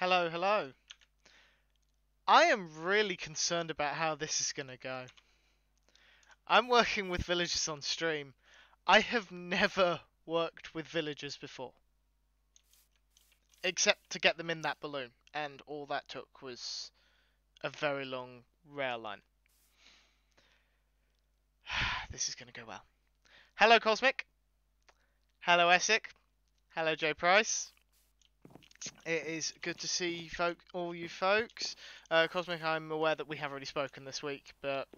Hello, hello. I am really concerned about how this is going to go. I'm working with villagers on stream. I have never worked with villagers before. Except to get them in that balloon. And all that took was a very long rail line. This is going to go well. Hello, Cosmic. Hello, Essek. Hello, J Price. It is good to see all you folks. Cosmic, I'm aware that we have already spoken this week, but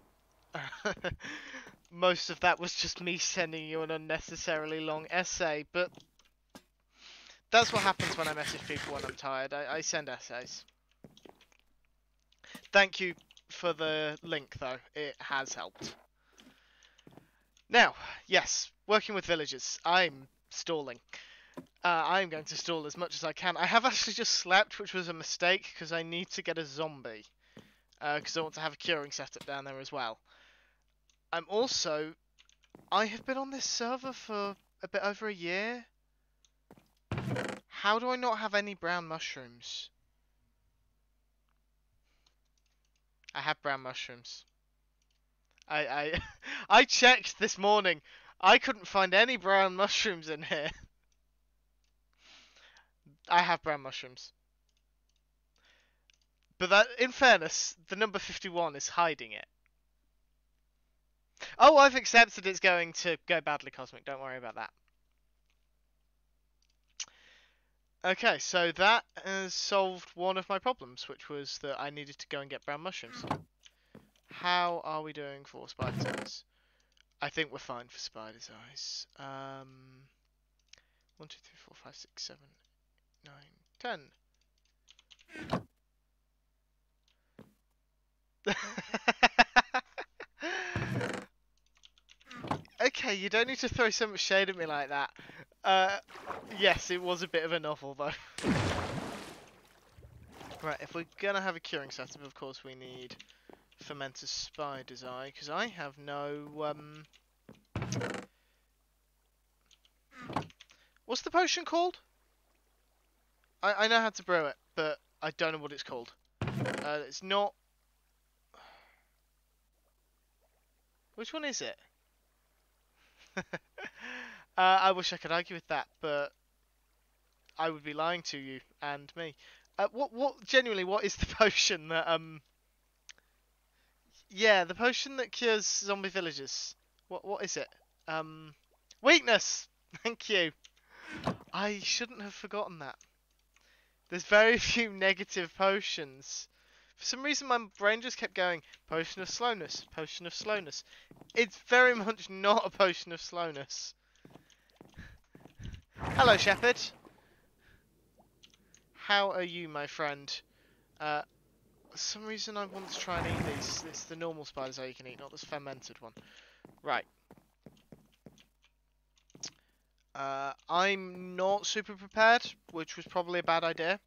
most of that was just me sending you an unnecessarily long essay, but that's what happens when I message people when I'm tired. I send essays. Thank you for the link, though. It has helped. Now, yes, working with villagers. I'm stalling. I'm going to stall as much as I can. I have actually just slept, which was a mistake, because I need to get a zombie. Because I want to have a curing setup down there as well. I have been on this server for a bit over a year. How do I not have any brown mushrooms? I have brown mushrooms. I checked this morning. I couldn't find any brown mushrooms in here. I have brown mushrooms. But that, in fairness, the number 51 is hiding it. Oh, I've accepted it's going to go badly, Cosmic. Don't worry about that. Okay, so that has solved one of my problems, which was that I needed to go and get brown mushrooms. How are we doing for spider's eyes? I think we're fine for spider's eyes. 1, 2, 3, 4, 5, 6, 7, 9, 10. Okay, you don't need to throw so much shade at me like that. Yes, it was a bit of a novel, though. Right, if we're gonna have a curing setup, of course we need fermented spider's eye, because I have no, What's the potion called? I know how to brew it, but I don't know what it's called. It's not... Which one is it? I wish I could argue with that, but I would be lying to you and me. Genuinely, what is the potion that, Yeah, the potion that cures zombie villagers. What is it? Weakness! Thank you. I shouldn't have forgotten that. There's very few negative potions. For some reason, my brain just kept going, potion of slowness, potion of slowness. It's very much not a potion of slowness. Hello, Shepherd. How are you, my friend? For some reason, I want to try and eat these. It's the normal spiders eye you can eat, not this fermented one. Right. I'm not super prepared, which was probably a bad idea.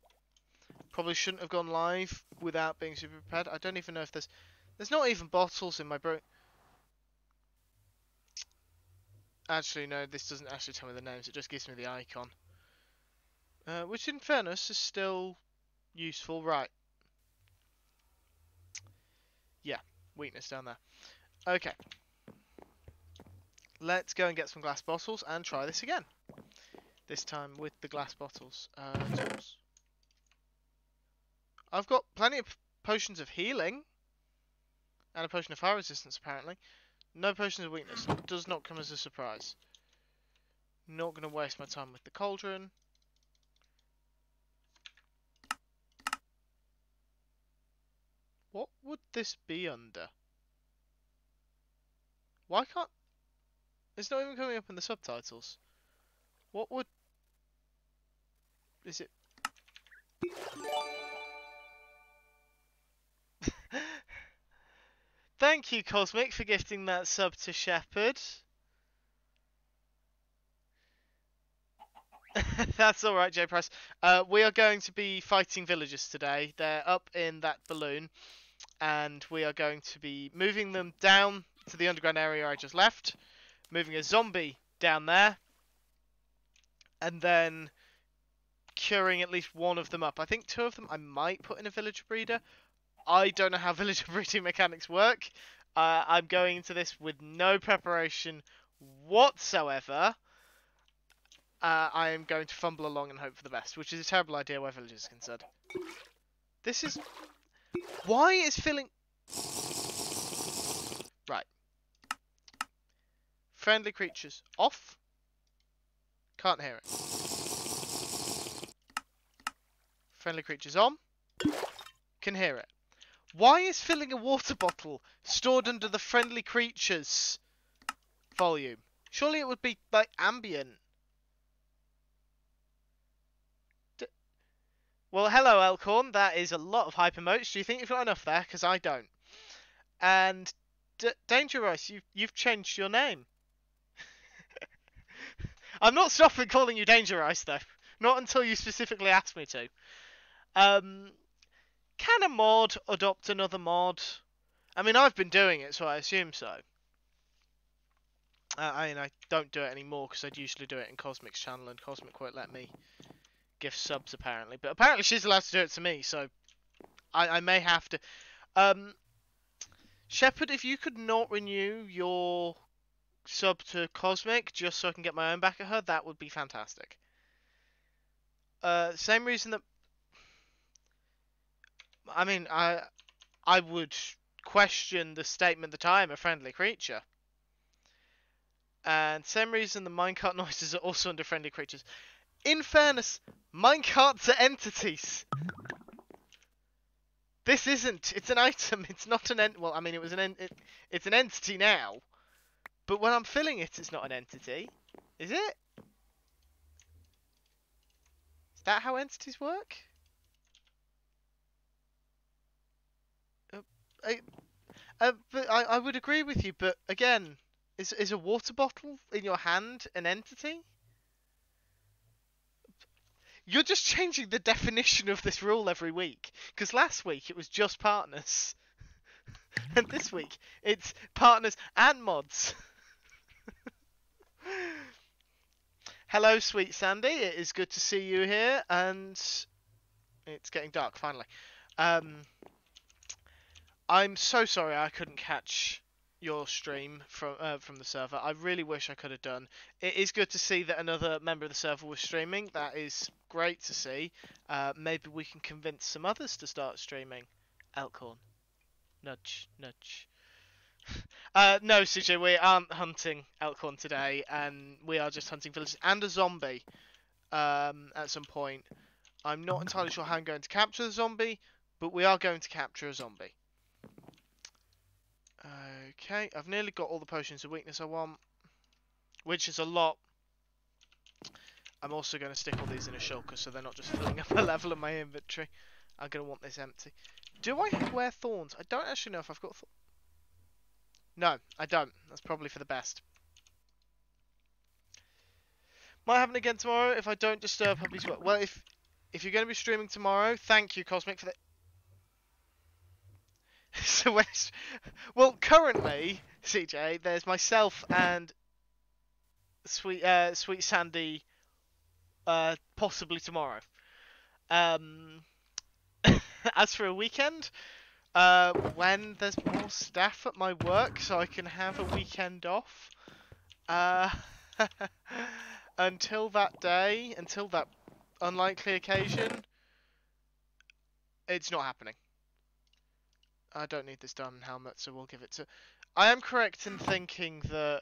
Probably shouldn't have gone live without being super prepared. I don't even know if there's not even bottles in my brew. Actually, no, this doesn't actually tell me the names. It just gives me the icon. Which, in fairness, is still useful. Right. Yeah, weakness down there. Okay. Let's go and get some glass bottles and try this again. This time with the glass bottles. Tools. I've got plenty of potions of healing. And a potion of fire resistance, apparently. No potions of weakness. Does not come as a surprise. Not going to waste my time with the cauldron. What would this be under? Why can't... It's not even coming up in the subtitles. What would... Is it... Thank you, Cosmic, for gifting that sub to Shepherd. That's alright, J Price. We are going to be fighting villagers today. They're up in that balloon. And we are going to be moving them down to the underground area I just left. Moving a zombie down there. And then curing at least one of them up. I think 2 of them I might put in a villager breeder. I don't know how villager breeding mechanics work. I'm going into this with no preparation whatsoever. I am going to fumble along and hope for the best, which is a terrible idea where villagers are concerned. This is... Why is filling... Right. Friendly creatures off. Can't hear it. Friendly creatures on. Can hear it. Why is filling a water bottle stored under the friendly creatures volume? Surely it would be, like, ambient. Well, hello, Elkhorn. That is a lot of hype emotes. Do you think you've got enough there? Because I don't. And Danger Rice, you've changed your name. I'm not stopping calling you Danger Rice, though. Not until you specifically asked me to. Can a mod adopt another mod? I mean, I've been doing it, so I assume so. I mean, I don't do it anymore because I'd usually do it in Cosmic's channel, and Cosmic won't let me give subs, apparently. But apparently she's allowed to do it to me, so I may have to. Shepard, if you could not renew your sub to Cosmic just so I can get my own back at her, that would be fantastic. Same reason that... I mean, I would question the statement that I am a friendly creature. And same reason the minecart noises are also under friendly creatures. In fairness, minecarts are entities. This isn't. It's an item. It's not an well, I mean, it was it's an entity now. But when I'm filling it, it's not an entity. Is it? Is that how entities work? But I would agree with you, but again, is a water bottle in your hand an entity? You're just changing the definition of this rule every week. Because last week it was just partners. And this week it's partners and mods. Hello, sweet Sandy. It is good to see you here. And it's getting dark, finally. I'm so sorry I couldn't catch your stream from the server. I really wish I could have done. It is good to see that another member of the server was streaming. That is great to see. Maybe we can convince some others to start streaming. Elkhorn. Nudge, nudge. No, CJ, we aren't hunting Elkhorn today, and we are just hunting villagers and a zombie at some point. I'm not entirely sure how I'm going to capture the zombie, but we are going to capture a zombie. Okay, I've nearly got all the potions of weakness I want, which is a lot. I'm also going to stick all these in a shulker so they're not just filling up a level of my inventory. I'm going to want this empty. Do I wear thorns? I don't actually know if I've got thorns. No, I don't. That's probably for the best. Might happen again tomorrow if I don't disturb hubby's work. Well, if you're going to be streaming tomorrow, thank you, Cosmic, for the... So when well, currently, CJ, there's myself and sweet Sandy, possibly tomorrow. As for a weekend, when there's more staff at my work, so I can have a weekend off. Until that day, until that unlikely occasion, it's not happening. I don't need this diamond helmet, so we'll give it to... I am correct in thinking that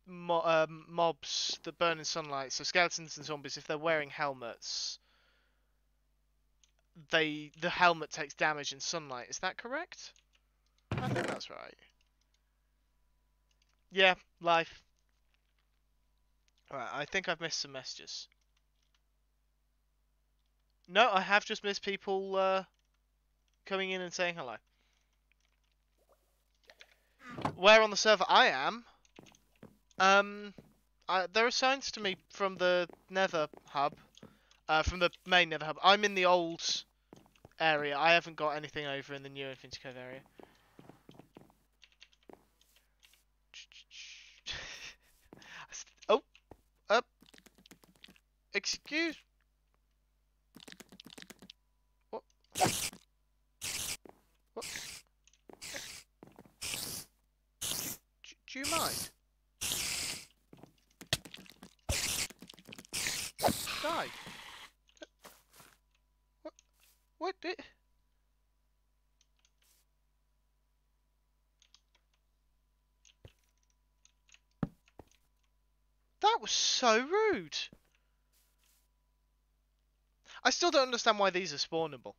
mobs that burn in sunlight, so skeletons and zombies, if they're wearing helmets, the helmet takes damage in sunlight. Is that correct? I think that's right. Yeah, life. Alright, I think I've missed some messages. No, I have just missed people coming in and saying hello. Where on the server I am, they're assigned to me from the Nether hub, from the main Nether hub. I'm in the old area. I haven't got anything over in the new Infinity Cove area. Oh, Excuse... What? What? Do you mind? Die. What did... That was so rude. I still don't understand why these are spawnable.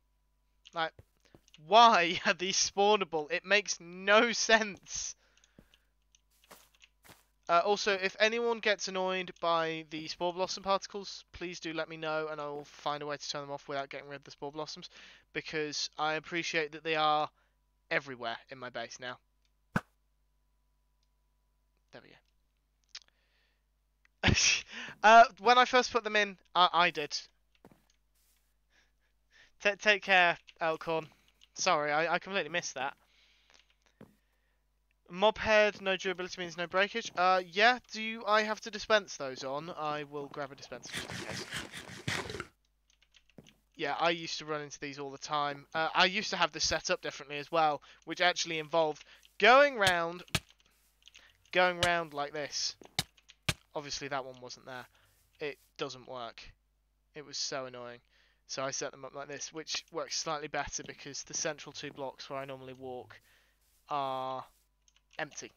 Like, why are these spawnable? It makes no sense. Also, if anyone gets annoyed by the Spore Blossom particles, please do let me know and I will find a way to turn them off without getting rid of the Spore Blossoms, because I appreciate that they are everywhere in my base now. There we go. When I first put them in, I did. Take care, Elkhorn. Sorry, I completely missed that. Mob head, no durability means no breakage. Yeah, do I have to dispense those on? I will grab a dispenser just in case. Yeah, I used to run into these all the time. I used to have this set up differently as well, which actually involved going round like this. Obviously that one wasn't there. It doesn't work. It was so annoying. So I set them up like this, which works slightly better because the central 2 blocks where I normally walk are empty.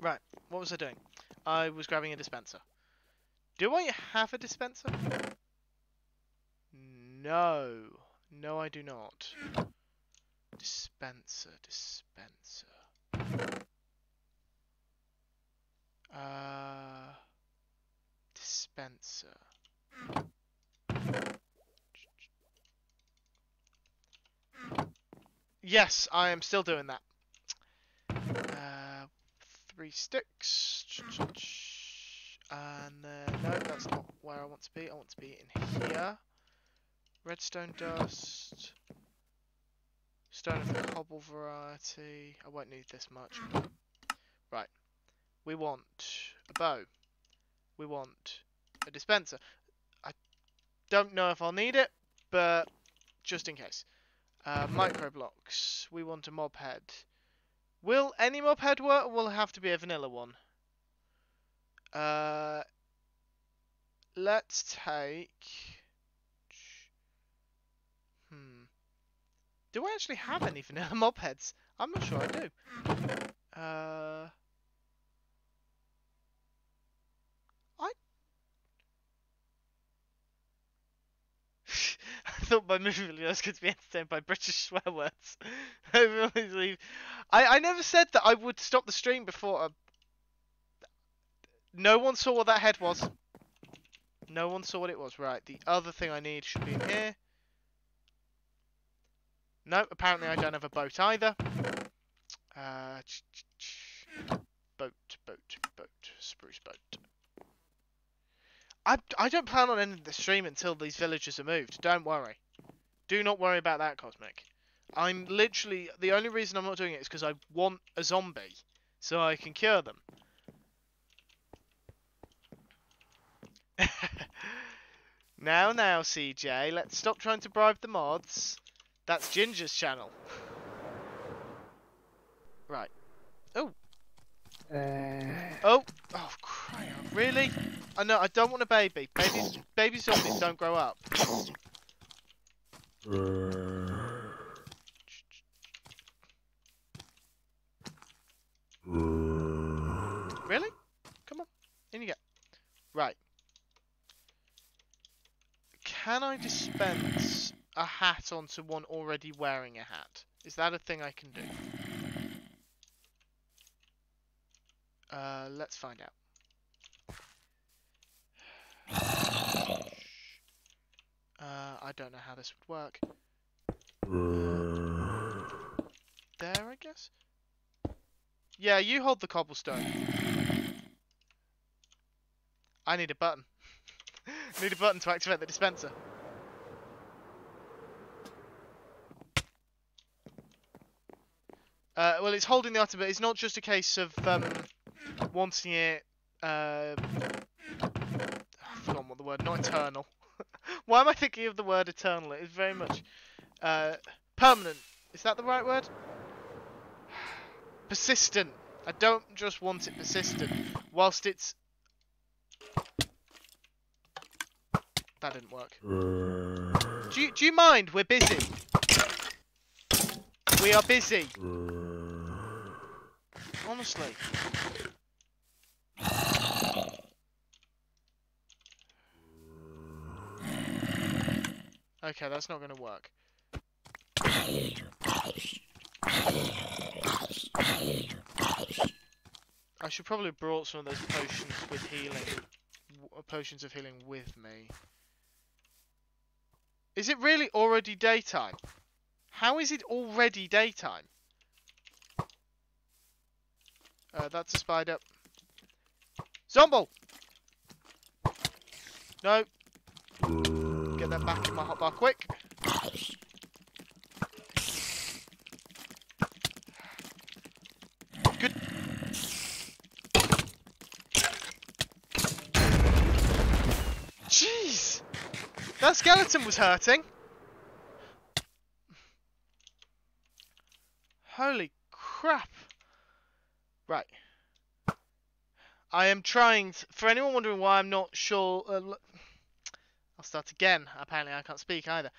Right, what was I doing? I was grabbing a dispenser. Do I have a dispenser? No. No, I do not. Dispenser. Dispenser. Yes, I am still doing that. 3 sticks. And no, that's not where I want to be. I want to be in here. Redstone dust. Stone of the cobble variety. I won't need this much. Right. We want a bow. We want a dispenser. I don't know if I'll need it, but just in case. Micro blocks. We want a mob head. Will any mob head work, or will it have to be a vanilla one? Let's take... Do I actually have any vanilla mob heads? I'm not sure I do. I thought my movie video was going to be entertained by British swear words. I never said that I would stop the stream before. No one saw what that head was. No one saw what it was. Right, the other thing I need should be in here. No, apparently I don't have a boat either. Boat. Spruce boat. I don't plan on ending the stream until these villagers are moved. Don't worry. Do not worry about that, Cosmic. I'm literally... The only reason I'm not doing it is because I want a zombie. So I can cure them. Now, CJ. Let's stop trying to bribe the mods. That's Ginger's channel. Right. Oh. Oh, crying out. Really? I know, I don't want a baby. Baby zombies don't grow up. Really? Come on. In you go. Right. Can I dispense a hat onto one already wearing a hat? Is that a thing I can do? Let's find out. I don't know how this would work. There, I guess? Yeah, you hold the cobblestone. I need a button. Need a button to activate the dispenser. Well, it's holding the item, but it's not just a case of wanting it. I forgot on what the word, not eternal. Why am I thinking of the word eternal? It is very much permanent. Is that the right word? Persistent. I don't just want it persistent. Whilst it's... That didn't work. Do you mind? We're busy. We are busy. Honestly. Okay, that's not going to work. I should probably have brought some of those potions with healing. Potions of healing with me. Is it really already daytime? How is it already daytime? That's a spider. Zombo! No. Get that back in my hotbar quick. Good. Jeez! That skeleton was hurting. Holy crap. Right. I am trying to, for anyone wondering why I'm not sure... I'll start again. Apparently I can't speak either.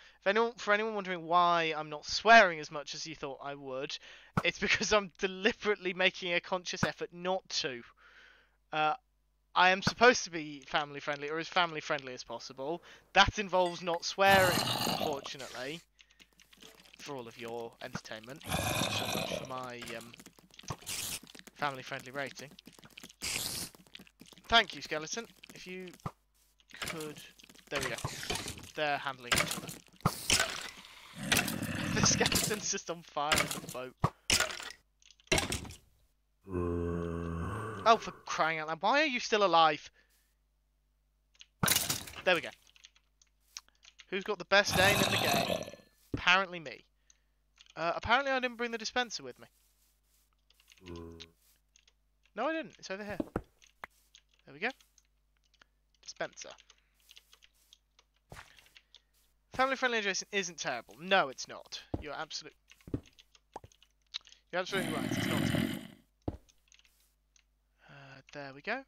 For anyone wondering why I'm not swearing as much as you thought I would, it's because I'm deliberately making a conscious effort not to. I am supposed to be family friendly, or as family friendly as possible. That involves not swearing, unfortunately. For all of your entertainment. Not so much for my family friendly rating. Thank you, skeleton. If you could... There we go. They're handling each other. The skeleton's just on fire in the boat. Oh, for crying out loud. Why are you still alive? There we go. Who's got the best aim in the game? Apparently me. Apparently I didn't bring the dispenser with me. No, I didn't. It's over here. There we go. Dispenser. Family friendly adjacent isn't terrible. No, it's not. You're absolutely right. It's not terrible. There we go.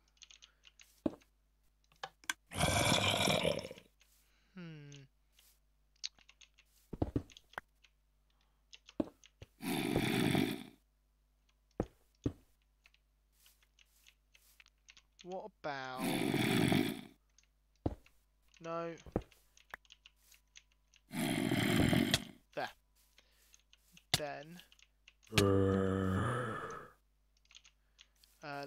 What about... No. There. Then...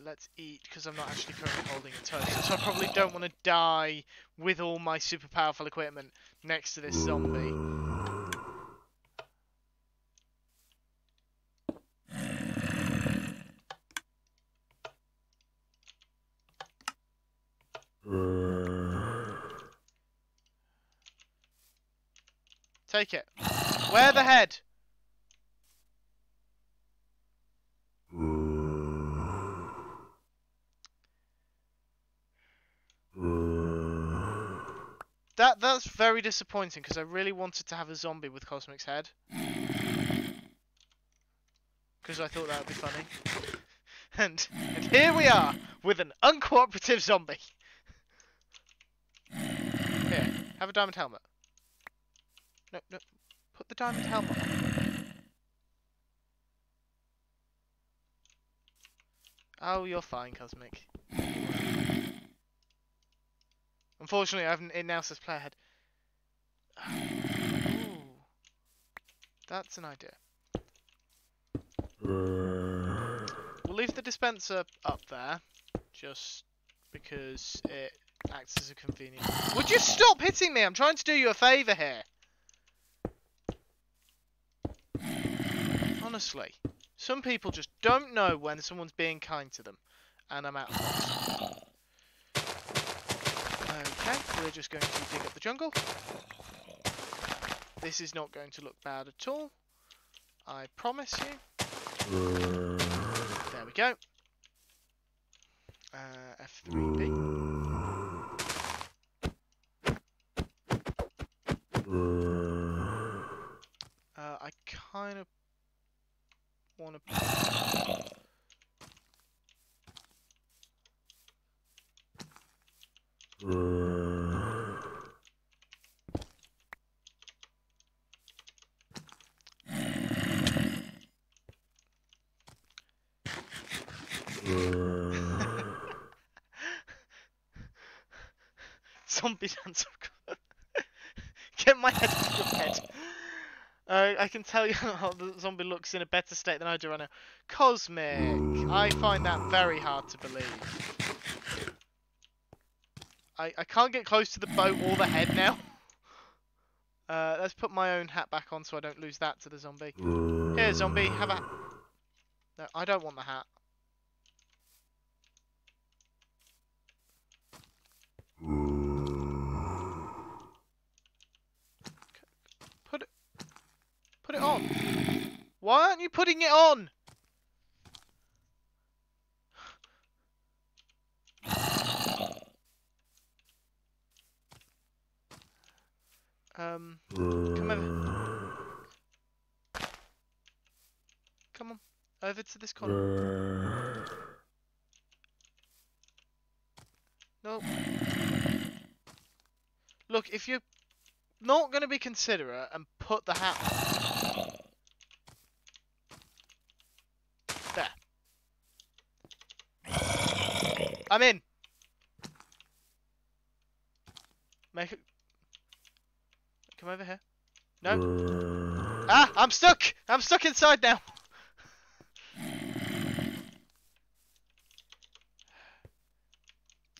let's eat, because I'm not actually currently holding a toaster, so I probably don't want to die with all my super powerful equipment next to this zombie. Take it. Where the head? That's very disappointing, because I really wanted to have a zombie with Cosmic's head. Because I thought that would be funny. And here we are, with an uncooperative zombie. Here, have a diamond helmet. No, no, put the diamond helmet on. Oh, you're fine, Cosmic. Unfortunately, it now says player head. Ooh, that's an idea. We'll leave the dispenser up there, just because it acts as a convenient... Would you stop hitting me? I'm trying to do you a favour here. Honestly, some people just don't know when someone's being kind to them, and I'm out of thoughts. Okay, we're just going to dig up the jungle. This is not going to look bad at all. I promise you. There we go. F3B. I kind of want to... Zombie dance. Get my head off your head. I can tell you how the zombie looks in a better state than I do right now. Cosmic. I find that very hard to believe. I can't get close to the boat or the head now. Let's put my own hat back on so I don't lose that to the zombie. Here, zombie, have a... No, I don't want the hat. Put it on. Why aren't you putting it on? Come over. Come on. Over to this corner. No. Look, if you're not going to be considerate and put the hat on. There. I'm in. Make it. Come over here. No. Ah, I'm stuck. I'm stuck inside now.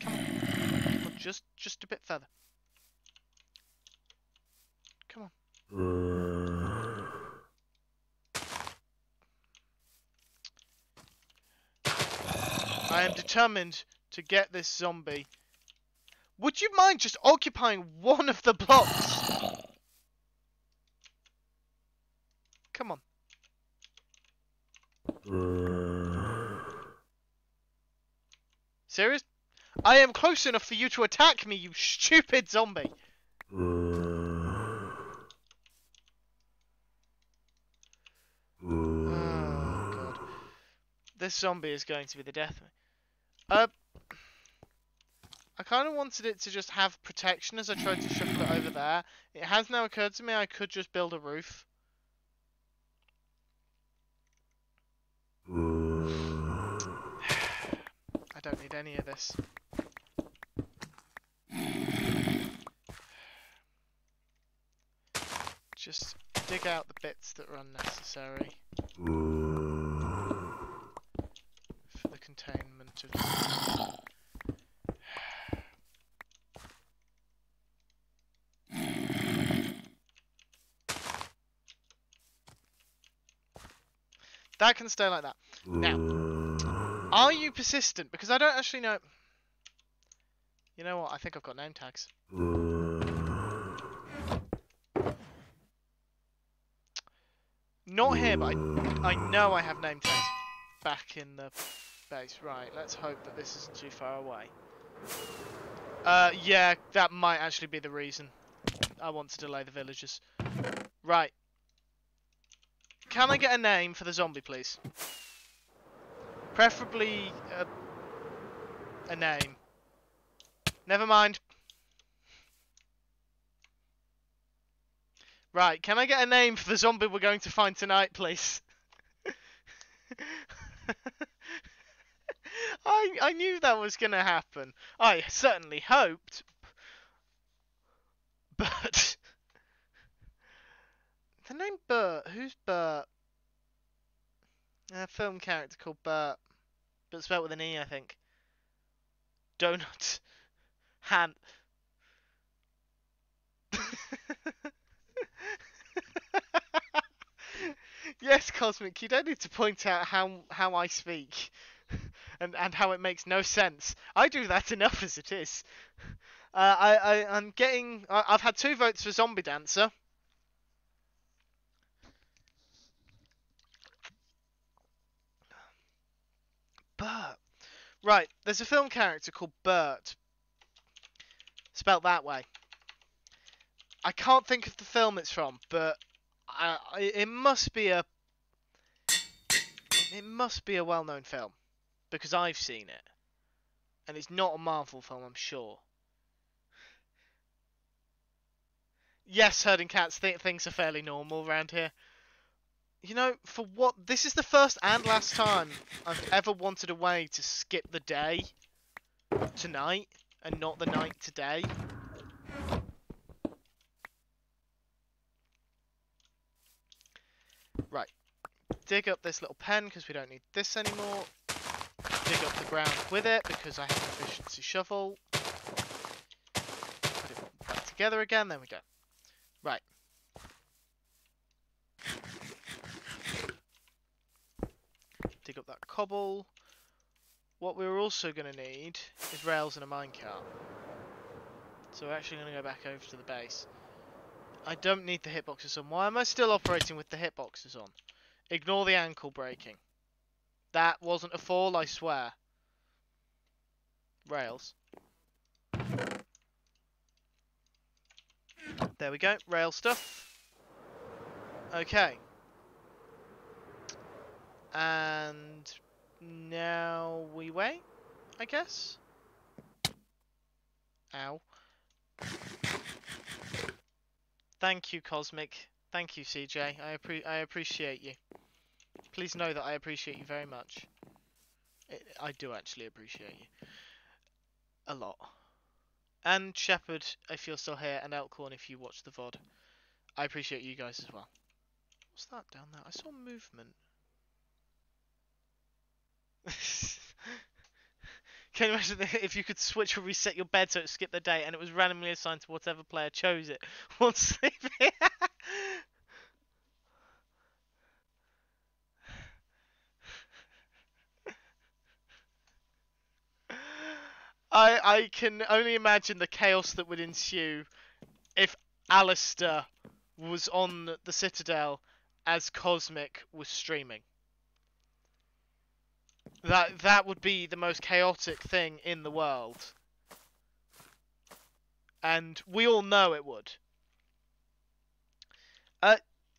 Come on. Come on, just a bit further. Come on. I am determined to get this zombie. Would you mind just occupying one of the blocks? Come on. Serious? I am close enough for you to attack me, you stupid zombie. Oh, God. This zombie is going to be the death of me. I kind of wanted it to just have protection as I tried to shuffle it over there. It has now occurred to me I could just build a roof. I don't need any of this. Just dig out the bits that are unnecessary for the containment of... That can stay like that. Now, are you persistent? Because I don't actually know... You know what? I think I've got name tags. Not here, but I know I have name tags back in the base. Right, let's hope that this isn't too far away. Yeah, that might actually be the reason I want to delay the villagers. Right. Can I get a name for the zombie, please? Preferably a name. Never mind. Right, can I get a name for the zombie we're going to find tonight, please? I knew that was going to happen. I certainly hoped. But... The name Bert. Who's Bert? A film character called Bert. But spelled with an E, I think. Donut. Han. Yes, Cosmic, you don't need to point out how I speak. and how it makes no sense. I do that enough as it is. I'm getting... I've had 2 votes for Zombie Dancer. Bert. Right, there's a film character called Bert. Spelt that way. I can't think of the film it's from, but it must be a well-known film because I've seen it, and it's not a Marvel film, I'm sure. Yes, herding cats. Things are fairly normal around here. You know, for what? This is the first and last time I've ever wanted a way to skip the day tonight and not the night today. Right. Dig up this little pen because we don't need this anymore. Dig up the ground with it because I have an efficiency shovel. Put it back together again. There we go. Right. Dig up that cobble. What we're also going to need is rails and a minecart. So we're actually going to go back over to the base. I don't need the hitboxes on. Why am I still operating with the hitboxes on? Ignore the ankle breaking. That wasn't a fall, I swear. Rails. There we go. Rail stuff. Okay. And now we wait, I guess. Ow. Thank you, Cosmic. Thank you, CJ. I appreciate you. Please know that I appreciate you very much. I do actually appreciate you. A lot. And Shepherd, if you're still here, and Elkhorn if you watch the VOD. I appreciate you guys as well. What's that down there? I saw movement. Can you imagine if you could switch or reset your bed so it skipped the day and it was randomly assigned to whatever player chose it while sleeping? I can only imagine the chaos that would ensue if Alistair was on the Citadel as Cosmic was streaming. That would be the most chaotic thing in the world. And we all know it would.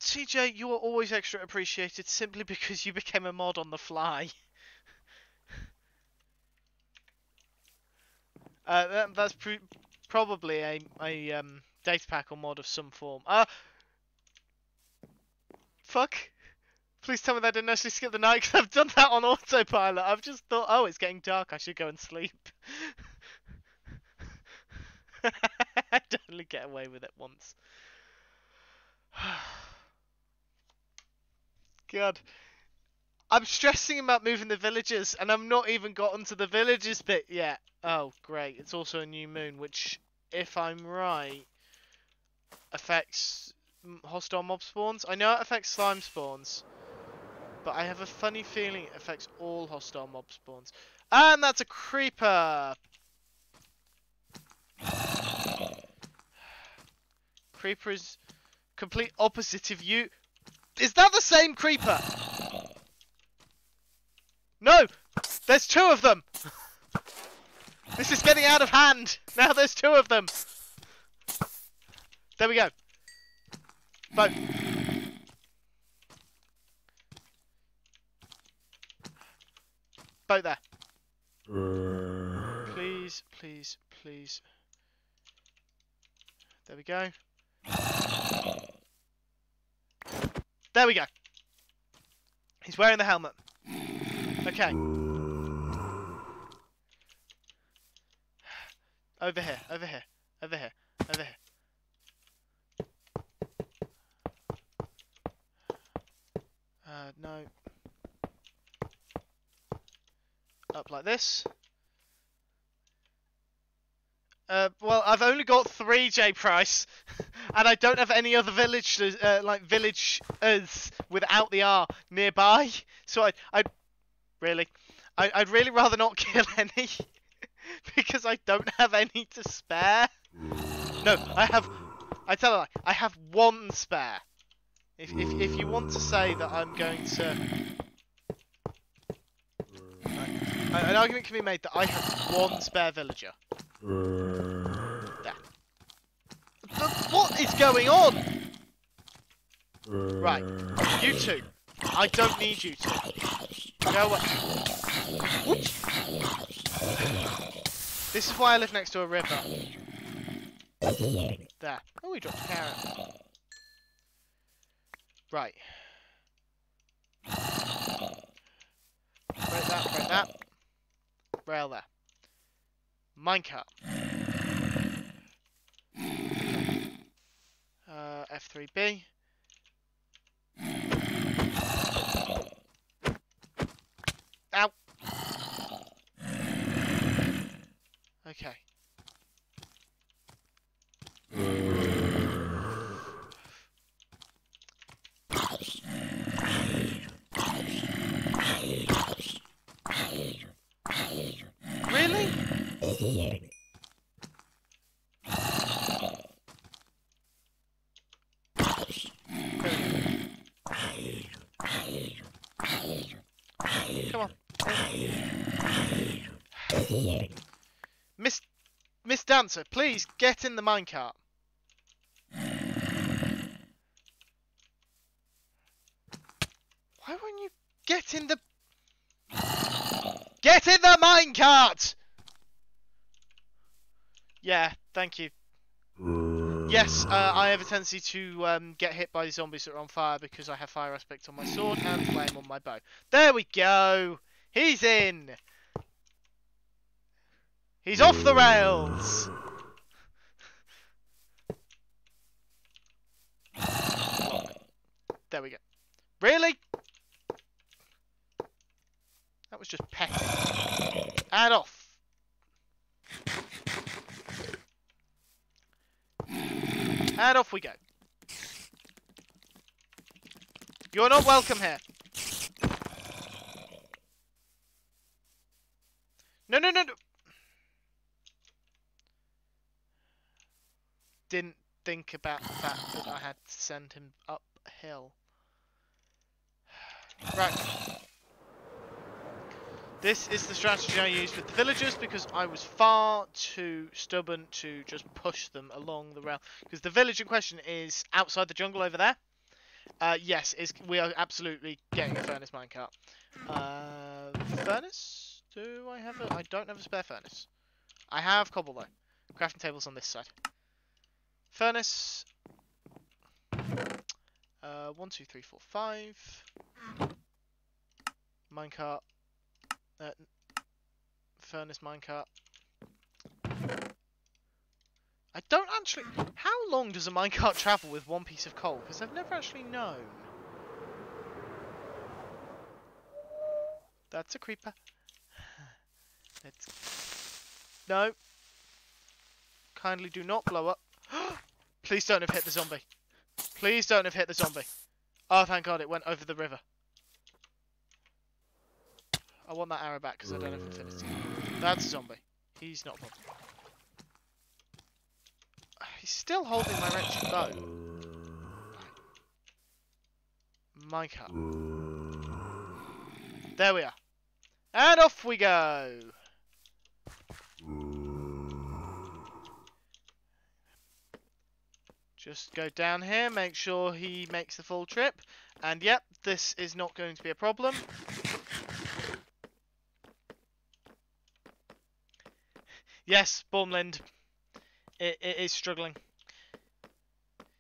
CJ, you are always extra appreciated simply because you became a mod on the fly. That's probably a data pack or mod of some form. Fuck. Please tell me that I didn't actually skip the night because I've done that on autopilot. I've just thought, oh, it's getting dark. I should go and sleep. I'd only get away with it once. God. I'm stressing about moving the villagers, and I've not even gotten to the villagers bit yet. Oh, great. It's also a new moon, which, if I'm right, affects hostile mob spawns. I know it affects slime spawns, but I have a funny feeling it affects all hostile mob spawns. And that's a creeper! Creeper is complete opposite of you. Is that the same creeper? No! There's two of them! This is getting out of hand! Now there's two of them! There we go. Boat. Boat there. Please, please, please. There we go. There we go. He's wearing the helmet. Okay. Over here, over here, over here, over here. No. Up like this. Well, I've only got 3 J Price, and I don't have any other villagers without the R nearby. So I'd really rather not kill any, because I don't have any to spare. No, I tell a lie, I have 1 spare. If you want to say that I'm going to... An argument can be made that I have 1 spare villager. There. What is going on? Right. You two. I don't need you two. Go away. Whoops. This is why I live next to a river. There. Oh, we dropped a carrot. Right. Break that, break that. Rail there. Minecart. F3B. Ow. Okay. Really? Come on. Miss Dancer, please get in the minecart. Why won't you get in the... Get in the minecart! Yeah, thank you. Yes, I have a tendency to get hit by the zombies that are on fire because I have fire aspect on my sword and flame on my bow. There we go! He's in! He's off the rails! There we go. Really? That was just petty. And off. And off we go. You're not welcome here. No, no, no, no. Didn't think about the fact that I had to send him uphill. Right. This is the strategy I used with the villagers because I was far too stubborn to just push them along the rail. Because the village in question is outside the jungle over there. Yes, we are absolutely getting a furnace minecart. Furnace? Do I have a... I don't have a spare furnace. I have cobble though. Crafting tables on this side. Furnace. 1, 2, 3, 4, 5. Minecart. Furnace minecart. I don't actually... How long does a minecart travel with one piece of coal? Because I've never actually known. That's a creeper. No. Kindly do not blow up. Please don't have hit the zombie. Please don't have hit the zombie. Oh, thank God, it went over the river. I want that arrow back because I don't have infinity. That's a zombie. He's not a problem. He's still holding my wretched bow. Minecart. There we are. And off we go. Just go down here, make sure he makes the full trip. And yep, this is not going to be a problem. Yes, Bormland. It is struggling.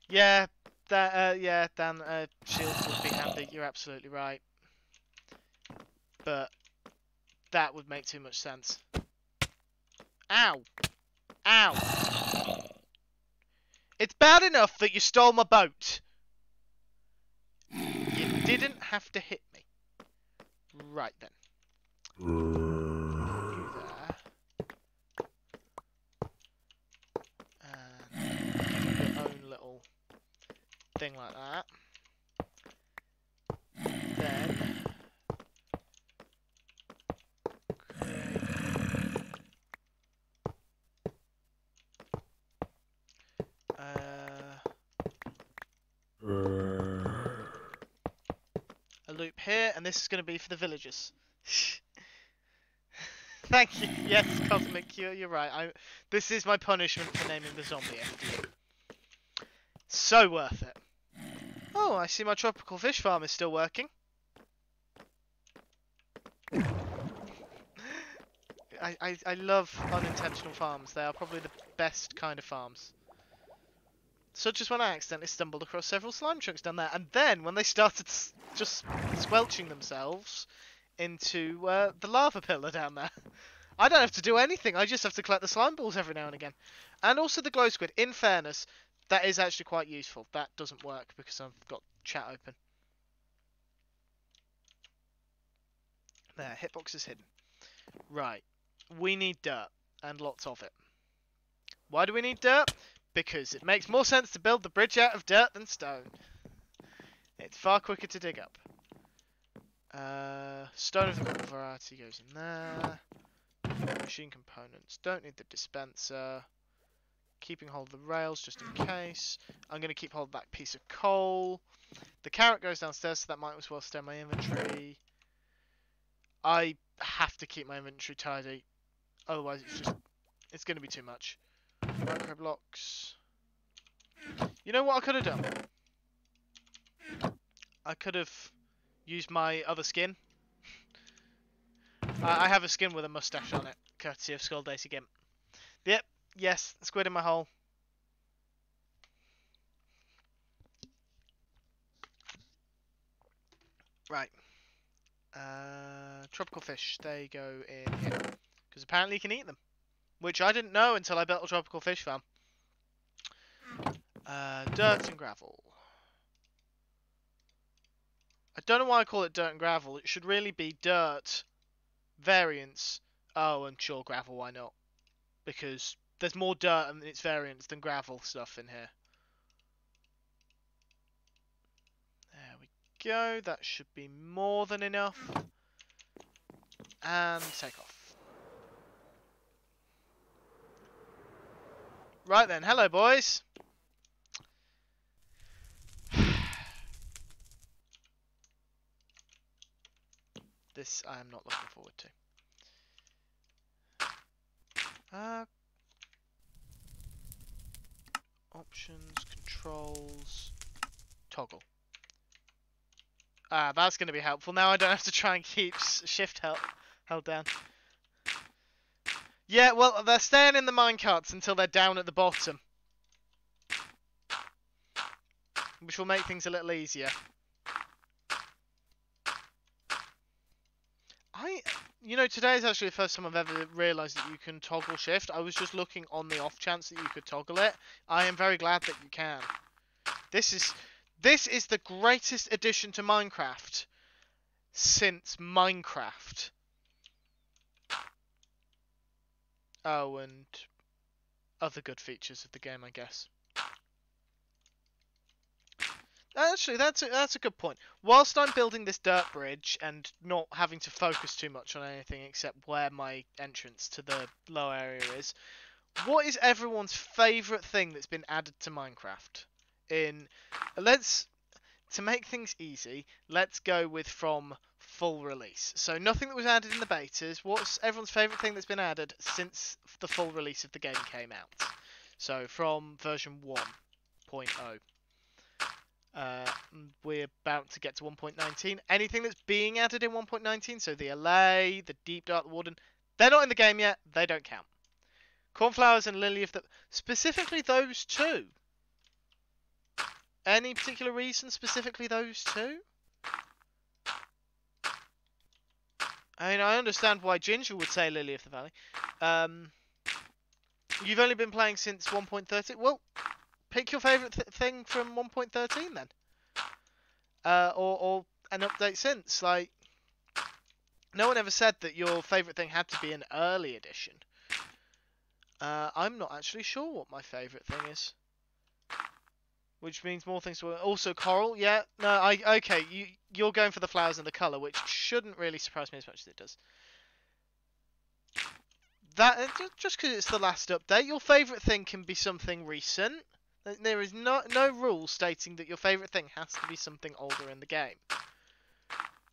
Yeah, yeah, Dan, shields would be handy. You're absolutely right. But that would make too much sense. Ow! Ow! It's bad enough that you stole my boat. You didn't have to hit me. Right then. You there. And your own little thing like that. Then a loop here, and this is going to be for the villagers. Thank you. Yes, Cosmic, you're right. This is my punishment for naming the zombie after you. So worth it. Oh, I see my tropical fish farm is still working. I love unintentional farms. They are probably the best kind of farms. Such as when I accidentally stumbled across several slime chunks down there, and then when they started just squelching themselves into the lava pillar down there. I don't have to do anything, I just have to collect the slime balls every now and again. And also the glow squid, in fairness, that is actually quite useful. That doesn't work because I've got chat open. There, hitbox is hidden. Right, we need dirt, and lots of it. Why do we need dirt? Because it makes more sense to build the bridge out of dirt than stone. It's far quicker to dig up. Stone of a variety goes in there. Machine components. Don't need the dispenser. Keeping hold of the rails just in case. I'm going to keep hold of that piece of coal. The carrot goes downstairs, so that might as well stay in my inventory. I have to keep my inventory tidy. Otherwise, it's going to be too much. Micro blocks. You know what I could have done? I could have used my other skin. I have a skin with a mustache on it, courtesy of Skull Daisy Gimp. Yep, yes, squid in my hole. Right. Tropical fish, they go in here. Because apparently you can eat them. Which I didn't know until I built a tropical fish farm. Dirt and gravel. I don't know why I call it dirt and gravel. It should really be dirt, variance. Oh, and sure, gravel, why not? Because there's more dirt and its variance than gravel stuff in here. There we go. That should be more than enough. And take off. Right then, hello boys. This I am not looking forward to. Options, controls, toggle. That's going to be helpful. Now I don't have to try and keep shift held down. Yeah, well, they're staying in the minecarts until they're down at the bottom. Which will make things a little easier. You know, today is actually the first time I've ever realised that you can toggle shift. I was just looking on the off chance that you could toggle it. I am very glad that you can. This is the greatest addition to Minecraft since Minecraft. Oh, and other good features of the game, I guess. Actually, that's a good point. Whilst I'm building this dirt bridge and not having to focus too much on anything except where my entrance to the low area is, what is everyone's favourite thing that's been added to Minecraft? To make things easy, let's go with from full release. So nothing that was added in the betas. What's everyone's favourite thing that's been added since the full release of the game came out? So from version 1.0. We're about to get to 1.19. Anything that's being added in 1.19, so the allay, the deep dark, the warden, they're not in the game yet. They don't count. Cornflowers and lily of the... Specifically those two. Any particular reason specifically those two? I mean, I understand why Ginger would say Lily of the Valley. You've only been playing since 1.13. Well, pick your favourite thing from 1.13 then. Or an update since. Like, no one ever said that your favourite thing had to be an early edition. I'm not actually sure what my favourite thing is. Which means more things to... Also coral, yeah. No, okay, you're going for the flowers and the colour, which shouldn't really surprise me as much as it does. That just because it's the last update, your favourite thing can be something recent. There is no rule stating that your favourite thing has to be something older in the game.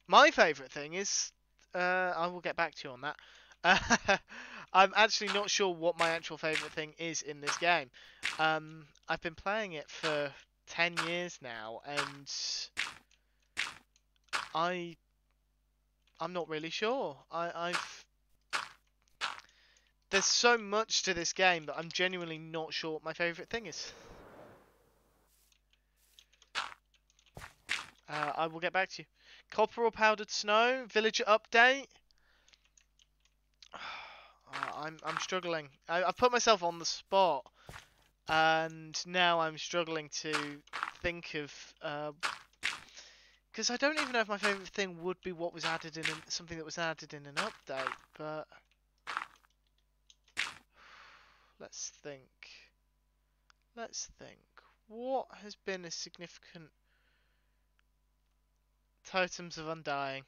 My favourite thing is... I will get back to you on that. I'm actually not sure what my actual favourite thing is in this game. I've been playing it for 10 years now, and I'm not really sure. There's so much to this game that I'm genuinely not sure what my favourite thing is. I will get back to you. Copper or powdered snow? Villager update? I'm struggling. I've put myself on the spot, and now I'm struggling to think of because I don't even know if my favourite thing would be what was added in something that was added in an update. But let's think. Let's think. What has been a significant Totems of Undying?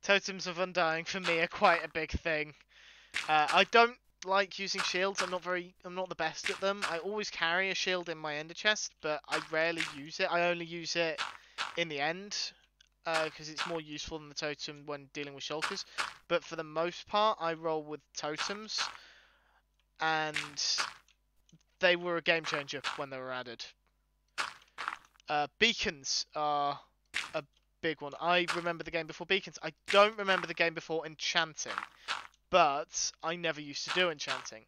Totems of Undying for me are quite a big thing. I don't like using shields. I'm not the best at them. I always carry a shield in my ender chest, but I rarely use it. I only use it in the end, because it's more useful than the totem when dealing with shulkers. But for the most part, I roll with totems, and they were a game changer when they were added. Beacons are a big one. I remember the game before beacons. I don't remember the game before enchanting, but I never used to do enchanting.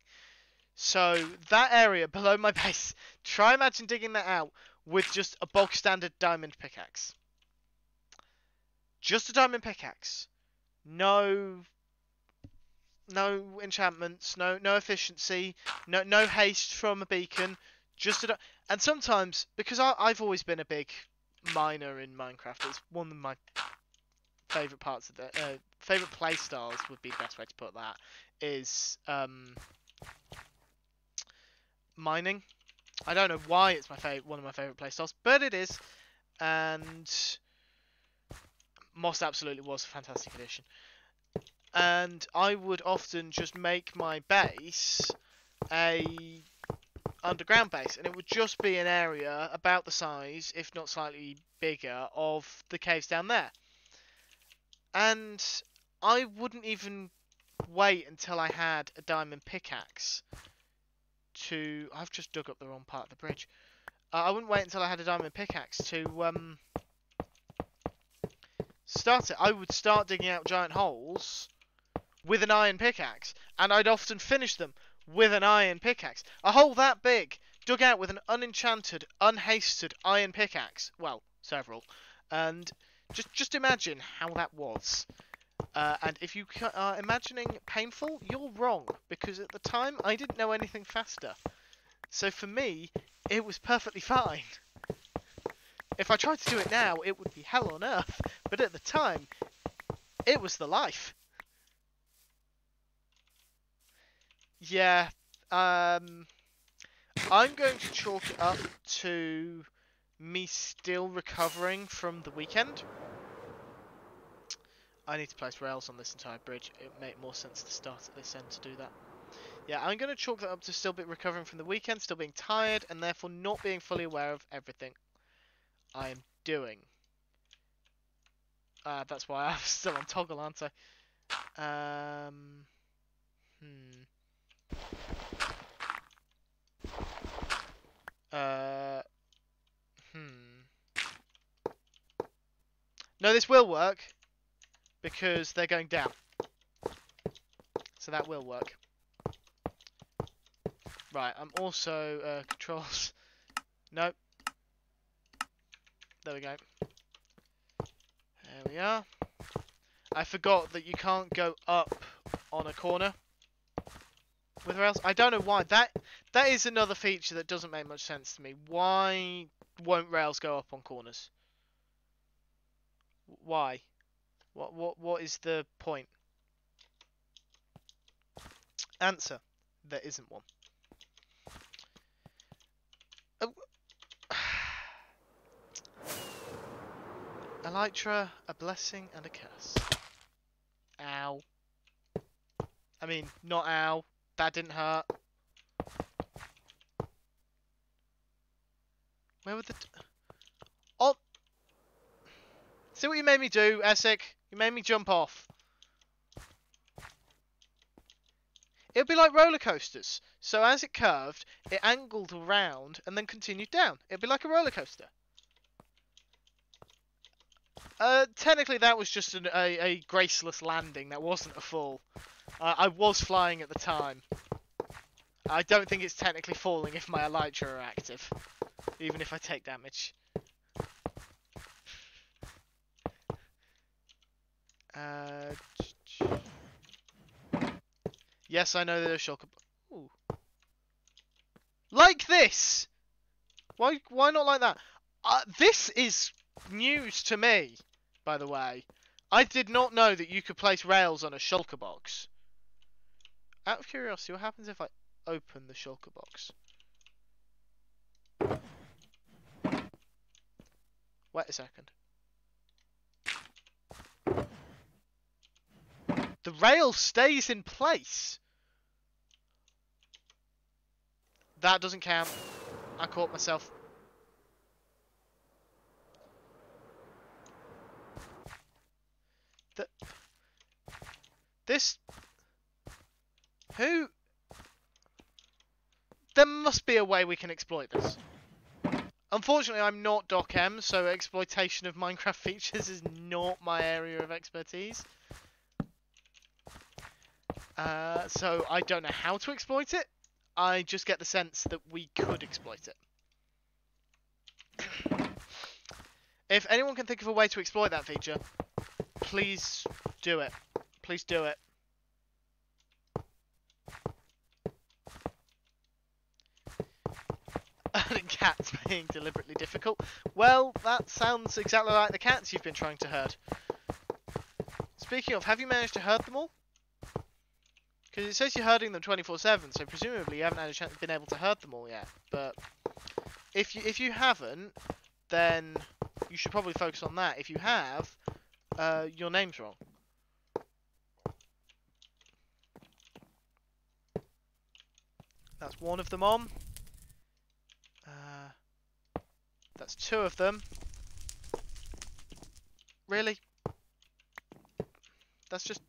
So that area below my base, try imagine digging that out with just a bog standard diamond pickaxe. Just a diamond pickaxe. No enchantments, no efficiency, no haste from a beacon. Just and sometimes, because I've always been a big miner in Minecraft, it's one of my favourite parts of the favourite play styles would be the best way to put that, is mining. I don't know why it's one of my favourite play styles, but it is. And Moss absolutely was a fantastic addition. And I would often just make my base a underground base, and it would just be an area about the size, if not slightly bigger, of the caves down there. And I wouldn't even wait until I had a diamond pickaxe to... I've just dug up the wrong part of the bridge. I wouldn't wait until I had a diamond pickaxe to start it. I would start digging out giant holes with an iron pickaxe, and I'd often finish them with an iron pickaxe. A hole that big, dug out with an unenchanted, unhasted iron pickaxe. Well, several. And just imagine how that was. And if you are imagining painful, you're wrong, because at the time I didn't know anything faster. So for me, it was perfectly fine. If I tried to do it now, it would be hell on earth. But at the time, it was the life. Yeah, I'm going to chalk it up to me still recovering from the weekend. I need to place rails on this entire bridge. It would make more sense to start at this end to do that. Yeah, I'm going to chalk that up to still recovering from the weekend, still being tired, and therefore not being fully aware of everything I am doing. That's why I'm still on toggle, aren't I? No, this will work, because they're going down. So that will work. Right, I'm also, controls. Nope. There we go. There we are. I forgot that you can't go up on a corner with rails. I don't know why. That is another feature that doesn't make much sense to me. Why won't rails go up on corners? Why? What is the point? Answer. There isn't one. Oh. Elytra, a blessing and a curse. Ow. I mean, not ow. That didn't hurt. Where were the... Oh! See what you made me do, Essek? You made me jump off. It'd be like roller coasters. So as it curved, it angled around and then continued down. It'd be like a roller coaster. Technically that was just a graceless landing. That wasn't a fall. I was flying at the time. I don't think it's technically falling if my elytra are active. Even if I take damage. Yes, I know there's a shulker. Ooh. Like this! Why not like that? This is news to me, by the way. I did not know that you could place rails on a shulker box. Out of curiosity, what happens if I open the shulker box? Wait a second. The rail stays in place. That doesn't count. I caught myself. This... Who... There must be a way we can exploit this. Unfortunately, I'm not Doc M, so exploitation of Minecraft features is not my area of expertise. So I don't know how to exploit it. I just get the sense that we could exploit it. If anyone can think of a way to exploit that feature, please do it. Please do it. Herding cats being deliberately difficult. Well, that sounds exactly like the cats you've been trying to herd. Speaking of, have you managed to herd them all? Because it says you're herding them 24/7, so presumably you haven't had a chance, been able to herd them all yet. But if you haven't, then you should probably focus on that. If you have, your name's wrong. That's one of them on. That's two of them. Really? That's just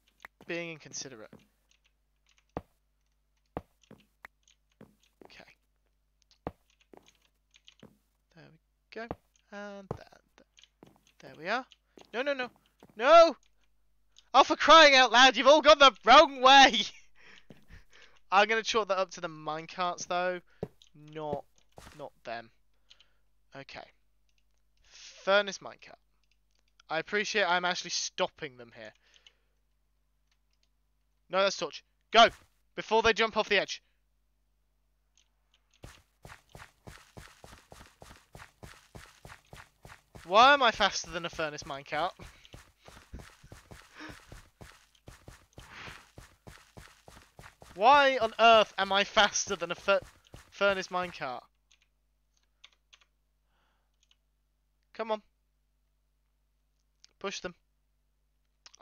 being inconsiderate. Okay. There we go. And there we are. No, no, no. No! Oh, for crying out loud, you've all gone the wrong way! I'm going to chalk that up to the minecarts, though. Not them. Okay. Furnace minecart. I appreciate I'm actually stopping them here. No, that's touch. Go! Before they jump off the edge. Why am I faster than a furnace minecart? Why on earth am I faster than a furnace minecart? Come on. Push them.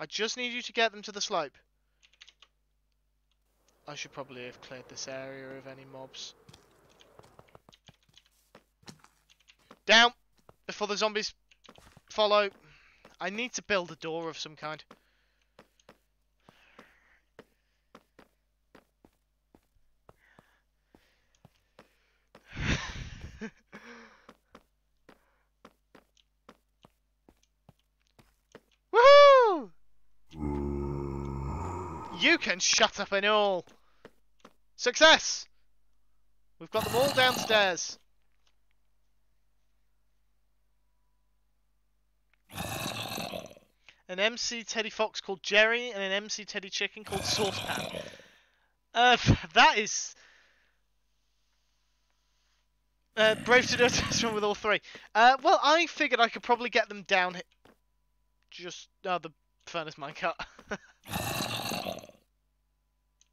I just need you to get them to the slope. I should probably have cleared this area of any mobs. Down! Before the zombies follow. I need to build a door of some kind. Woohoo! You can shut up and all. Success! We've got them all downstairs. An MC Teddy Fox called Jerry and an MC Teddy Chicken called Saucepan. That is... brave to do a test run with all three. Well, I figured I could probably get them down here. Just... the furnace minecart.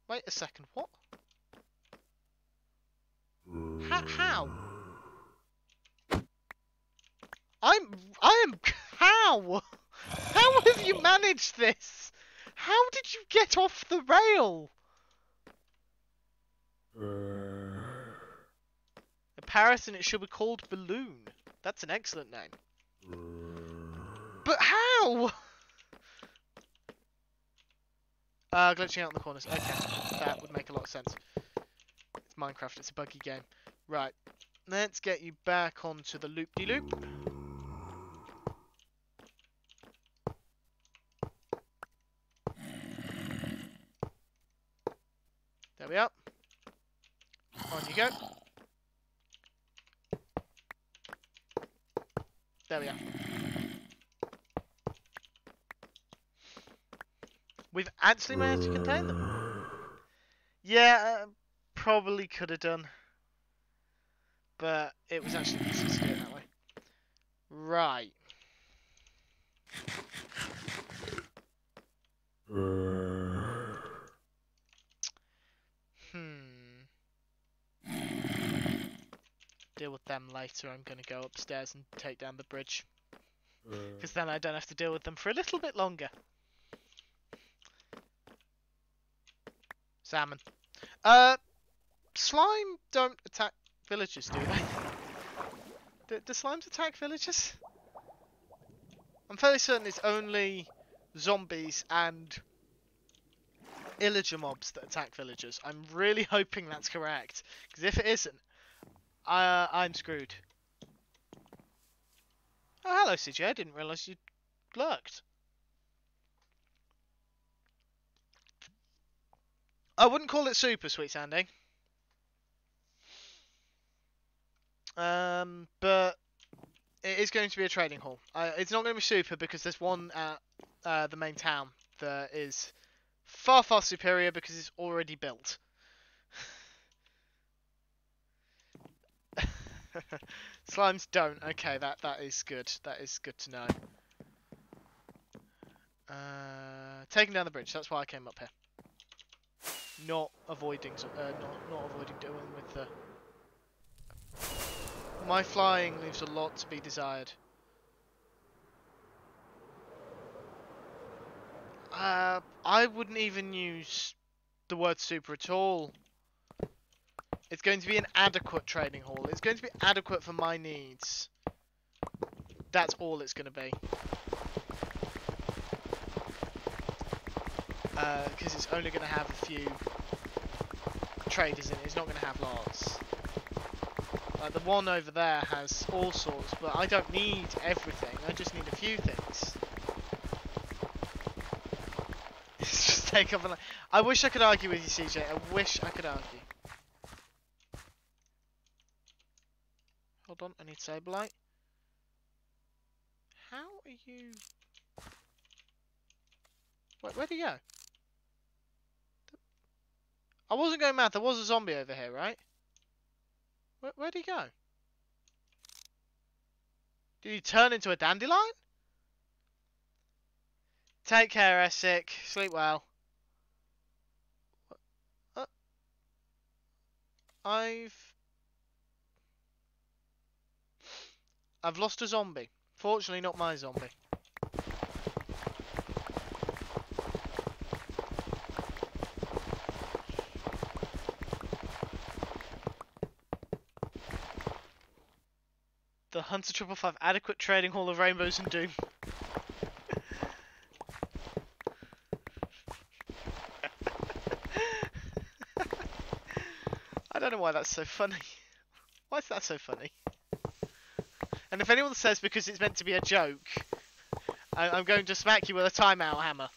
Wait a second, what? How? I am... How? How have you managed this? How did you get off the rail? A parrot and it should be called Balloon. That's an excellent name. But how? Glitching out in the corners. Okay, that would make a lot of sense. It's Minecraft, it's a buggy game. Right, let's get you back onto the loop-de-loop. There we are. On you go. There we are. We've actually managed to contain them. Yeah, probably could have done. But it was actually easier to do it that way. Right. Deal with them later. I'm going to go upstairs and take down the bridge. Because then I don't have to deal with them for a little bit longer. Salmon. Slime don't attack villagers, do they? Do slimes attack villagers? I'm fairly certain it's only zombies and illager mobs that attack villagers. I'm really hoping that's correct. Because if it isn't, I'm screwed. Oh, hello, CJ. I didn't realise you lurked. I wouldn't call it super, Sweet Sandy. But it is going to be a trading hall. It's not going to be super because there's one at the main town that is far, far superior because it's already built. Slimes don't. Okay, that is good. That is good to know. Taking down the bridge. That's why I came up here. Not avoiding, not avoiding dealing with the. My flying leaves a lot to be desired. I wouldn't even use the word super at all. It's going to be an adequate trading hall. It's going to be adequate for my needs. That's all it's going to be. Because it's only going to have a few traders in it. It's not going to have lots. Like the one over there has all sorts, but I don't need everything. I just need a few things. It's just take up a. I wish I could argue with you, CJ. I wish I could argue. Hold on, I need Saberlight. How are you? Wait, where'd he go? I wasn't going mad. There was a zombie over here, right? Where'd he go? Did he turn into a dandelion? Take care, Essek. Sleep well. I've lost a zombie. Fortunately, not my zombie. The Hunter 555 adequate trading hall of rainbows and doom. I don't know why that's so funny. Why is that so funny? And if anyone says because it's meant to be a joke, I'm going to smack you with a timeout hammer.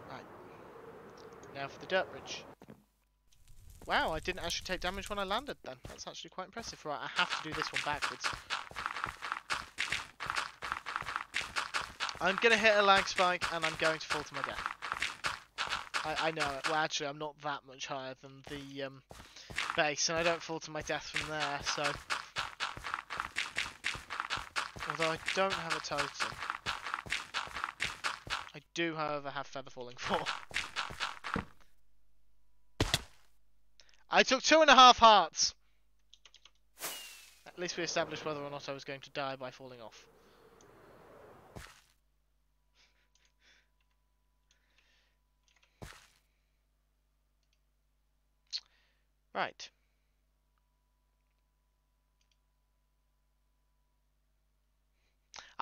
Right. Now for the dirt bridge. Wow, I didn't actually take damage when I landed then. That's actually quite impressive. Right, I have to do this one backwards. I'm going to hit a lag spike and I'm going to fall to my death. I know it. Well, actually, I'm not that much higher than the base, and I don't fall to my death from there, so. Although I don't have a totem. I do, however, have Feather Falling 4. I took 2.5 hearts! At least we established whether or not I was going to die by falling off. Right.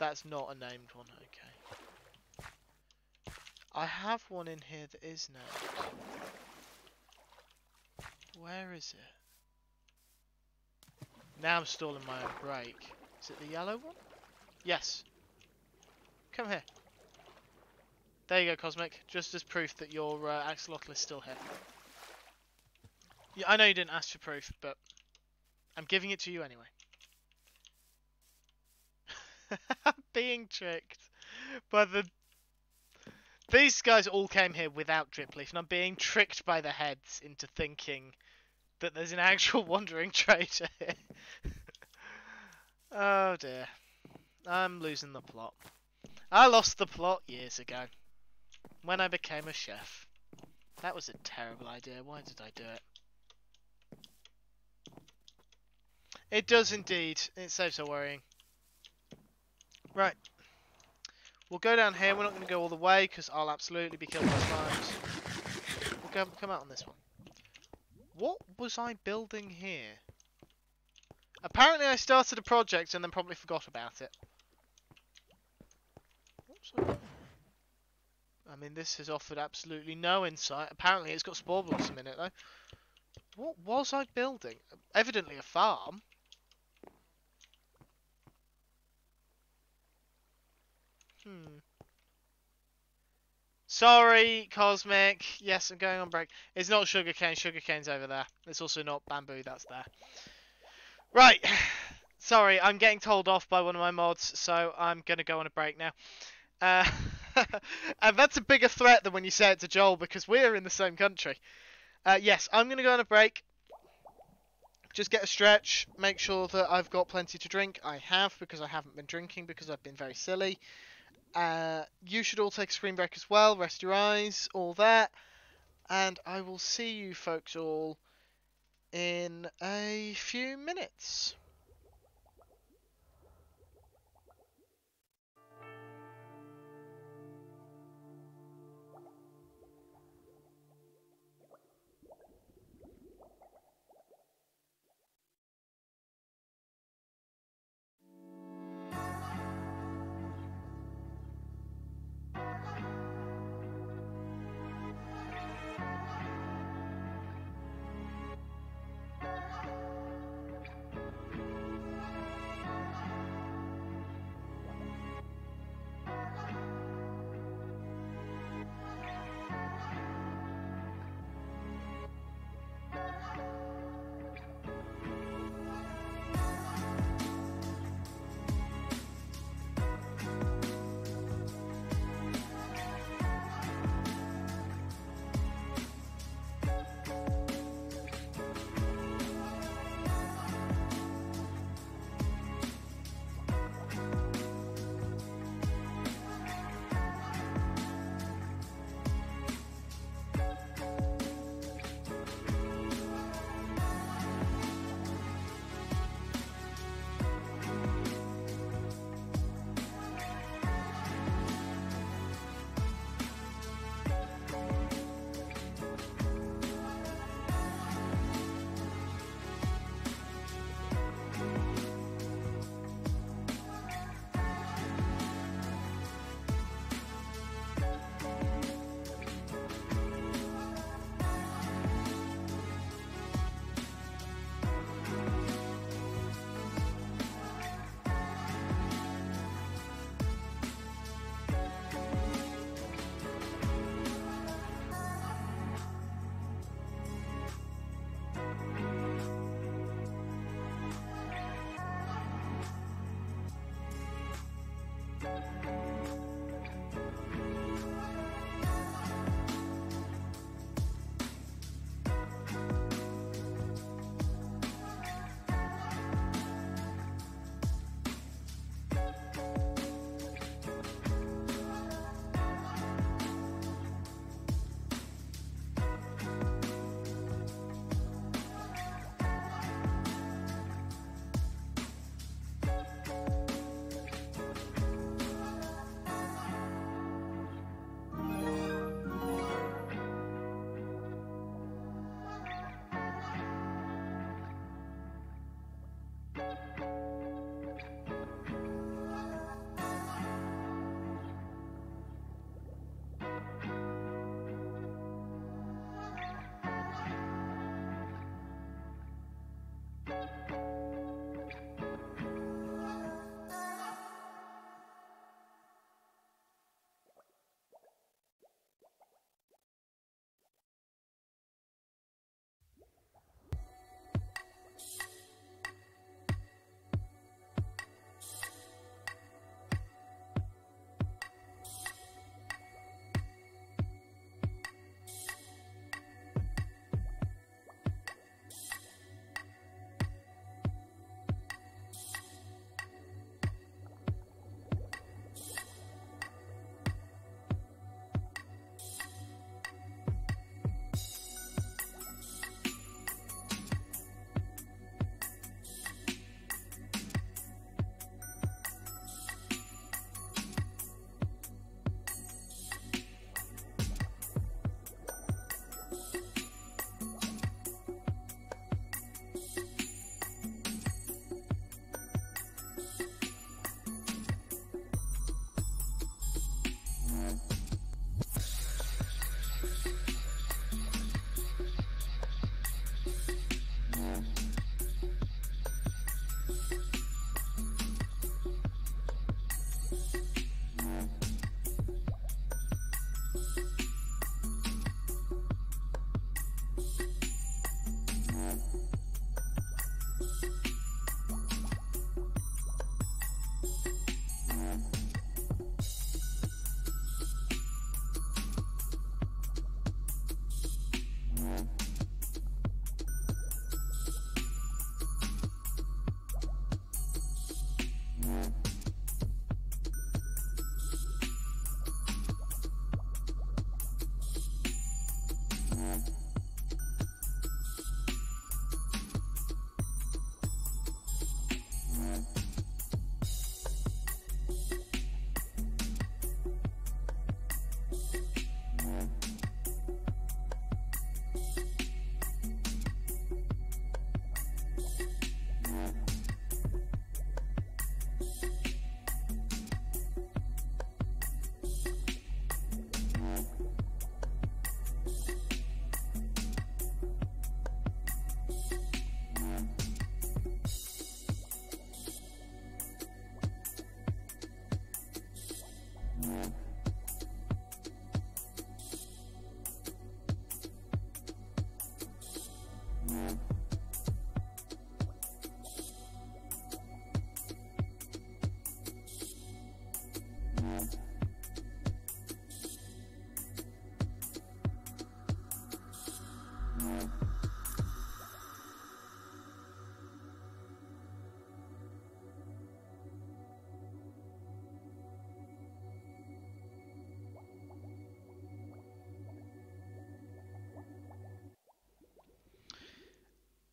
That's not a named one, okay. I have one in here that is named. Where is it? Now I'm stalling my own brake. Is it the yellow one? Yes. Come here. There you go, Cosmic. Just as proof that your axolotl is still here. Yeah, I know you didn't ask for proof, but I'm giving it to you anyway. I'm being tricked by the... These guys all came here without drip leaf, and I'm being tricked by the heads into thinking that there's an actual wandering traitor here. Oh dear. I'm losing the plot. I lost the plot years ago, when I became a chef. That was a terrible idea. Why did I do it? It does indeed. It saves her worrying. Right. We'll go down here. We're not going to go all the way, because I'll absolutely be killed by slimes. We'll come out on this one. What was I building here? Apparently I started a project and then probably forgot about it. Oops. I mean, this has offered absolutely no insight. Apparently it's got spore blossom in it, though. What was I building? Evidently a farm. Sorry, Cosmic. Yes, I'm going on break. It's not sugarcane. Sugarcane's over there. It's also not bamboo. That's there. Right. Sorry, I'm getting told off by one of my mods, so I'm going to go on a break now. And that's a bigger threat than when you say it to Joel, because we're in the same country. Yes, I'm going to go on a break. Just get a stretch. Make sure that I've got plenty to drink. I have, because I haven't been drinking, because I've been very silly. You should all take a screen break as well. Rest your eyes, all that. And I will see you folks all in a few minutes.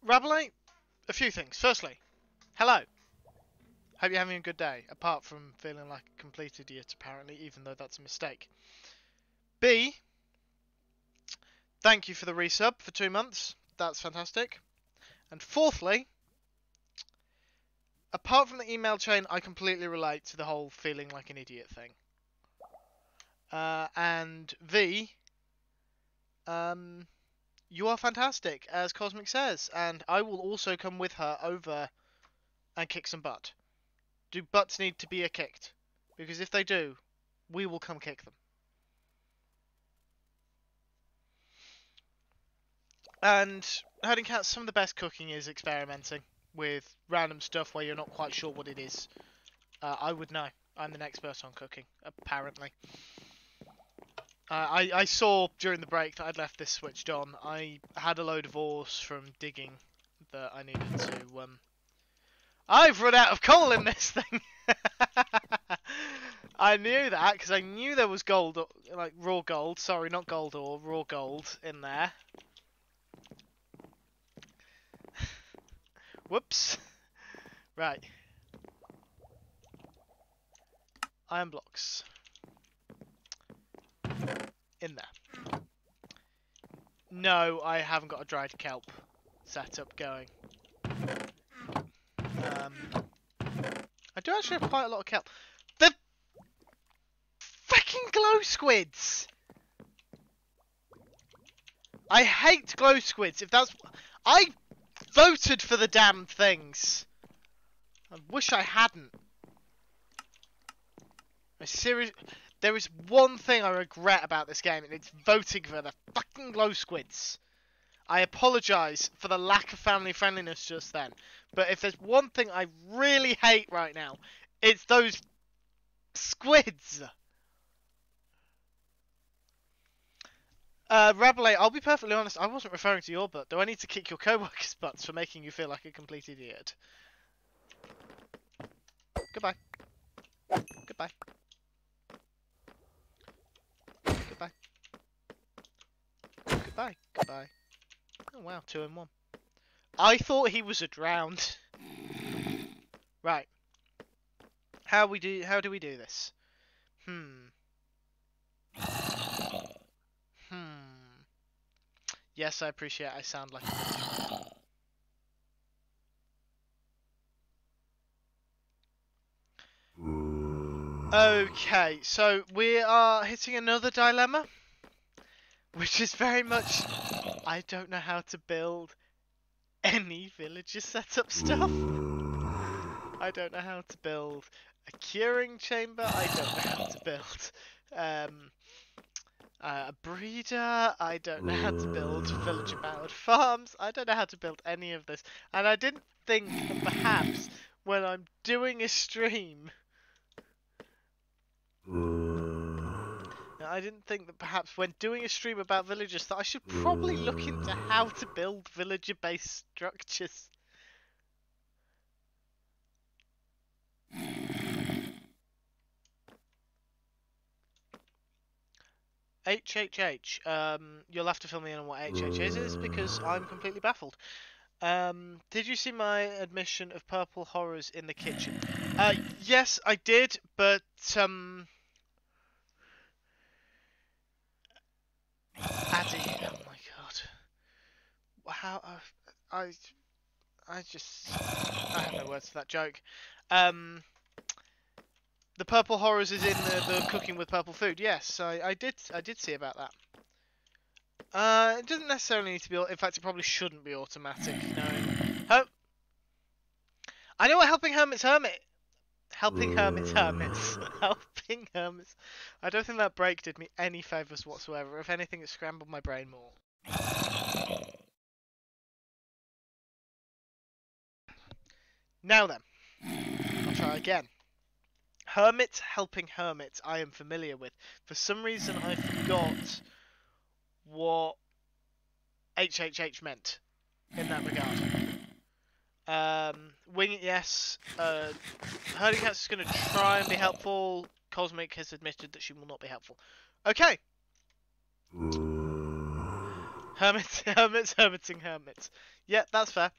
Rabelais, a few things. Firstly, hello. Hope you're having a good day, apart from feeling like a complete idiot, apparently, even though that's a mistake. B, thank you for the resub for 2 months. That's fantastic. And fourthly, apart from the email chain, I completely relate to the whole feeling like an idiot thing. And V, you are fantastic, as Cosmic says, and I will also come with her over and kick some butt. Do butts need to be kicked? Because if they do, we will come kick them. And herding cats, some of the best cooking is experimenting with random stuff where you're not quite sure what it is. I would know. I'm an expert on cooking, apparently. I saw during the break that I'd left this switched on. I had a load of ores from digging that I needed to... I've run out of coal in this thing! I knew that, because I knew there was gold, like raw gold. Sorry, not gold ore, raw gold in there. Whoops. Right. Iron blocks. In there. No, I haven't got a dried kelp setup going. I do actually have quite a lot of kelp. The freaking glow squids! I hate glow squids. If that's... I voted for the damn things. I wish I hadn't. There is one thing I regret about this game, and it's voting for the fucking glow squids. I apologise for the lack of family friendliness just then, but if there's one thing I really hate right now, it's those squids. Rabelais, I'll be perfectly honest, I wasn't referring to your butt. Do I need to kick your co-workers' butts for making you feel like a complete idiot? Goodbye. Goodbye. Goodbye. Goodbye. Goodbye. Oh wow, 2 in 1. I thought he was a drowned. Right. How do we do this? Yes, I appreciate I sound like a Okay, so we are hitting another dilemma, which is very much I don't know how to build any villager setup stuff. I don't know how to build a curing chamber. I don't know how to build a breeder. I don't know how to build villager powered farms. I don't know how to build any of this. And I didn't think that perhaps when I'm doing a stream... I didn't think that perhaps when doing a stream about villagers that I should probably look into how to build villager-based structures. HHH. You'll have to fill me in on what HHH is because I'm completely baffled. Did you see my admission of purple horrors in the kitchen? Yes, I did, but Addy, oh my god. How I have no words for that joke. The purple horrors is in the cooking with purple food. Yes, I did see about that. It doesn't necessarily need to be. In fact, it probably shouldn't be automatic. No. I know what helping hermits. Helping hermits. Helping hermits. I don't think that break did me any favours whatsoever. If anything, it scrambled my brain more. Now then, I'll try again. Hermit helping hermits I am familiar with. For some reason I forgot what HHH meant in that regard. Wing it, yes. Herding Cats is going to try and be helpful. Cosmic has admitted that she will not be helpful. Okay. Hermits, hermits, hermiting, hermits. Yeah, that's fair.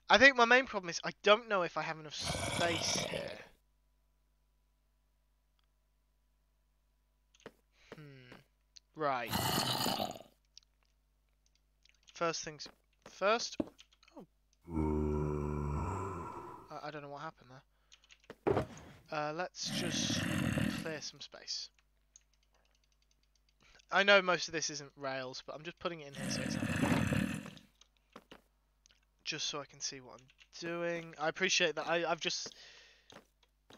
I think my main problem is I don't know if I have enough space here. Right. First things first. Oh. I don't know what happened there. Let's just clear some space. I know most of this isn't rails, but I'm just putting it in here so it's just so I can see what I'm doing. I appreciate that. I've just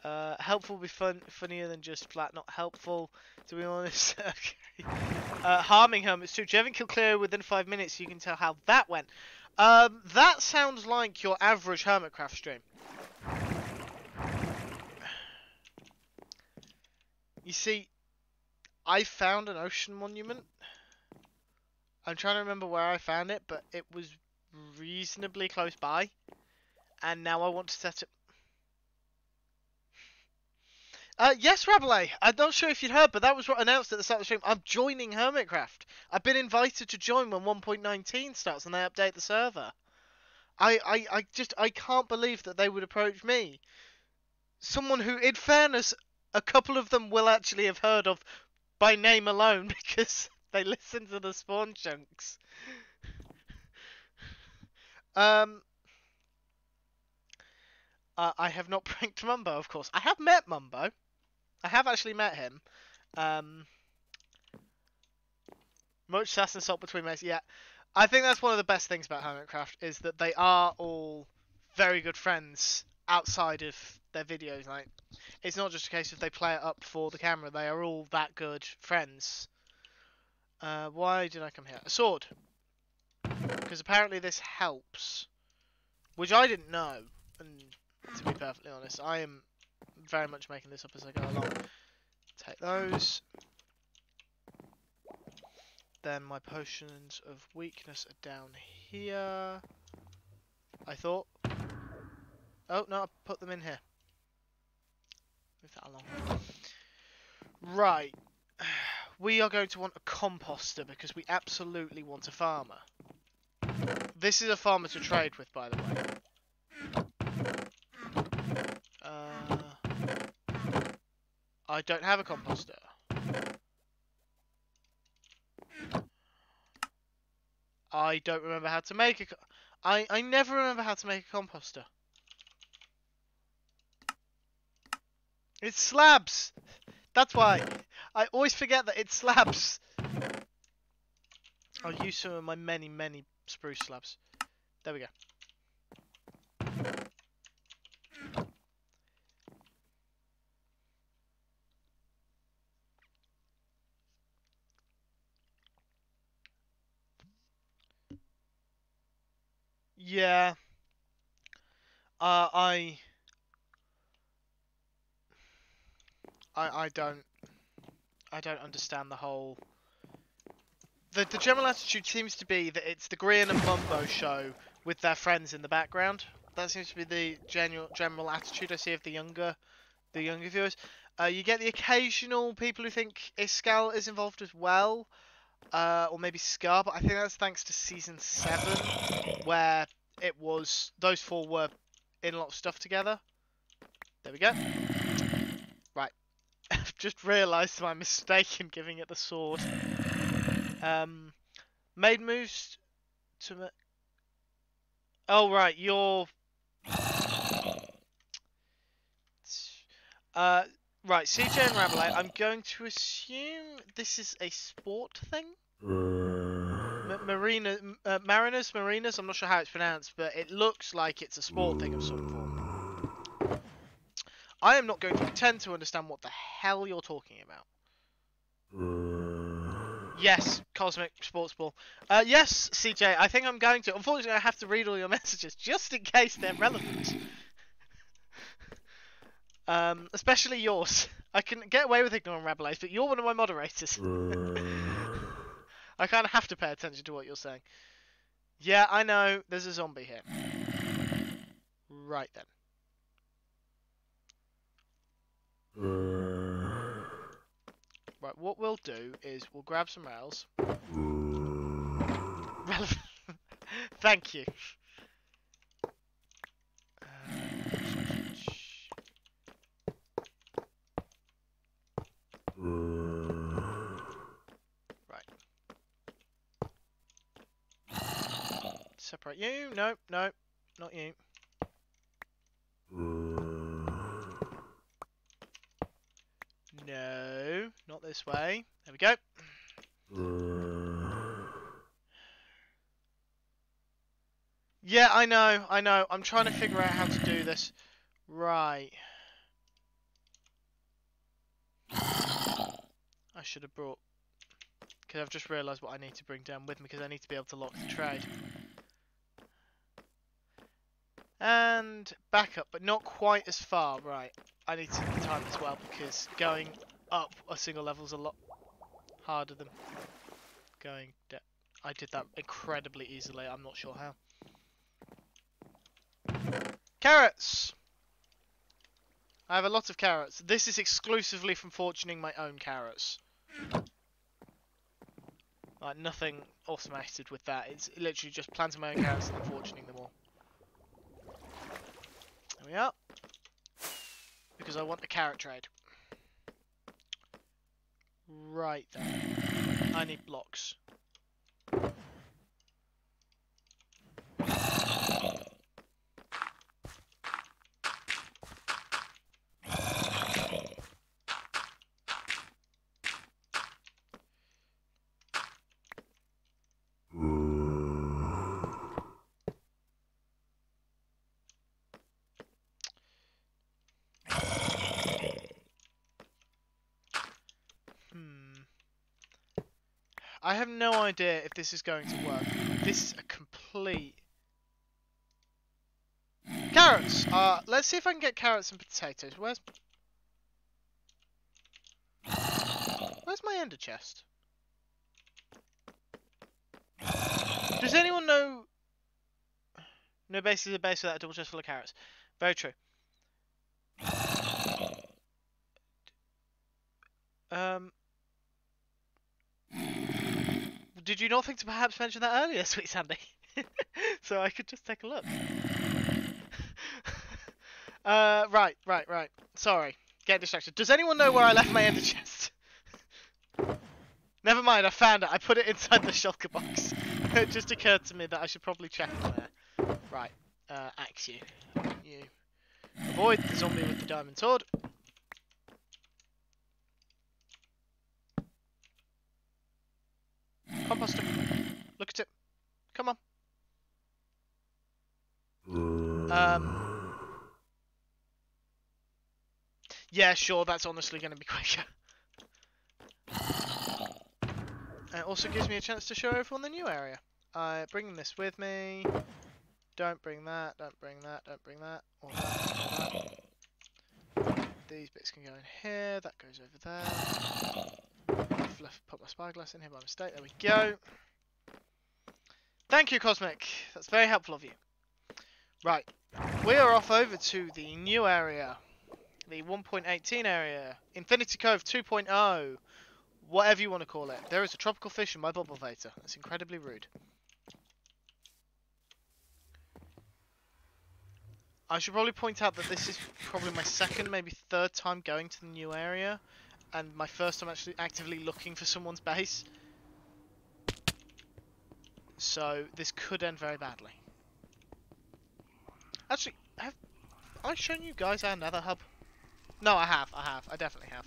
helpful would be funnier than just flat not helpful, to be honest. Okay. Harming hermits too. Do you haven't killed clear within 5 minutes? So you can tell how that went. That sounds like your average Hermitcraft stream. You see, I found an ocean monument. I'm trying to remember where I found it, but it was reasonably close by. And now I want to set it. Yes, Rabelais. I'm not sure if you'd heard, but that was what announced at the start of the stream. I'm joining Hermitcraft. I've been invited to join when 1.19 starts and they update the server. I can't believe that they would approach me. Someone who, in fairness, a couple of them will actually have heard of by name alone because they listen to the spawn chunks. I have not pranked Mumbo, of course. I have met Mumbo. I have actually met him. Much sass and salt between mates. Yeah, I think that's one of the best things about Hermitcraft is that they are all very good friends outside of their videos. Like, it's not just a case of they play it up for the camera. They are all that good friends. Why did I come here? A sword. Because apparently this helps. Which I didn't know. And to be perfectly honest, I am very much making this up as I go along. Take those. Then my potions of weakness are down here. I thought. Oh, no, I put them in here. Move that along. Right. We are going to want a composter because we absolutely want a farmer. This is a farmer to trade with, by the way. I don't have a composter. I don't remember how to make a... I never remember how to make a composter. It's slabs! That's why. I always forget that it's slabs. I'll use some of my many, many spruce slabs. There we go. Yeah. I don't understand the whole... The general attitude seems to be that it's the Grian and Mumbo show with their friends in the background. That seems to be the general attitude I see of the younger viewers. You get the occasional people who think Iskal is involved as well, or maybe Scar, but I think that's thanks to season 7, where it was those four were in a lot of stuff together. There we go. Right, I've just realised my mistake in giving it the sword. Made moves to... Oh, right, you're... Right, CJ and Rabelais, I'm going to assume this is a sport thing? Marinas, I'm not sure how it's pronounced, but it looks like it's a sport thing of some form. I am not going to pretend to understand what the hell you're talking about. Yes, Cosmic Sports Ball. Yes, CJ, I think I'm going to. Unfortunately, I have to read all your messages, just in case they're relevant. Especially yours. I can get away with ignoring Rabelais, but you're one of my moderators. I kind of have to pay attention to what you're saying. Yeah, I know. There's a zombie here. Right then. Right, what we'll do is we'll grab some rails. Relevant. Thank you. Right. Separate you. No, no, not you. No, not this way. There we go. Yeah, I know. I'm trying to figure out how to do this. Right. I should have brought... Because I've just realised what I need to bring down with me, because I need to be able to lock the trade. And back up, but not quite as far. Right. I need to time this well, because going up a single level is a lot harder than going down. I did that incredibly easily. I'm not sure how. Carrots! I have a lot of carrots. This is exclusively from fortuning my own carrots. Like, nothing automated with that. It's literally just planting my own carrots and then fortuning them all. There we are. Because I want a carrot trade. Right then. I need blocks. I have no idea if this is going to work. This is a complete... Carrots! Let's see if I can get carrots and potatoes. Where's my ender chest? Does anyone know... No base is a base without a double chest full of carrots. Very true. Did you not think to perhaps mention that earlier, Sweet Sandy? So I could just take a look. Right. Sorry. Get distracted. Does anyone know where I left my ender chest? Never mind, I found it. I put it inside the shulker box. It just occurred to me that I should probably check in there. Right. Axe you. You. Avoid the zombie with the diamond sword. Composter. Look at it. Come on. Yeah, sure, that's honestly going to be quicker. It also gives me a chance to show everyone the new area. Bringing this with me. Don't bring that, don't bring that, don't bring that. Or that, or that. These bits can go in here, that goes over there. I've put my spyglass in here by mistake, there we go. Thank you, Cosmic. That's very helpful of you. Right, we are off over to the new area. The 1.18 area. Infinity Cove 2.0. Whatever you want to call it. There is a tropical fish in my bubble vator. That's incredibly rude. I should probably point out that this is probably my second, maybe third time going to the new area. And my first time actually actively looking for someone's base. So this could end very badly. Actually, have I shown you guys our nether hub? No, I have. I definitely have.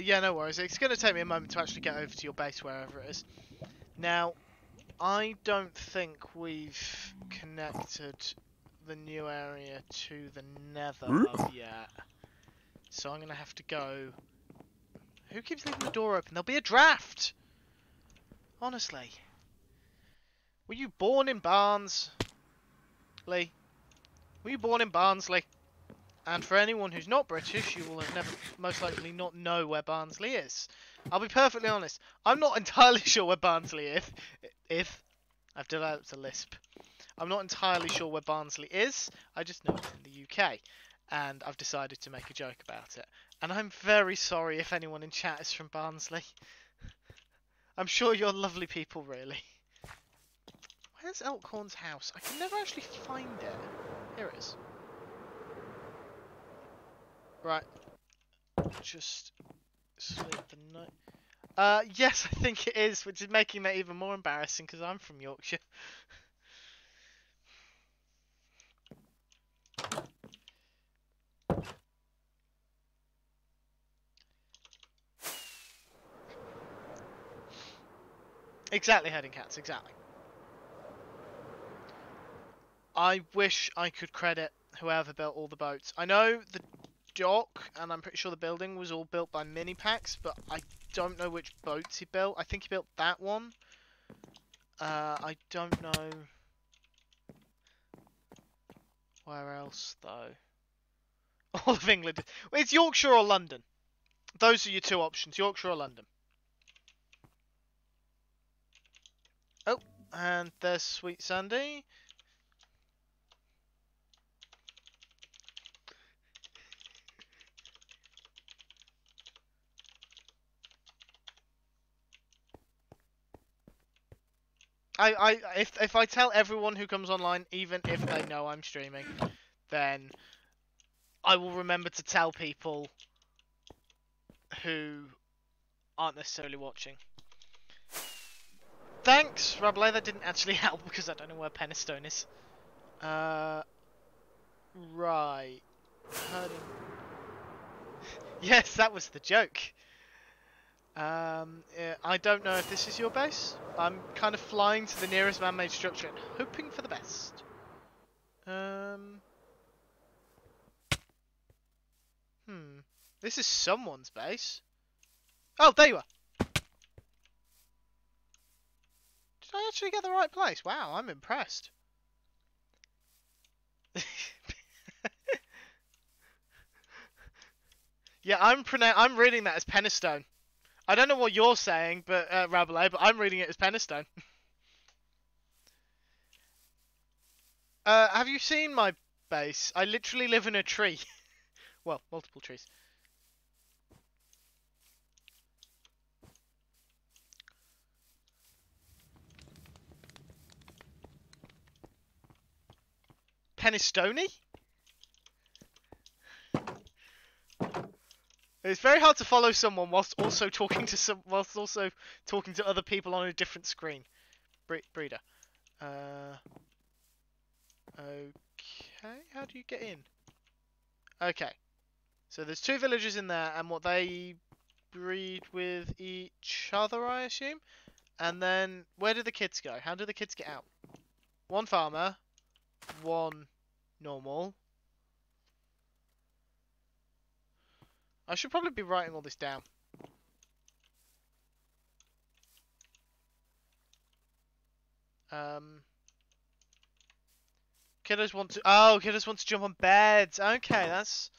Yeah, no worries. It's going to take me a moment to actually get over to your base, wherever it is. Now, I don't think we've connected the new area to the nether hub yet. So I'm going to have to go... Who keeps leaving the door open? There'll be a draft! Honestly. Were you born in Barnsley? Were you born in Barnsley? And for anyone who's not British, you will have never, most likely not know where Barnsley is. I'll be perfectly honest, I'm not entirely sure where Barnsley is. I've developed a lisp. I'm not entirely sure where Barnsley is, I just know it's in the UK. and I've decided to make a joke about it. And I'm very sorry if anyone in chat is from Barnsley. I'm sure you're lovely people, really. Where's Elkhorn's house? I can never actually find it. Here it is. Right. Just sleep the night. Yes, I think it is, which is making that even more embarrassing because I'm from Yorkshire. Exactly, Herding Cats, exactly. I wish I could credit whoever built all the boats. I know the dock, and I'm pretty sure the building was all built by Mini-Packs, but I don't know which boats he built. I think he built that one. I don't know where else, though. All of England. Well, it's Yorkshire or London. Those are your two options, Yorkshire or London. Oh, and there's Sweet Sandy. If I tell everyone who comes online, even if they know I'm streaming, then I will remember to tell people who aren't necessarily watching. Thanks, Rabelais. That didn't actually help because I don't know where Penistone is. Right. Yes, that was the joke. Yeah, I don't know if this is your base. I'm kind of flying to the nearest man-made structure and hoping for the best. This is someone's base. Oh, there you are. Did I actually get the right place? Wow, I'm impressed. Yeah, I'm reading that as Penistone. I don't know what you're saying, but Rabelais, but I'm reading it as Penistone. Have you seen my base? I literally live in a tree. Well, multiple trees. Penistone? It's very hard to follow someone whilst also talking to other people on a different screen. Breeder. Okay, how do you get in? Okay. So there's two villagers in there, and what they breed with each other, I assume. And then where do the kids go? How do the kids get out? One farmer, one normal. I should probably be writing all this down. Kiddos want to. Oh, kiddos want to jump on beds. Okay, that's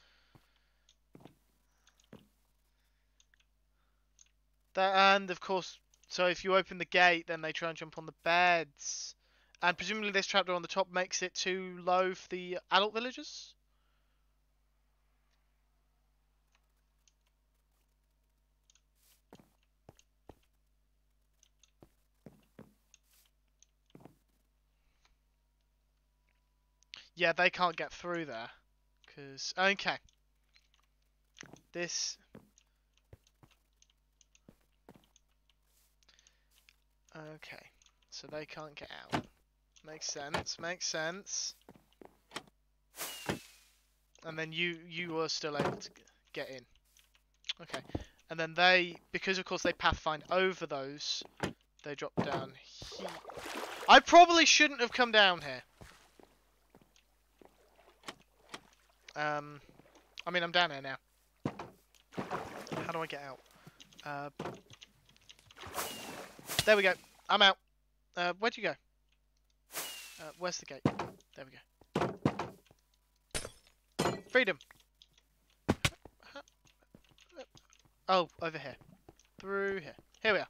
that. And of course, so if you open the gate, then they try and jump on the beds. And presumably this trapdoor on the top makes it too low for the adult villagers? Yeah, they can't get through there. Because... Okay. This... Okay. So they can't get out. Makes sense, makes sense. And then you are still able to get in. Okay. And then they, because of course they pathfind over those, they drop down here. I probably shouldn't have come down here. I mean, I'm down here now. How do I get out? There we go. I'm out. Where'd you go? Where's the gate? There we go. Freedom. Oh, over here. Through here. Here we are.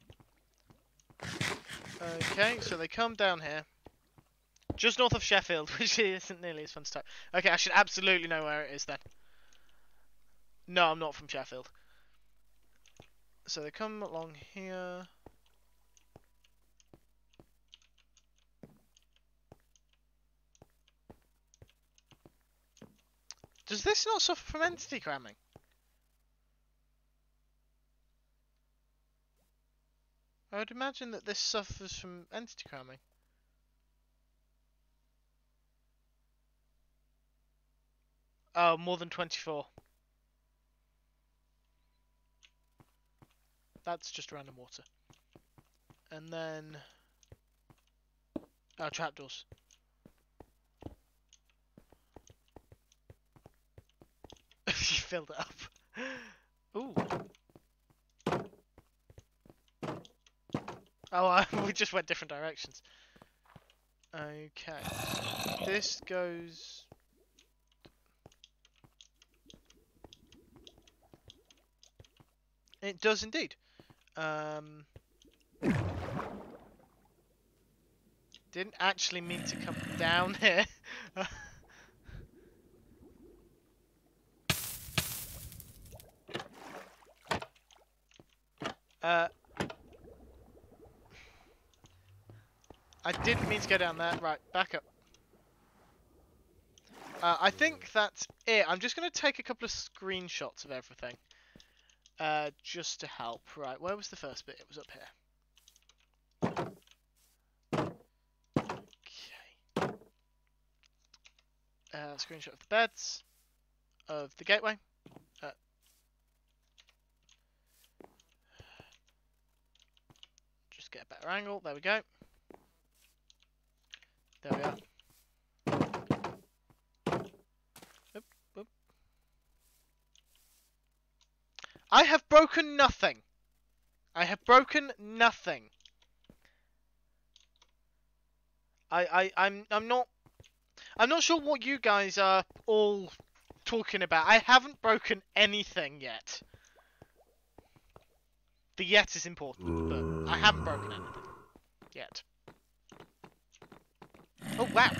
Okay, so they come down here. Just north of Sheffield, which isn't nearly as fun to type. Okay, I should absolutely know where it is then. No, I'm not from Sheffield. So they come along here. Does this not suffer from entity cramming? I would imagine that this suffers from entity cramming. Oh, more than 24. That's just random water. And then... oh, trapdoors. You filled it up. Ooh. Oh, we just went different directions. Okay. This goes... it does indeed. Didn't actually mean to come down here. I didn't mean to go down there. Right, back up. I think that's it. I'm just going to take a couple of screenshots of everything. Just to help. Right, where was the first bit? It was up here. Okay. Screenshot of the beds. Of the gateway. Just get a better angle. There we go. There we are. Oop, oop. I have broken nothing. I have broken nothing. I'm not sure what you guys are all talking about. I haven't broken anything yet. The yet is important, but I haven't broken anything yet. Oh wow!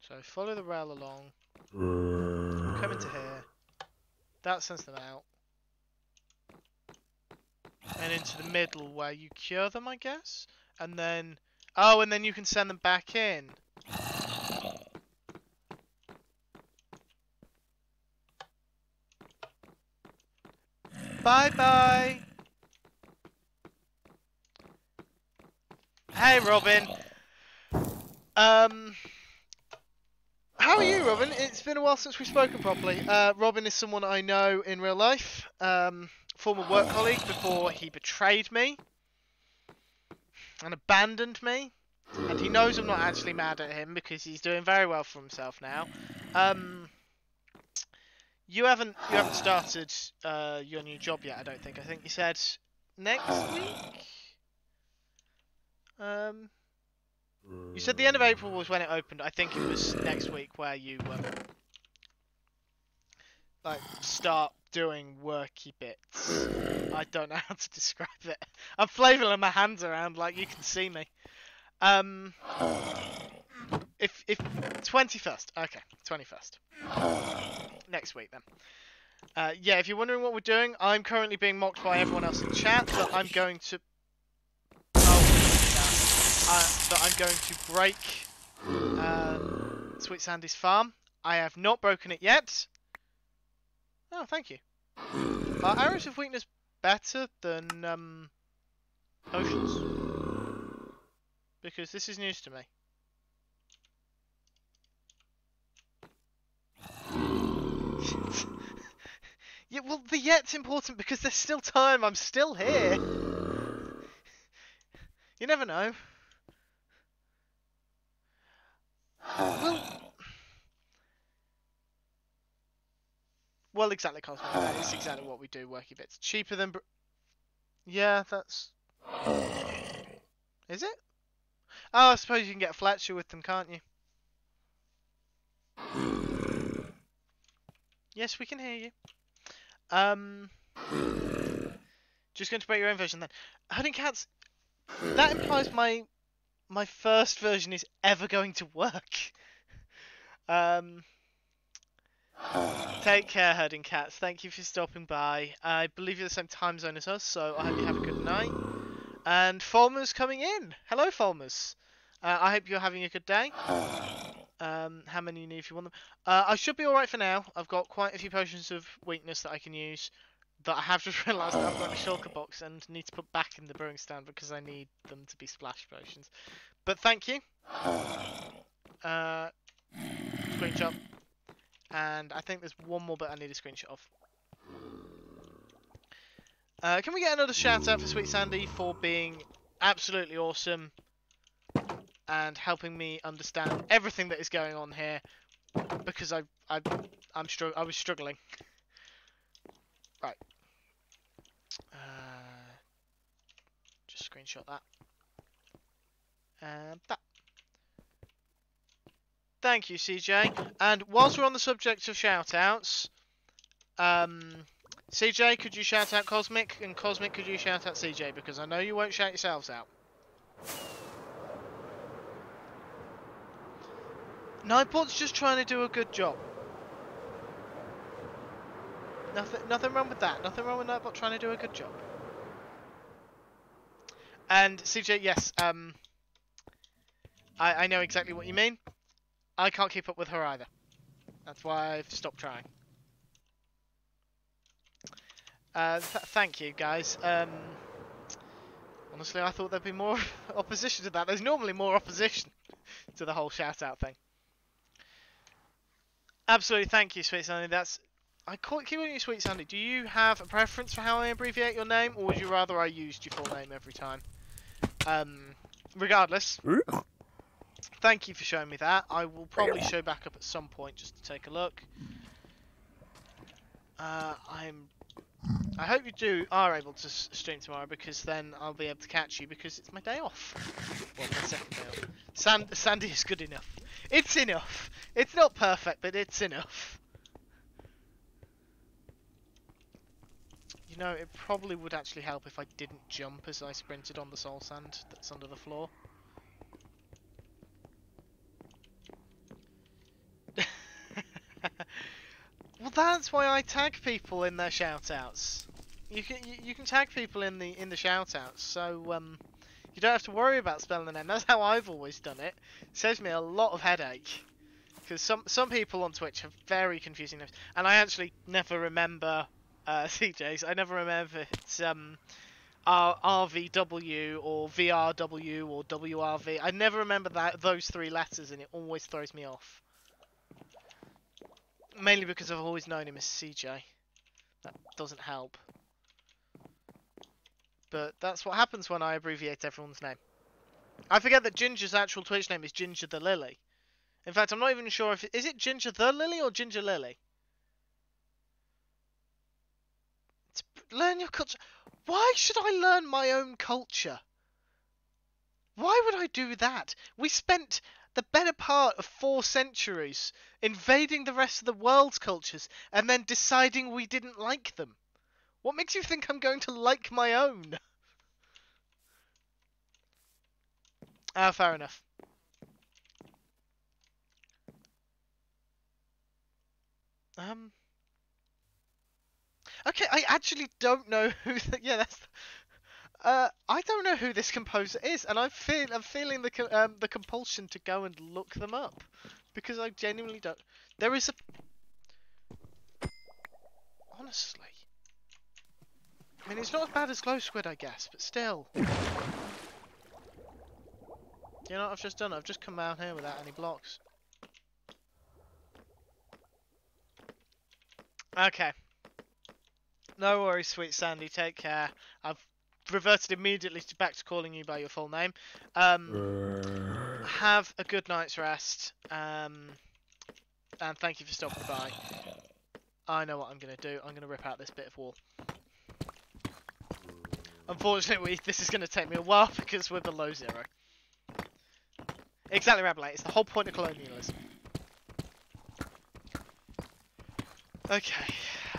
So follow the rail along. Come into here. That sends them out. And into the middle where you cure them, I guess? And then... oh, and then you can send them back in. Bye-bye! Hey, Robin! How are you, Robin? It's been a while since we've spoken properly. Robin is someone I know in real life. Former work colleague before he betrayed me. And abandoned me. And he knows I'm not actually mad at him because he's doing very well for himself now. You haven't started your new job yet, I don't think. I think you said next week? You said the end of April was when it opened. I think it was next week where you like start doing worky bits. I don't know how to describe it. I'm flailing my hands around like you can see me. If 21st, okay, 21st. Next week then. Yeah, if you're wondering what we're doing, I'm currently being mocked by everyone else in chat, but I'm going to. But I'm going to break Sweet Sandy's farm. I have not broken it yet. Oh, thank you. Are arrows of weakness better than potions? Because this is news to me. Yeah, well, the yet's important because there's still time. I'm still here. You never know. Well, exactly, Cosmo. That is exactly what we do. Worky bits cheaper than. Yeah, that's. Is it? Oh, I suppose you can get a Fletcher with them, can't you? Yes, we can hear you. Just going to break your own version then. Hunting cats. That implies my my first version is ever going to work. Take care, herding cats. Thank you for stopping by. I believe you're the same time zone as us, so I hope you have a good night. And Fulmer's coming in. Hello, Fulmer's. I hope you're having a good day. How many you need if you want them? I should be alright for now. I've got quite a few potions of weakness that I can use. That I have just realised that I've got in a shulker box and need to put back in the brewing stand because I need them to be splash potions. But thank you. Screenshot. And I think there's one more bit I need a screenshot of. Can we get another shout out for Sweet Sandy for being absolutely awesome and helping me understand everything that is going on here because I was struggling. Right. Just screenshot that. And that. Thank you, CJ. And whilst we're on the subject of shout-outs, CJ, could you shout out Cosmic? And Cosmic, could you shout out CJ? Because I know you won't shout yourselves out. Nightbot's just trying to do a good job. Nothing wrong with that. Nothing wrong with Nightbot trying to do a good job. And CJ, yes, I know exactly what you mean. I can't keep up with her either. That's why I've stopped trying. Thank you, guys. Honestly, I thought there'd be more opposition to that. There's normally more opposition to the whole shout-out thing. Absolutely, thank you, Sweet Sandy. I keep calling you Sweet Sandy. Do you have a preference for how I abbreviate your name, or would you rather I used your full name every time? Regardless. Thank you for showing me that. I will probably show back up at some point just to take a look. I hope you are able to stream tomorrow because then I'll be able to catch you because it's my day off. Well, my second day off. Sandy is good enough. It's enough. It's not perfect, but it's enough. You know, it probably would actually help if I didn't jump as I sprinted on the soul sand that's under the floor. Well, that's why I tag people in their shoutouts. You can tag people in the shoutouts, so you don't have to worry about spelling the name. That's how I've always done it. It saves me a lot of headache because some people on Twitch have very confusing names, and I actually never remember CJ's. I never remember if it's RVW or VRW or WRV. I never remember those three letters, and it always throws me off. Mainly because I've always known him as CJ. That doesn't help. But that's what happens when I abbreviate everyone's name. I forget that Ginger's actual Twitch name is Ginger the Lily. In fact, I'm not even sure if is it Ginger the Lily or Ginger Lily? Learn your culture. Why should I learn my own culture? Why would I do that? We spent the better part of 4 centuries invading the rest of the world's cultures and then deciding we didn't like them. What makes you think I'm going to like my own? Fair enough. Okay, I actually don't know who. Yeah, that's. I don't know who this composer is, and I'm feeling the compulsion to go and look them up because I genuinely don't. There is a. Honestly, I mean, it's not as bad as Glow Squid, I guess, but still. You know what I've just done? I've just come out here without any blocks. Okay. No worries, Sweet Sandy. Take care. I've reverted immediately back to calling you by your full name. Have a good night's rest. And thank you for stopping by. I know what I'm going to do. I'm going to rip out this bit of wall. Unfortunately, this is going to take me a while because we're below 0. Exactly, Rabelais. It's the whole point of colonialism. Okay.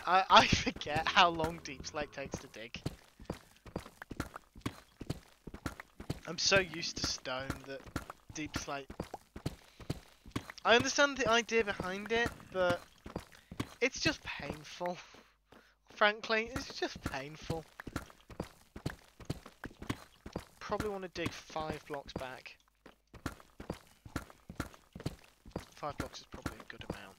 I forget how long Deep Slate takes to dig. I'm so used to stone that deep slate. I understand the idea behind it, but it's just painful. Frankly, it's just painful. Probably want to dig 5 blocks back. 5 blocks is probably a good amount.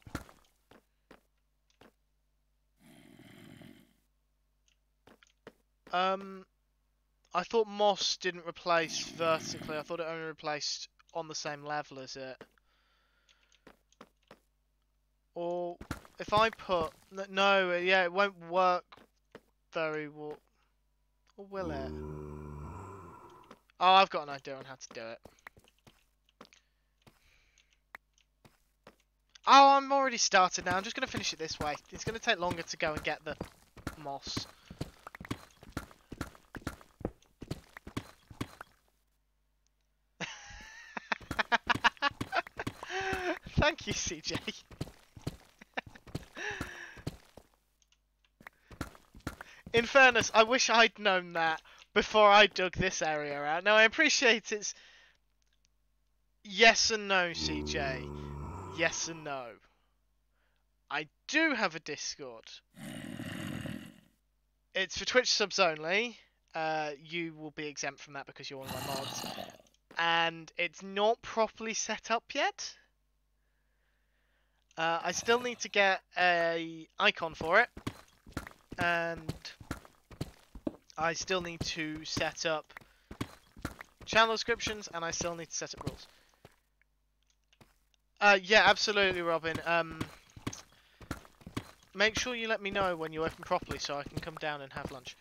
I thought moss didn't replace vertically. I thought it only replaced on the same level as it. Or if I put no, yeah, it won't work very well. Or will it? Oh, I've got an idea on how to do it. Oh, I'm already started now. I'm just going to finish it this way. It's going to take longer to go and get the moss. Thank you, CJ. In fairness, I wish I'd known that before I dug this area out. Now, I appreciate it's yes and no, CJ. Yes and no. I do have a Discord. It's for Twitch subs only. You will be exempt from that because you're one of my mods. And it's not properly set up yet. I still need to get a icon for it. And I still need to set up channel descriptions, and I still need to set up rules. Yeah, absolutely, Robin. Make sure you let me know when you open properly so I can come down and have lunch.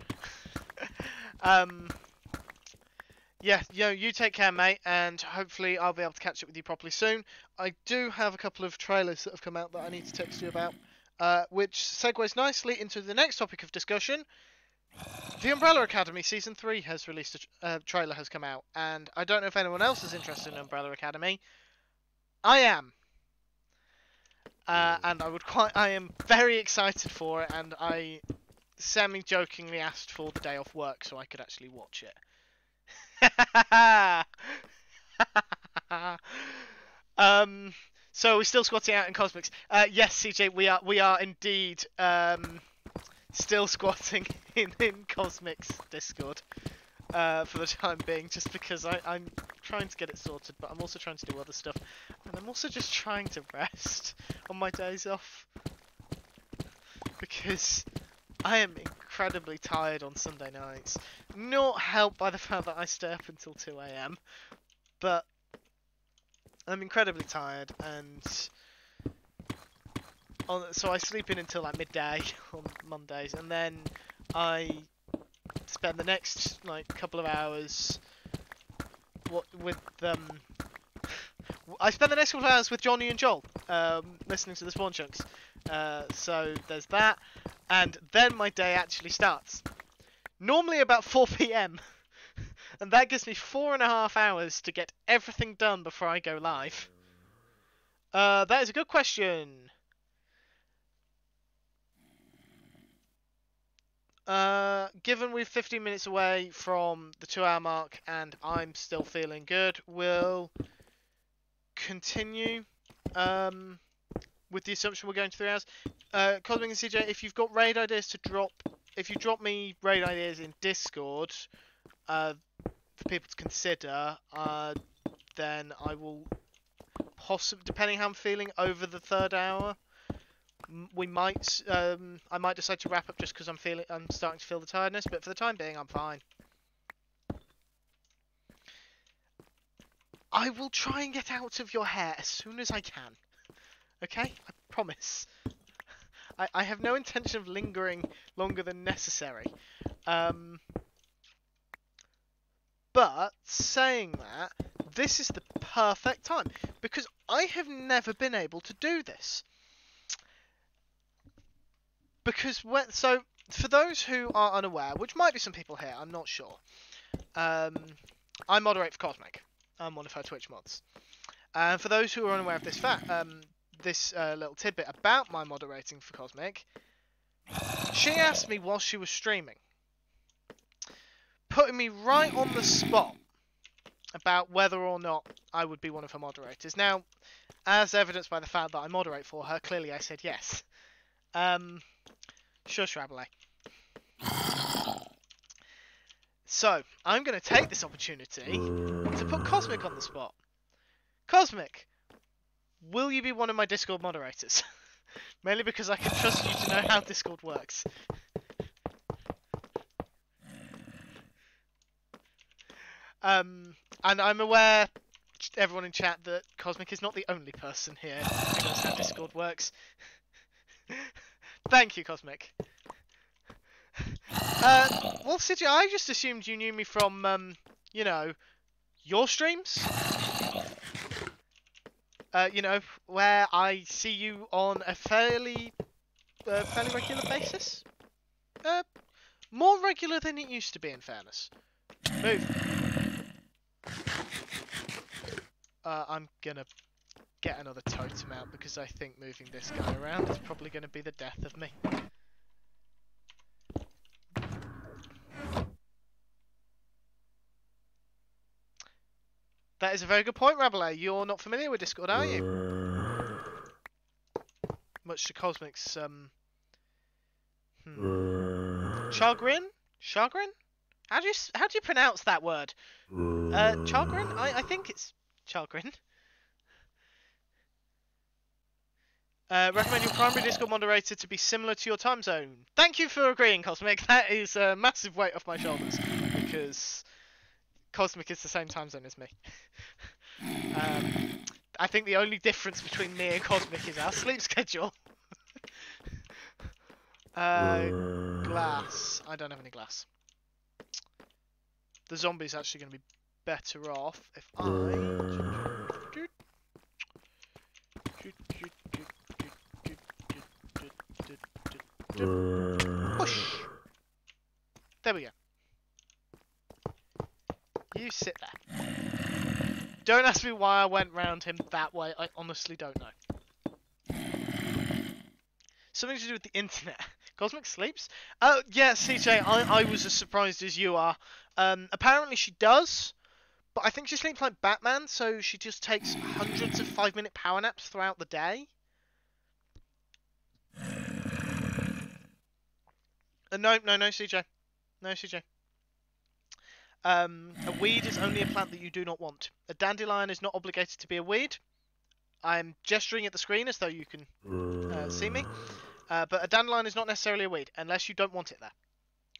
Yeah, you take care, mate, and hopefully I'll be able to catch up with you properly soon. I do have a couple of trailers that have come out that I need to text you about, which segues nicely into the next topic of discussion. The Umbrella Academy Season 3 has released a trailer has come out, and I don't know if anyone else is interested in Umbrella Academy. I am. And I am very excited for it, and I semi-jokingly asked for the day off work so I could actually watch it. So we're still squatting out in Cosmics. Yes, CJ, we are indeed still squatting in Cosmics Discord for the time being, just because I'm trying to get it sorted, but I'm also trying to do other stuff, and I'm also just trying to rest on my days off because I am incredibly tired on Sunday nights. Not helped by the fact that I stay up until 2 AM, but I'm incredibly tired, and so I sleep in until like midday on Mondays, and then I spend the next like couple of hours I spend the next couple of hours with Johnny and Joel, listening to the Spawn Chunks. So there's that, and then my day actually starts. Normally about 4 PM, and that gives me 4.5 hours to get everything done before I go live. That is a good question. Given we're 15 minutes away from the 2-hour mark and I'm still feeling good, we'll continue with the assumption we're going to 3 hours. Cosmic and CJ, if you've got raid ideas to drop, if you drop me raid ideas in Discord for people to consider, then I will possibly, depending how I'm feeling over the 3rd hour, we might I might decide to wrap up just because I'm starting to feel the tiredness, but for the time being I'm fine. I will try and get out of your hair as soon as I can. Okay? I promise. I have no intention of lingering longer than necessary. But saying that, this is the perfect time because I have never been able to do this. Because so for those who are unaware, which might be some people here, I'm not sure. I moderate for Cosmic. I'm one of her Twitch mods. And for those who are unaware of this fact, this little tidbit about my moderating for Cosmic, she asked me while she was streaming, putting me right on the spot. about whether or not I would be one of her moderators. Now, as evidenced by the fact that I moderate for her, clearly I said yes. Shush, Rabelais. So, I'm going to take this opportunity to put Cosmic on the spot. Cosmic, will you be one of my Discord moderators? Mainly because I can trust you to know how Discord works. And I'm aware, everyone in chat, that Cosmic is not the only person here who knows how Discord works. Thank you, Cosmic. Well, CJ, I just assumed you knew me from, you know, your streams. You know, where I see you on a fairly regular basis. More regular than it used to be, in fairness. Move. I'm gonna get another totem out because I think moving this guy around is probably gonna be the death of me. That is a very good point, Rabelais. You're not familiar with Discord, are you? Much to Cosmic's chagrin? Chagrin? How do you pronounce that word? Chagrin? I think it's chagrin. Recommend your primary Discord moderator to be similar to your time zone. Thank you for agreeing, Cosmic. That is a massive weight off my shoulders because Cosmic is the same time zone as me. I think the only difference between me and Cosmic is our sleep schedule. Glass. I don't have any glass. The zombie's actually going to be better off if I... Push! There we go. You sit there. Don't ask me why I went round him that way. I honestly don't know. Something to do with the internet. Cosmic sleeps? Yeah, CJ, I was as surprised as you are. Apparently she does, but I think she sleeps like Batman, so she just takes hundreds of 5-minute power naps throughout the day. No, CJ. No, CJ. A weed is only a plant that you do not want. A dandelion is not obligated to be a weed. I'm gesturing at the screen as though you can see me. But a dandelion is not necessarily a weed, unless you don't want it there.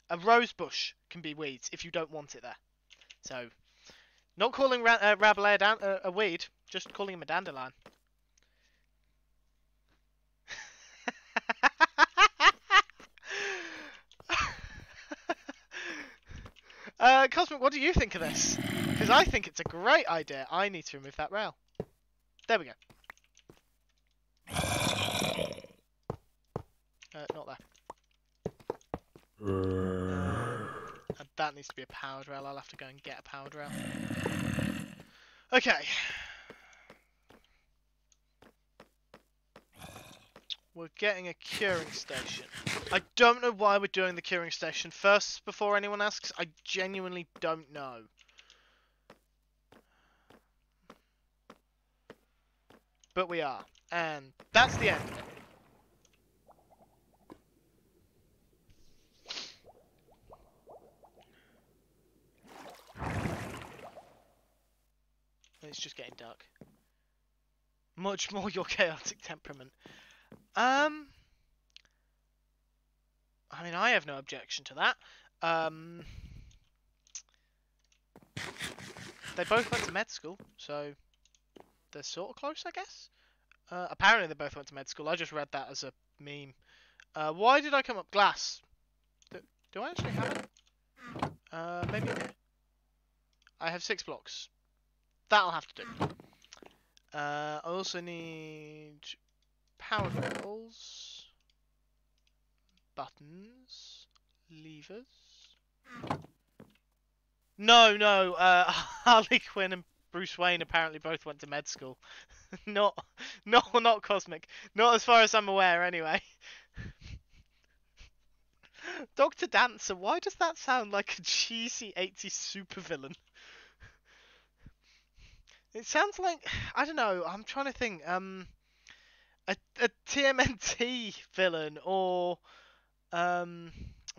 A rose bush can be weeds if you don't want it there. So, not calling Rabelais a weed, just calling him a dandelion. Cosmic, what do you think of this? Because I think it's a great idea. I need to remove that rail. There we go. Not there. That needs to be a powered rail. I'll have to go and get a powered rail. Okay. We're getting a curing station. I don't know why we're doing the curing station first before anyone asks. I genuinely don't know. But we are. And that's the end of it. It's just getting dark. Much more your chaotic temperament. I mean, I have no objection to that. They both went to med school, so they're sort of close, I guess. Apparently they both went to med school. I just read that as a meme. Why did I come up? Glass. Do I actually have it? Maybe. I have 6 blocks. That'll have to do. I also need power rails, buttons, levers. No. Harley Quinn and Bruce Wayne apparently both went to med school. not Cosmic. Not as far as I'm aware, anyway. Dr. Dancer. Why does that sound like a cheesy 80s supervillain? It sounds like, I don't know. I'm trying to think. A TMNT villain, or I'm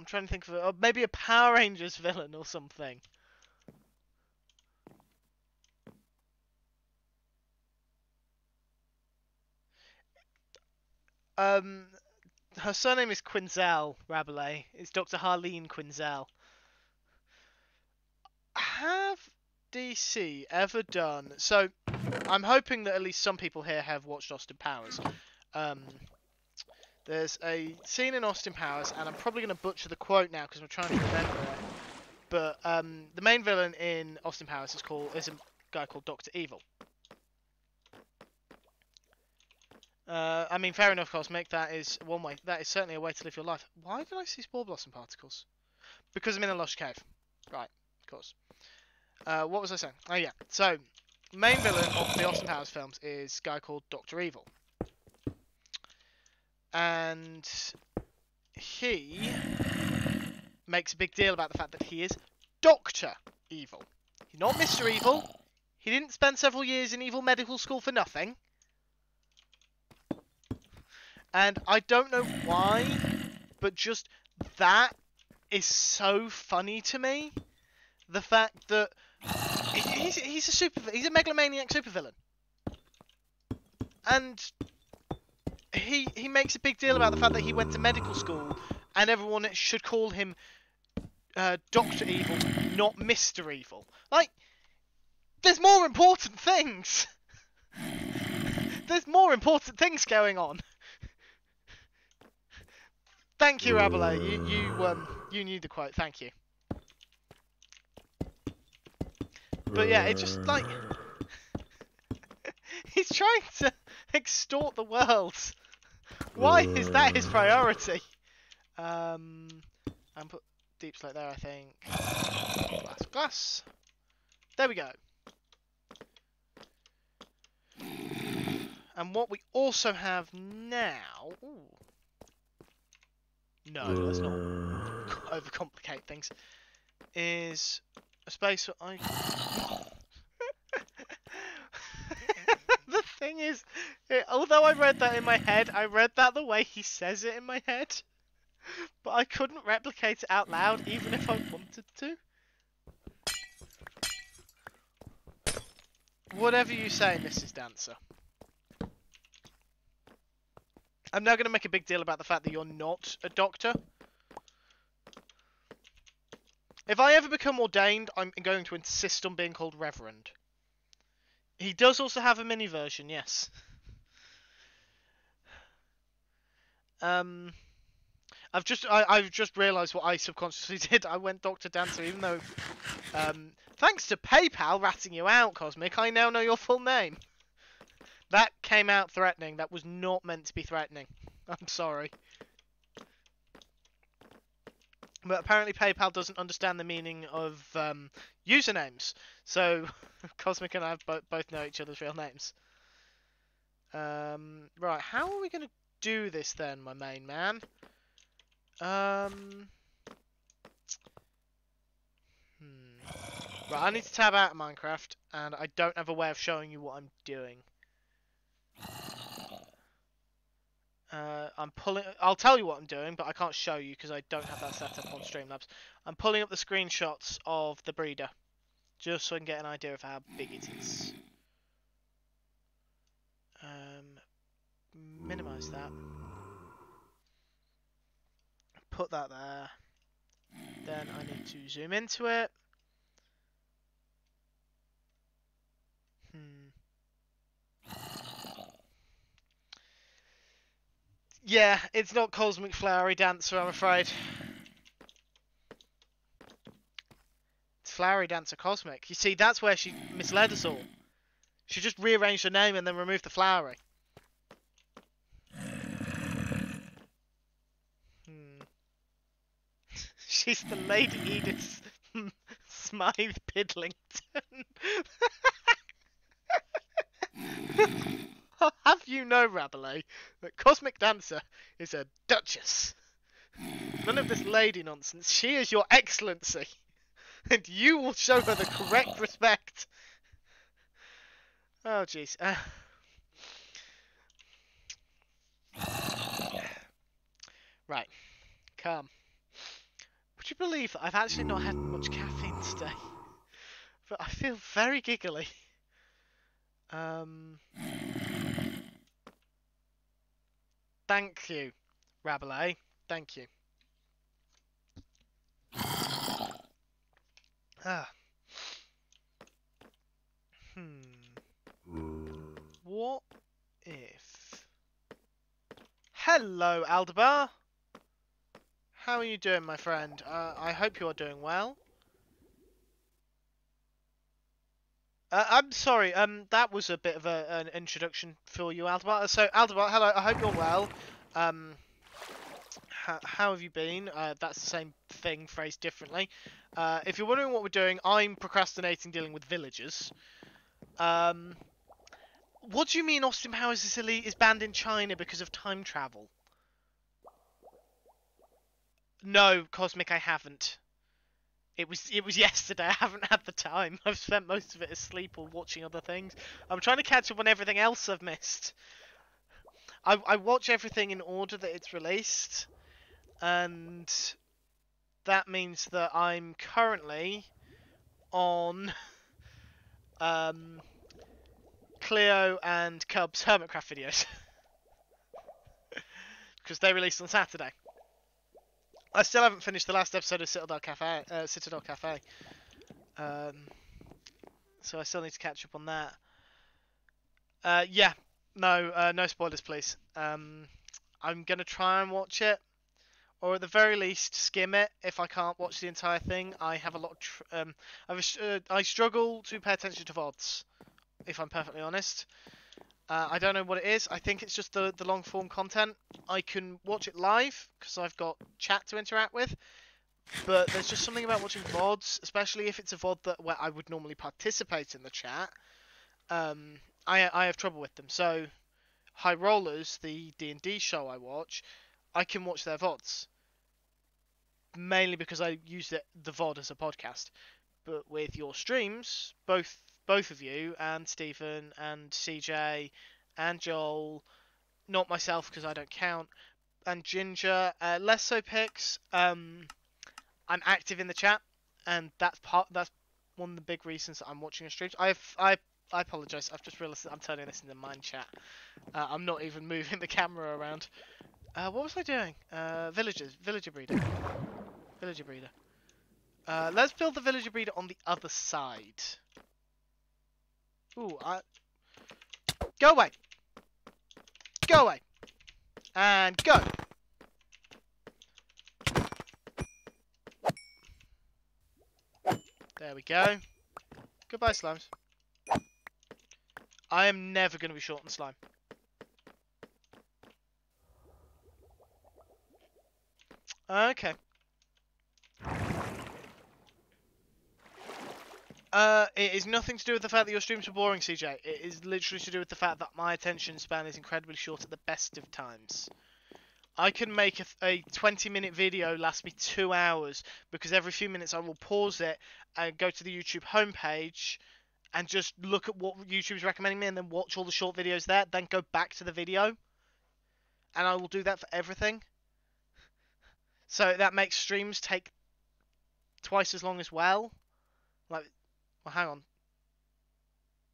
trying to think of or maybe a Power Rangers villain or something. Um, Her surname is Quinzel Rabelais. It's Dr. Harleen Quinzel. Have DC ever done... So, I'm hoping that at least some people here have watched Austin Powers. Um, there's a scene in Austin Powers, and I'm probably going to butcher the quote now because I'm trying to remember it. But the main villain in Austin Powers is a guy called Dr. Evil. I mean, fair enough, Cosmic. That is one way. That is certainly a way to live your life. Why did I see spore blossom particles? Because I'm in a lush cave. Right, of course. What was I saying? Oh yeah. So, main villain of the Austin Powers films is a guy called Dr. Evil, and he makes a big deal about the fact that he is Dr. Evil. He's not Mr. Evil. He didn't spend several years in evil medical school for nothing. And I don't know why, but just that is so funny to me. The fact that he's a megalomaniac supervillain, and he makes a big deal about the fact that he went to medical school, and everyone should call him Dr. Evil, not Mr. Evil. Like, there's more important things. There's more important things going on. Thank you, Rabelais. You knew the quote. Thank you. But yeah, it's just like he's trying to extort the world. Why is that his priority? And put deep slate there, I think. Glass. There we go. And what we also have now... Ooh. No, let's not overcomplicate things. Is a space where I... The thing is, although I read that in my head, I read that the way he says it in my head. But I couldn't replicate it out loud, even if I wanted to. Whatever you say, Mrs. Dancer. I'm now going to make a big deal about the fact that you're not a doctor. If I ever become ordained, I'm going to insist on being called Reverend. He does also have a mini version, yes. I've just realised what I subconsciously did. I went Dr. Dancer, even though, thanks to PayPal ratting you out, Cosmic, I now know your full name. That came out threatening. That was not meant to be threatening. I'm sorry. But apparently PayPal doesn't understand the meaning of usernames. So Cosmic and I both know each other's real names. Right, how are we going to do this then, my main man? Right, I need to tab out of Minecraft, and I don't have a way of showing you what I'm doing. I'll tell you what I'm doing, but I can't show you because I don't have that set up on Streamlabs. I'm pulling up the screenshots of the breeder, just so I can get an idea of how big it is. Minimize that. Put that there. Then I need to zoom into it. Yeah, it's not Cosmic Flowery Dancer, I'm afraid. It's Flowery Dancer Cosmic. You see, that's where she misled us all. She just rearranged her name and then removed the flowery. She's the Lady Edith Smythe Pidlington. I'll have you know, Rabelais, that Cosmic Dancer is a duchess. None of this lady nonsense. She is your excellency. And you will show her the correct respect. Oh, jeez. Right, calm. Would you believe that I've actually not had much caffeine today? But I feel very giggly. Thank you, Rabelais. Thank you. Ah. What if... Hello, Aldebar. How are you doing, my friend? I hope you are doing well. I'm sorry, that was a bit of an introduction for you, Aldebar. So, Aldebar, hello, I hope you're well. How have you been? That's the same thing, phrased differently. If you're wondering what we're doing, I'm procrastinating dealing with villagers. What do you mean Austin Powers is banned in China because of time travel? No, Cosmic, I haven't. It was yesterday. I haven't had the time. I've spent most of it asleep or watching other things. I'm trying to catch up on everything else I've missed. I watch everything in order that it's released, and that means that I'm currently on Cleo and Cub's Hermitcraft videos because they released on Saturday. I still haven't finished the last episode of Citadel Cafe. So I still need to catch up on that. Yeah, no spoilers, please. I'm gonna try and watch it, or at the very least skim it. If I can't watch the entire thing, I have a lot of I struggle to pay attention to VODs, if I'm perfectly honest. I don't know what it is. I think it's just the long form content. I can watch it live because I've got chat to interact with, but there's just something about watching VODs, especially if it's a VOD where I would normally participate in the chat. I have trouble with them. So High Rollers, the D&D show I watch, I can watch their VODs mainly because I use the VOD as a podcast. But with your streams, both of you and Stephen and CJ and Joel, not myself because I don't count, and Ginger, less so picks. I'm active in the chat, and that's one of the big reasons that I'm watching your streams. I apologise. I've just realised that I'm turning this into mind chat. I'm not even moving the camera around. What was I doing? Villager breeder. Villager breeder. Let's build the villager breeder on the other side. Ooh, go away! Go away! And go! There we go. Goodbye, slimes. I am never going to be short on slime. Okay. It is nothing to do with the fact that your streams are boring, CJ. It is literally to do with the fact that my attention span is incredibly short at the best of times. I can make a 20-minute video last me 2 hours because every few minutes I will pause it and go to the YouTube homepage and just look at what YouTube's recommending me and then watch all the short videos there, then go back to the video. And I will do that for everything. So that makes streams take twice as long as well. Like, well, hang on.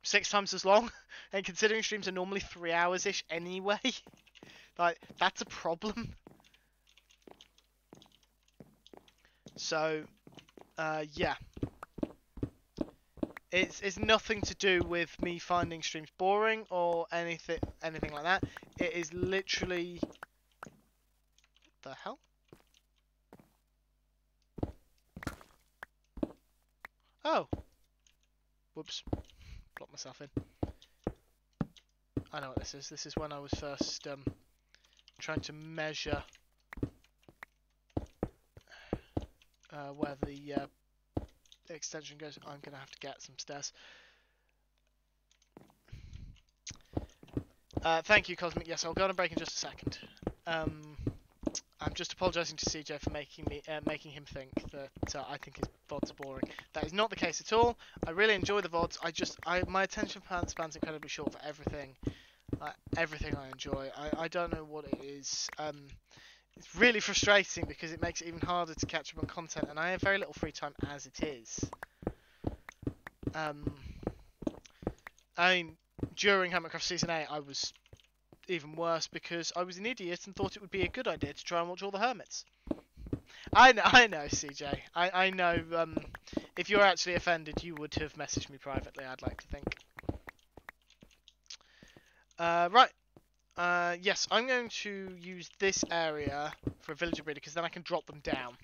6 times as long? And considering streams are normally 3 hours-ish anyway, like, that's a problem. So, yeah. It's nothing to do with me finding streams boring or anything like that. It is literally... What the hell? Oh. Whoops. Blocked myself in. I know what this is. This is when I was first trying to measure where the extension goes. I'm going to have to get some stairs. Thank you, Cosmic. Yes, I'll go on a break in just a second. I'm just apologising to CJ for making him think that I think his VODs are boring. That is not the case at all. I really enjoy the VODs. My attention span's incredibly short for everything. Everything I enjoy. I don't know what it is. It's really frustrating because it makes it even harder to catch up on content, and I have very little free time as it is. I mean, during Hermitcraft Season 8, I was even worse because I was an idiot and thought it would be a good idea to try and watch all the Hermits. I know, CJ. I know. If you're actually offended, you would have messaged me privately, I'd like to think. Right. Yes, I'm going to use this area for a villager breeder because then I can drop them down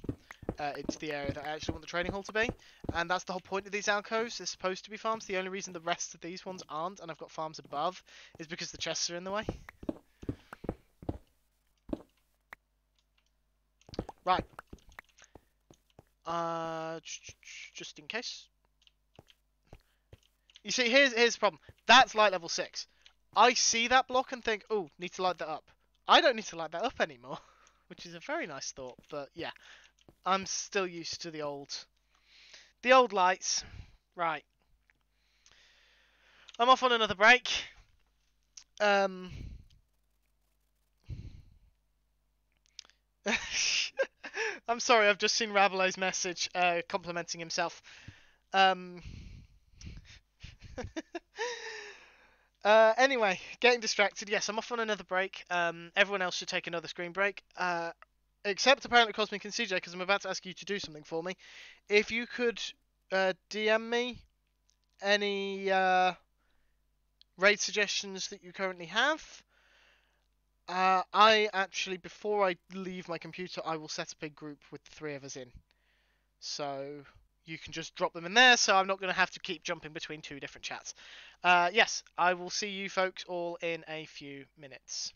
into the area that I actually want the trading hall to be. And that's the whole point of these alcoves. They're supposed to be farms. The only reason the rest of these ones aren't, and I've got farms above, is because the chests are in the way. Right. Just in case. You see, here's the problem. That's light level 6. I see that block and think, oh, need to light that up. I don't need to light that up anymore, which is a very nice thought. But yeah, I'm still used to the old lights. Right. I'm off on another break. I'm sorry, I've just seen Rabelais' message complimenting himself. Anyway, getting distracted. Yes, I'm off on another break. Everyone else should take another screen break. Except apparently Cosmic and CJ, because I'm about to ask you to do something for me. If you could DM me any raid suggestions that you currently have. I actually, before I leave my computer, I will set up a group with the 3 of us in. So you can just drop them in there, so I'm not going to have to keep jumping between 2 different chats. Yes, I will see you folks all in a few minutes.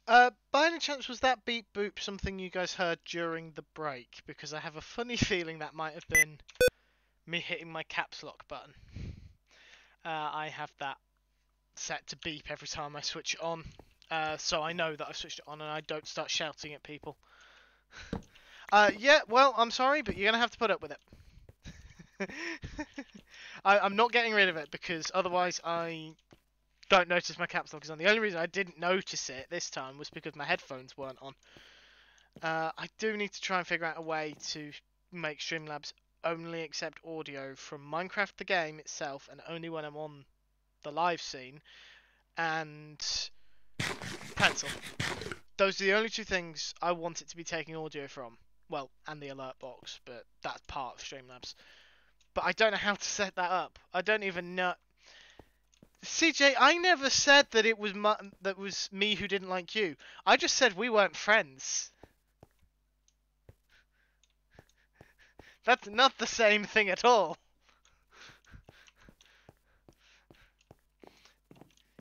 By any chance, was that beep boop something you guys heard during the break? Because I have a funny feeling that might have been me hitting my caps lock button. I have that set to beep every time I switch it on, so I know that I've switched it on and I don't start shouting at people. Yeah, well, I'm sorry, but you're going to have to put up with it. I'm not getting rid of it, because otherwise I don't notice my caps lock is on. The only reason I didn't notice it this time was because my headphones weren't on. I do need to try and figure out a way to make Streamlabs only accept audio from Minecraft the game itself, and only when I'm on the live scene, and Pencil. Those are the only two things I want it to be taking audio from. Well, and the alert box, but that's part of Streamlabs. But I don't know how to set that up. I don't even know. CJ, I never said that it was that was me who didn't like you. I just said we weren't friends. That's not the same thing at all.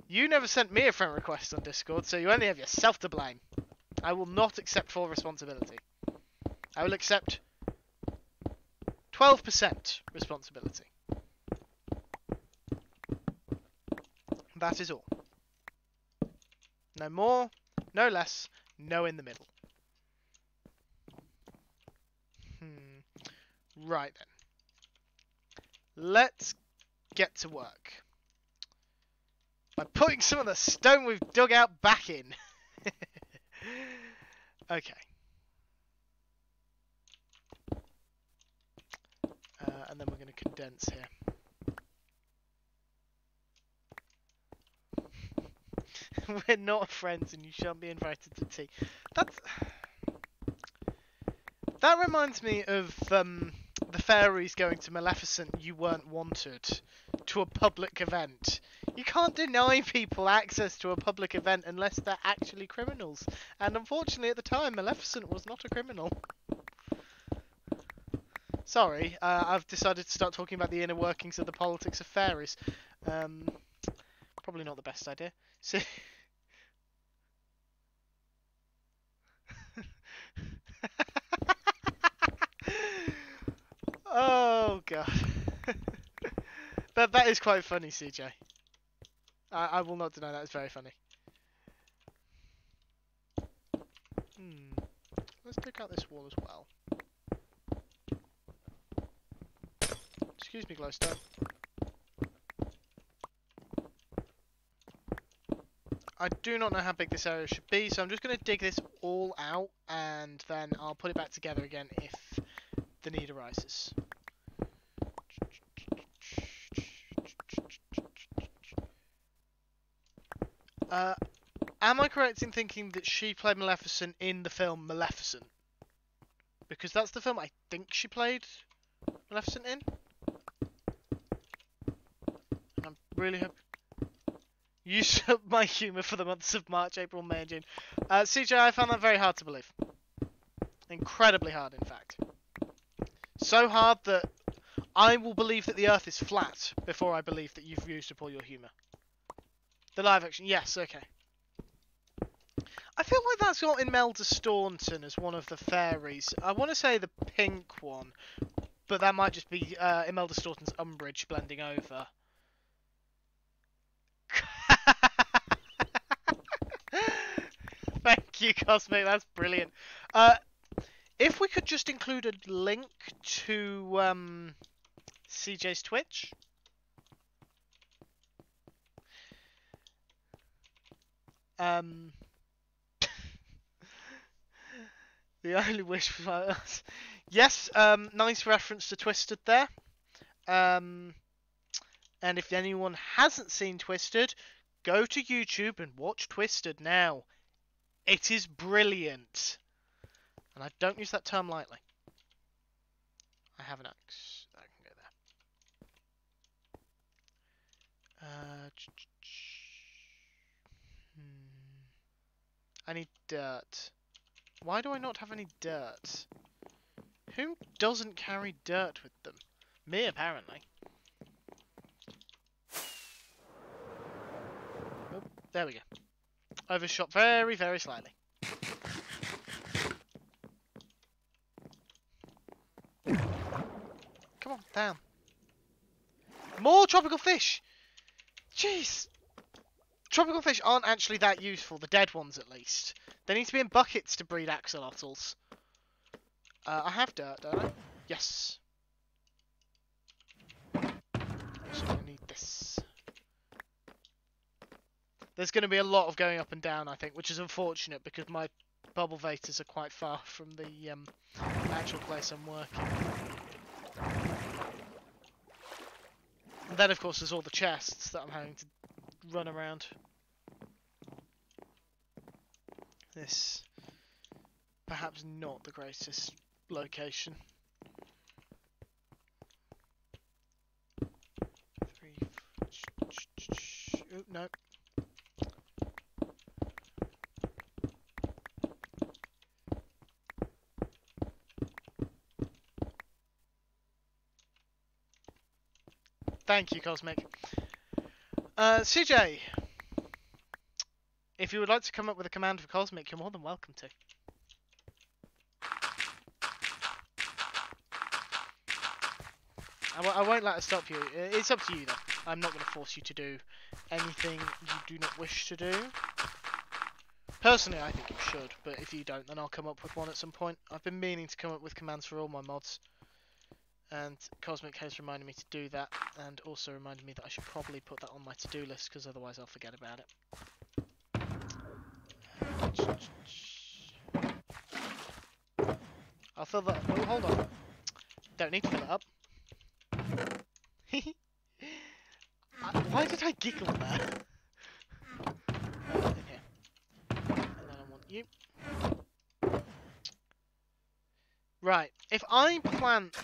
You never sent me a friend request on Discord, so you only have yourself to blame. I will not accept full responsibility. I will accept 12% responsibility. That is all. No more, no less, no in the middle. Right then. Let's get to work. By putting some of the stone we've dug out back in. Okay. And then we're going to condense here. We're not friends and you shan't be invited to tea. That reminds me of the fairies going to Maleficent, you weren't wanted, to a public event. You can't deny people access to a public event unless they're actually criminals. And unfortunately at the time, Maleficent was not a criminal. Sorry, I've decided to start talking about the inner workings of the politics of fairies. Probably not the best idea. So oh god. That is quite funny, CJ. I will not deny that it's very funny. Let's take out this wall as well. Excuse me, glowstone. I do not know how big this area should be, so I'm just going to dig this all out, and then I'll put it back together again if the need arises. Am I correct in thinking that she played Maleficent in the film Maleficent? Because that's the film I think she played Maleficent in. And I'm really hoping... Use up my humour for the months of March, April, May and June. CJ, I found that very hard to believe. Incredibly hard, in fact. So hard that I will believe that the Earth is flat before I believe that you've used up all your humour. The live action, yes, okay. I feel like that's got Imelda Staunton as one of the fairies. I want to say the pink one, but that might just be Imelda Staunton's Umbridge blending over. Thank you, Cosmic, that's brilliant. If we could just include a link to CJ's Twitch. The only wish was us. Yes, nice reference to Twisted there. And if anyone hasn't seen Twisted, go to YouTube and watch Twisted now. It is brilliant. And I don't use that term lightly. I have an axe. I can go there. I need dirt. Why do I not have any dirt? Who doesn't carry dirt with them? Me, apparently. Oh, there we go. Overshot very, very slightly. Come on, down. More tropical fish! Jeez! Tropical fish aren't actually that useful, the dead ones at least. They need to be in buckets to breed axolotls. I have dirt, don't I? Yes. Also gonna need this. There's going to be a lot of going up and down, I think, which is unfortunate because my bubble vators are quite far from the actual place I'm working. And then, of course, there's all the chests that I'm having to run around. This, perhaps not the greatest location. 3... Oh, no. Thank you, Cosmic. CJ, if you would like to come up with a command for Cosmic, you're more than welcome to. I won't let it stop you. It's up to you, though. I'm not going to force you to do anything you do not wish to do. Personally, I think you should, but if you don't, then I'll come up with one at some point. I've been meaning to come up with commands for all my mods. And Cosmic has reminded me to do that, and also reminded me that I should probably put that on my to-do list, because otherwise I'll forget about it. I'll fill that... Oh, hold on. Don't need to fill it up. Why did I giggle there? In here. And then I want you. Right. If I plant...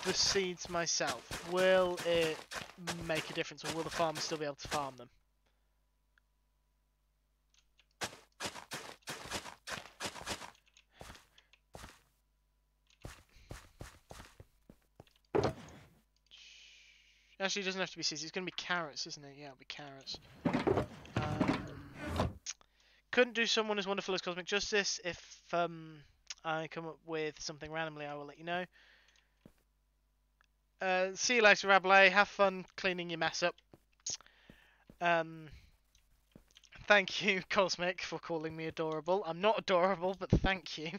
the seeds myself, will it make a difference, or will the farmer still be able to farm them? Actually, it doesn't have to be seeds. It's going to be carrots, isn't it? Yeah, it'll be carrots. Couldn't do someone as wonderful as Cosmic Justice. If I come up with something randomly, I will let you know. See you later, Rabelais. Have fun cleaning your mess up. Thank you, Cosmic, for calling me adorable. I'm not adorable, but thank you.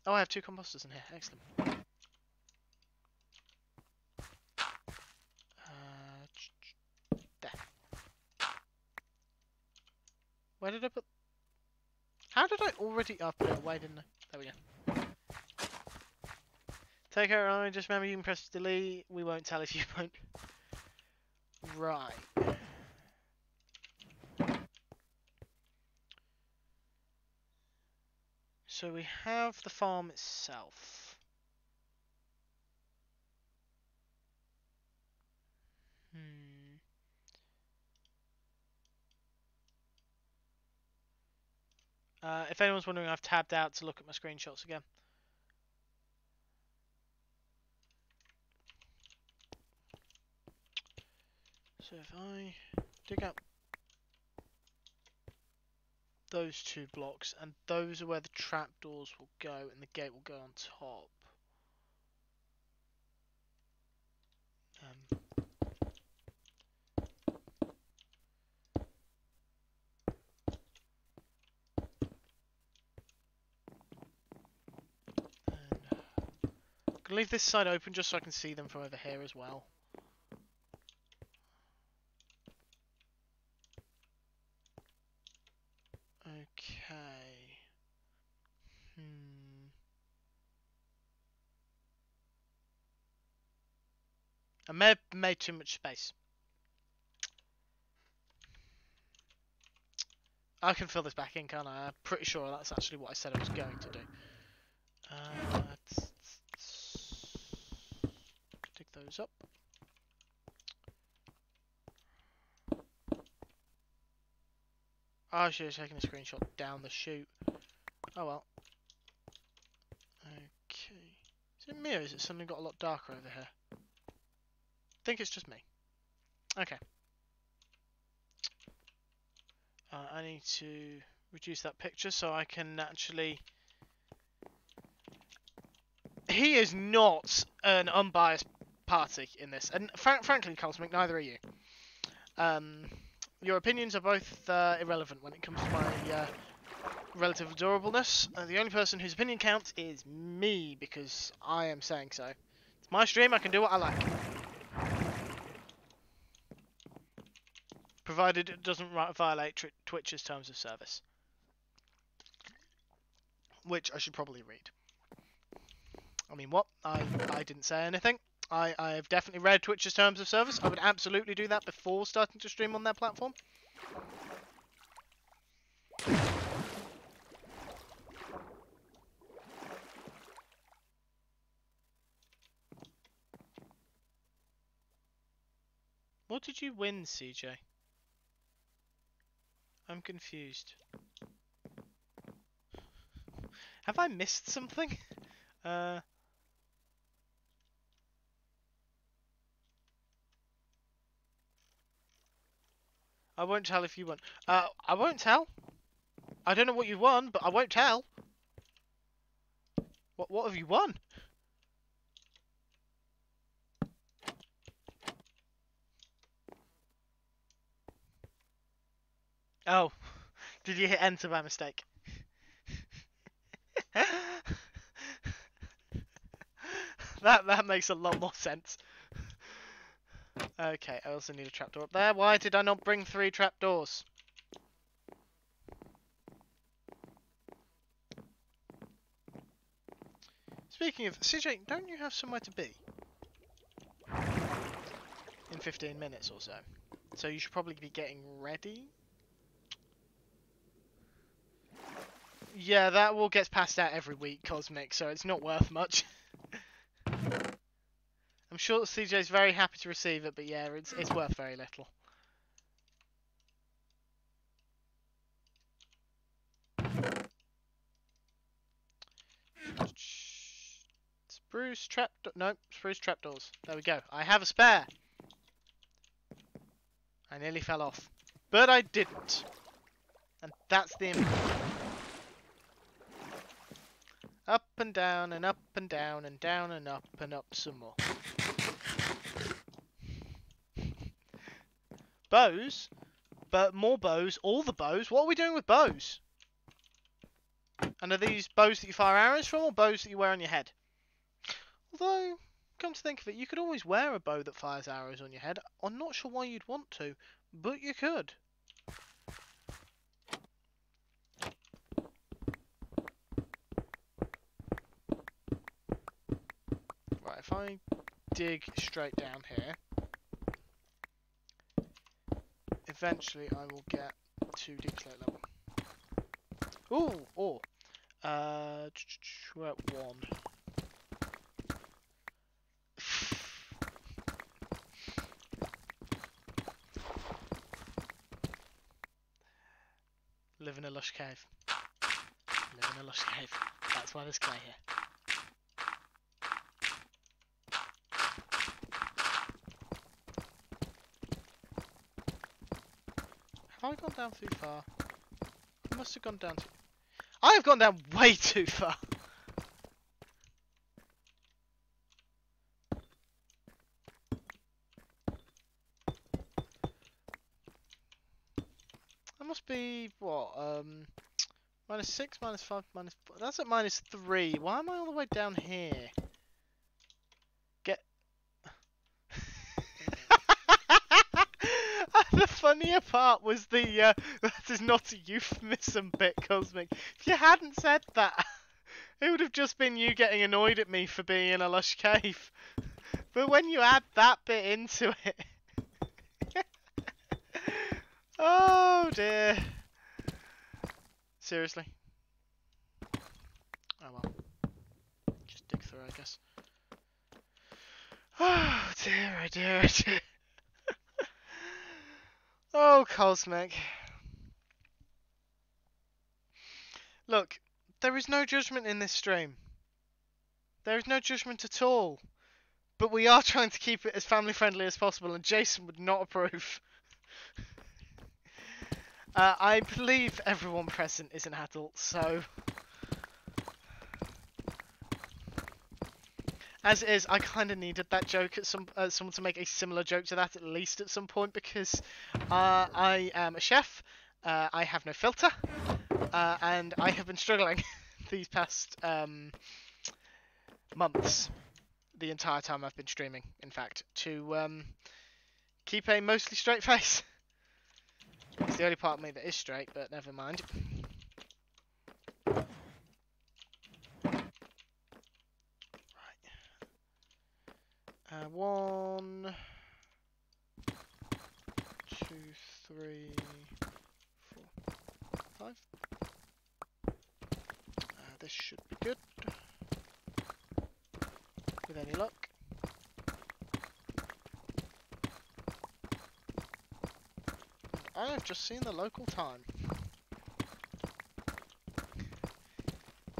Oh, I have 2 composters in here. Excellent. There. Where did I put... How did I already... Oh, I put it away, didn't I? There we go. Take care, Ryan. Just remember you can press delete. We won't tell if you won't. Right. So we have the farm itself. If anyone's wondering, I've tabbed out to look at my screenshots again. So if I dig up those 2 blocks, and those are where the trapdoors will go, and the gate will go on top. I'm gonna leave this side open just so I can see them from over here as well. Okay. I may have made too much space. I can fill this back in, can't I? I'm pretty sure that's actually what I said I was going to do. Dig those up. Oh, I should have taken a screenshot down the chute. Oh well. Okay. Is it me or is it suddenly got a lot darker over here? think it's just me. Okay. I need to reduce that picture so I can actually... He is not an unbiased party in this. And frankly, Cosmic, neither are you. Your opinions are both irrelevant when it comes to my relative adorableness. The only person whose opinion counts is me, because I am saying so. It's my stream, I can do what I like. Provided it doesn't violate Twitch's terms of service. Which I should probably read. I mean, what? I didn't say anything. I've definitely read Twitch's terms of service. I would absolutely do that before starting to stream on their platform. What did you win, CJ? I'm confused. Have I missed something? I won't tell if you won. I won't tell. I don't know what you won, but I won't tell. What have you won? Oh, did you hit enter by mistake? that makes a lot more sense. Okay, I also need a trapdoor up there. Why did I not bring 3 trapdoors? Speaking of, CJ, don't you have somewhere to be? In 15 minutes or so. So you should probably be getting ready. Yeah, that all gets passed out every week, Cosmic, so it's not worth much. I'm sure that CJ's very happy to receive it, but yeah, it's worth very little. Spruce trapdoors. There we go. I have a spare. I nearly fell off. But I didn't. And that's the important. Up and down and up and down and down and up some more. Bows? But more bows? All the bows? What are we doing with bows? And are these bows that you fire arrows from, or bows that you wear on your head? Although, come to think of it, you could always wear a bow that fires arrows on your head. I'm not sure why you'd want to, but you could. Right, if I dig straight down here, eventually I will get to declare level. Ooh, ore. We're at 1. Live in a lush cave. Live in a lush cave. That's why there's clay here. Have I gone down too far? I must have gone down too... I have gone down way too far! That must be, what, -6, -5, -4. That's at -3. Why am I all the way down here? The funnier part was the, that is not a euphemism bit, Cosmic. If you hadn't said that, it would have just been you getting annoyed at me for being in a lush cave. But when you add that bit into it... Oh dear. Seriously? Oh well. Just dig through, I guess. Oh dear, oh dear, oh dear. Oh, Cosmic. Look, there is no judgment in this stream. There is no judgment at all. but we are trying to keep it as family friendly as possible, and Jason would not approve. I believe everyone present is an adult, so as it is, I kind of needed that joke at someone to make a similar joke to that at least at some point, because I am a chef. I have no filter, and I have been struggling these past months, the entire time I've been streaming, in fact, to keep a mostly straight face. It's the only part of me that is straight, but never mind. Right. 1, 2, 3, 4, 5. This should be good. With any luck. And I have just seen the local time.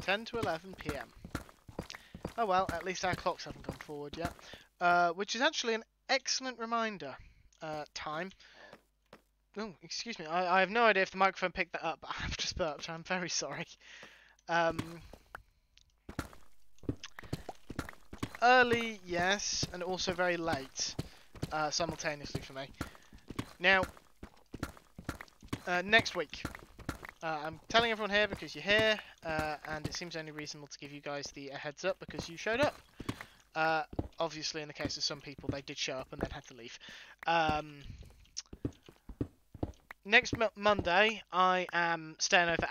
10 to 11 PM. Oh well, at least our clocks haven't gone forward yet. Which is actually an excellent reminder. Time. Oh, excuse me. I have no idea if the microphone picked that up, but I've just burped. I'm very sorry. Early, yes, and also very late, simultaneously for me. Now, next week, I'm telling everyone here because you're here, and it seems only reasonable to give you guys the heads up because you showed up. Obviously, in the case of some people, they did show up and then had to leave. Next Monday, I am staying over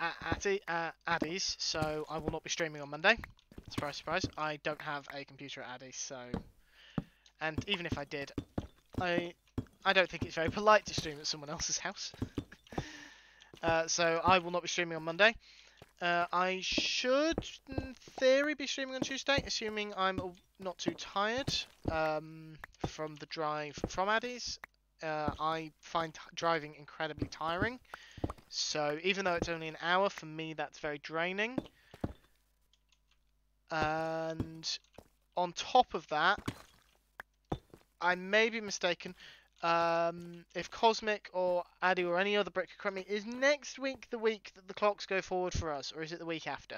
at Addy's, so I will not be streaming on Monday. Surprise, surprise. I don't have a computer at Addy's, so... And even if I did, I don't think it's very polite to stream at someone else's house. So I will not be streaming on Monday. I should, in theory, be streaming on Tuesday, assuming I'm not too tired from the drive from Addy's. I find driving incredibly tiring, so even though it's only an hour, for me that's very draining. And on top of that, I may be mistaken, if Cosmic or Addy or any other brick could correct me, is next week the week that the clocks go forward for us, or is it the week after?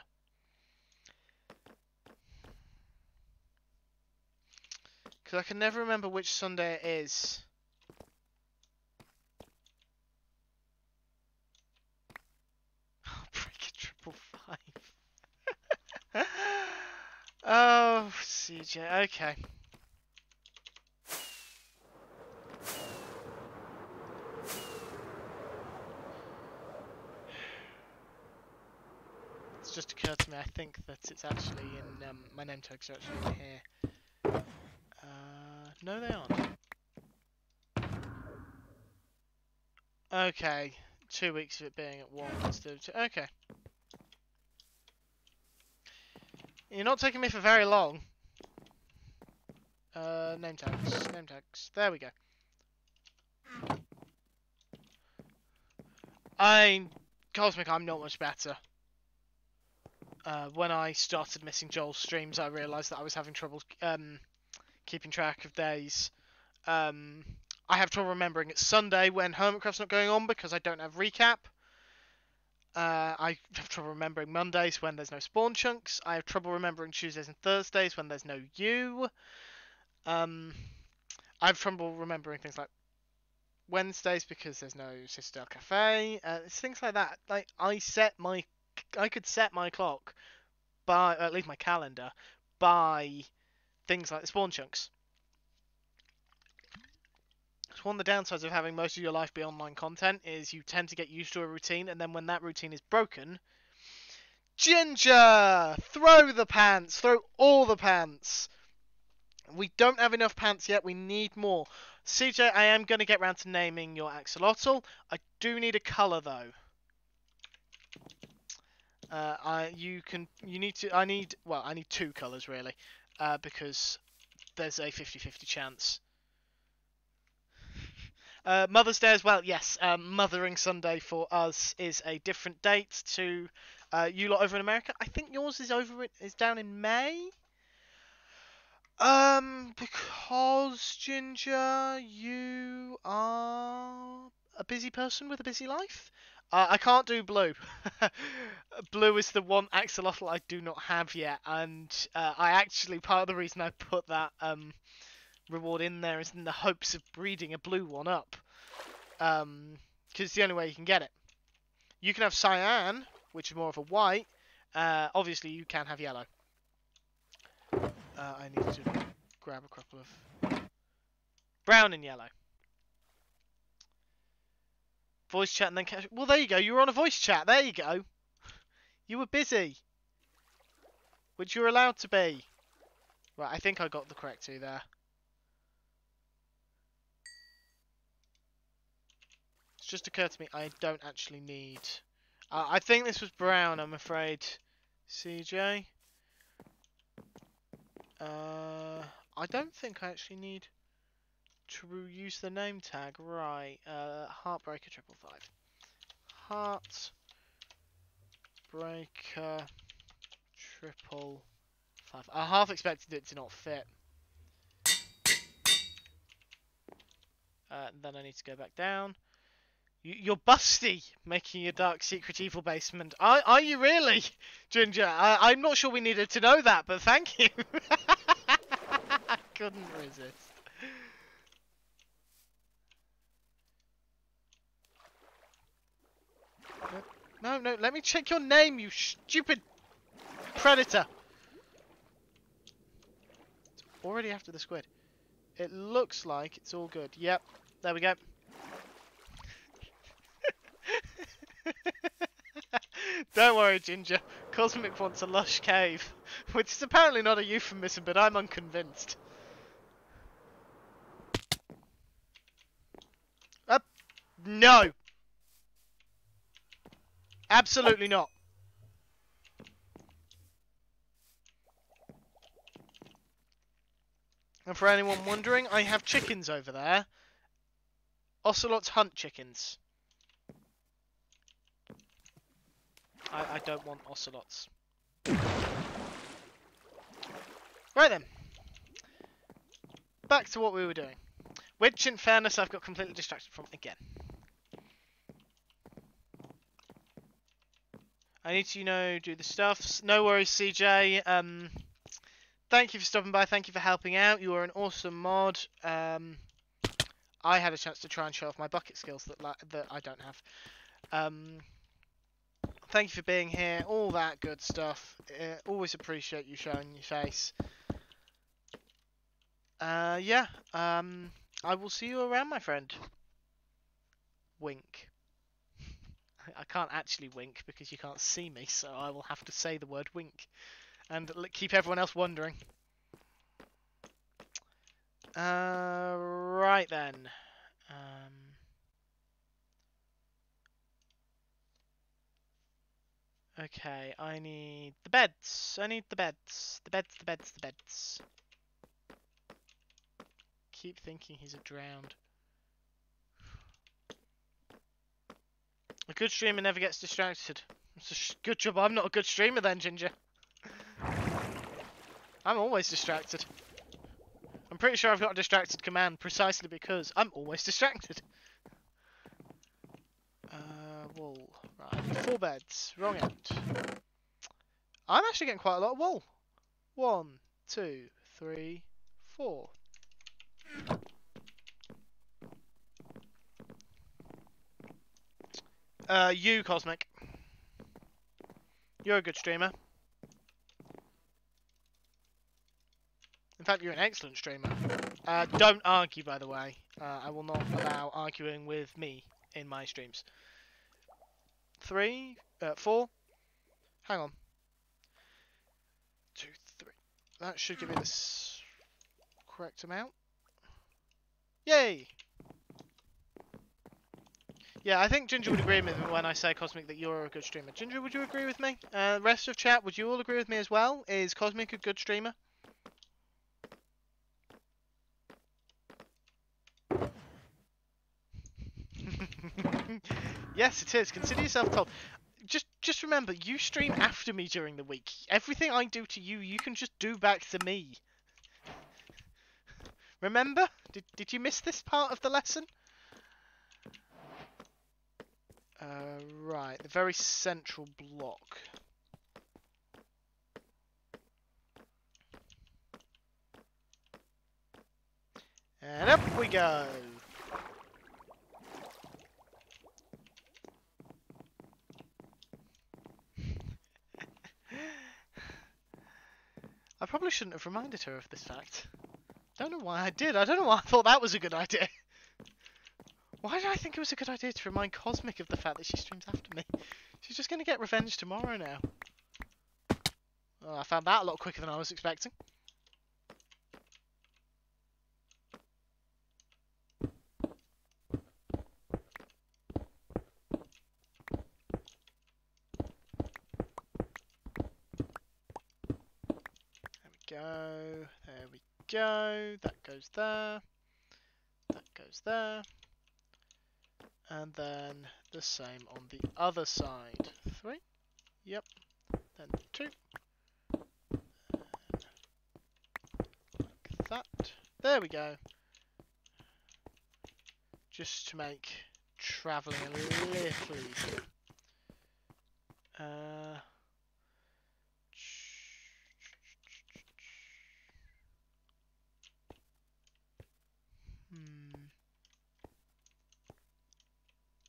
Because I can never remember which Sunday it is. Break a 555. Oh, CJ, okay. It's just occurred to me, I think that it's actually in, my name tags are actually in here. No they aren't. Okay, 2 weeks of it being at 1 instead of 2, okay. You're not taking me for very long. Name tags, there we go. Cosmic, I'm not much better. When I started missing Joel's streams, I realised that I was having trouble keeping track of days. I have trouble remembering it's Sunday when Hermitcraft's not going on because I don't have recap. I have trouble remembering Mondays when there's no spawn chunks. I have trouble remembering Tuesdays and Thursdays when there's no you. I have trouble remembering things like Wednesdays because there's no Citadel Cafe. It's things like that. Like I could set my clock by, at least my calendar, by things like the spawn chunks. So one of the downsides of having most of your life be online content is you tend to get used to a routine, and then when that routine is broken, Ginger! Throw the pants! Throw all the pants! We don't have enough pants yet, we need more. CJ, I am going to get round to naming your axolotl. I do need a colour though. I need 2 colours really, because there's a 50-50 chance. Mother's Day as well, yes. Mothering Sunday for us is a different date to you lot over in America. I think yours is down in May. Because Ginger, you are a busy person with a busy life. I can't do blue. Blue is the one axolotl I do not have yet, and I actually, part of the reason I put that reward in there is in the hopes of breeding a blue one up. Because it's the only way you can get it. You can have cyan, which is more of a white. Obviously, you can have yellow. I need to grab a couple of brown and yellow. Voice chat and then catch. Well, there you go. You were on a voice chat. There you go. You were busy, which you're allowed to be. Right, I think I got the correct two there. It's just occurred to me I don't actually need. I think this was brown. I'm afraid. CJ. I don't think I actually need to use the name tag. Right. Heartbreaker 555. Heartbreaker 555. I half expected it to not fit. Then I need to go back down. You're busty making a dark secret evil basement. Are you really, Ginger? I'm not sure we needed to know that, but thank you. I couldn't resist. No, let me check your name, you stupid predator. It's already after the squid. It looks like it's all good. Yep, there we go. Don't worry, Ginger. Cosmic wants a lush cave. Which is apparently not a euphemism, but I'm unconvinced. No! Absolutely not. And for anyone wondering, I have chickens over there. Ocelots hunt chickens. I don't want ocelots. Right then. Back to what we were doing. Which, in fairness, I've got completely distracted from again. I need to, do the stuffs. No worries, CJ. Thank you for stopping by. Thank you for helping out. You are an awesome mod. I had a chance to try and show off my bucket skills that I don't have. Thank you for being here. All that good stuff. Always appreciate you showing your face. Yeah. I will see you around, my friend. Wink. I can't actually wink because you can't see me, so I will have to say the word wink. And keep everyone else wondering. Right then. Okay, I need the beds. I need the beds. The beds. Keep thinking he's a drowned. A good streamer never gets distracted. It's a good job I'm not a good streamer then, Ginger. I'm always distracted. I'm pretty sure I've got a distracted command precisely because I'm always distracted. Wool. Right, 4 beds. Wrong end. I'm actually getting quite a lot of wool. 1, 2, 3, 4. You, Cosmic. You're a good streamer. In fact, you're an excellent streamer. Don't argue, by the way. I will not allow arguing with me in my streams. 4. Hang on. 2, 3. That should give me this correct amount. Yay! Yeah, I think Ginger would agree with me when I say, Cosmic, that you're a good streamer. Ginger, would you agree with me? Rest of chat, would you all agree with me as well? Is Cosmic a good streamer? Yes, it is. Consider yourself told. Just remember, you stream after me during the week. Everything I do to you, you can just do back to me. Remember? Did you miss this part of the lesson? Right, the very central block. And up we go! I probably shouldn't have reminded her of this fact. Don't know why I did. I don't know why I thought that was a good idea. Why did I think it was a good idea to remind Cosmic of the fact that she streams after me? She's just going to get revenge tomorrow now. Oh, I found that a lot quicker than I was expecting. Go. There we go. That goes there. That goes there. And then the same on the other side. 3. Yep. Then 2. Like that. There we go. Just to make travelling a little easier.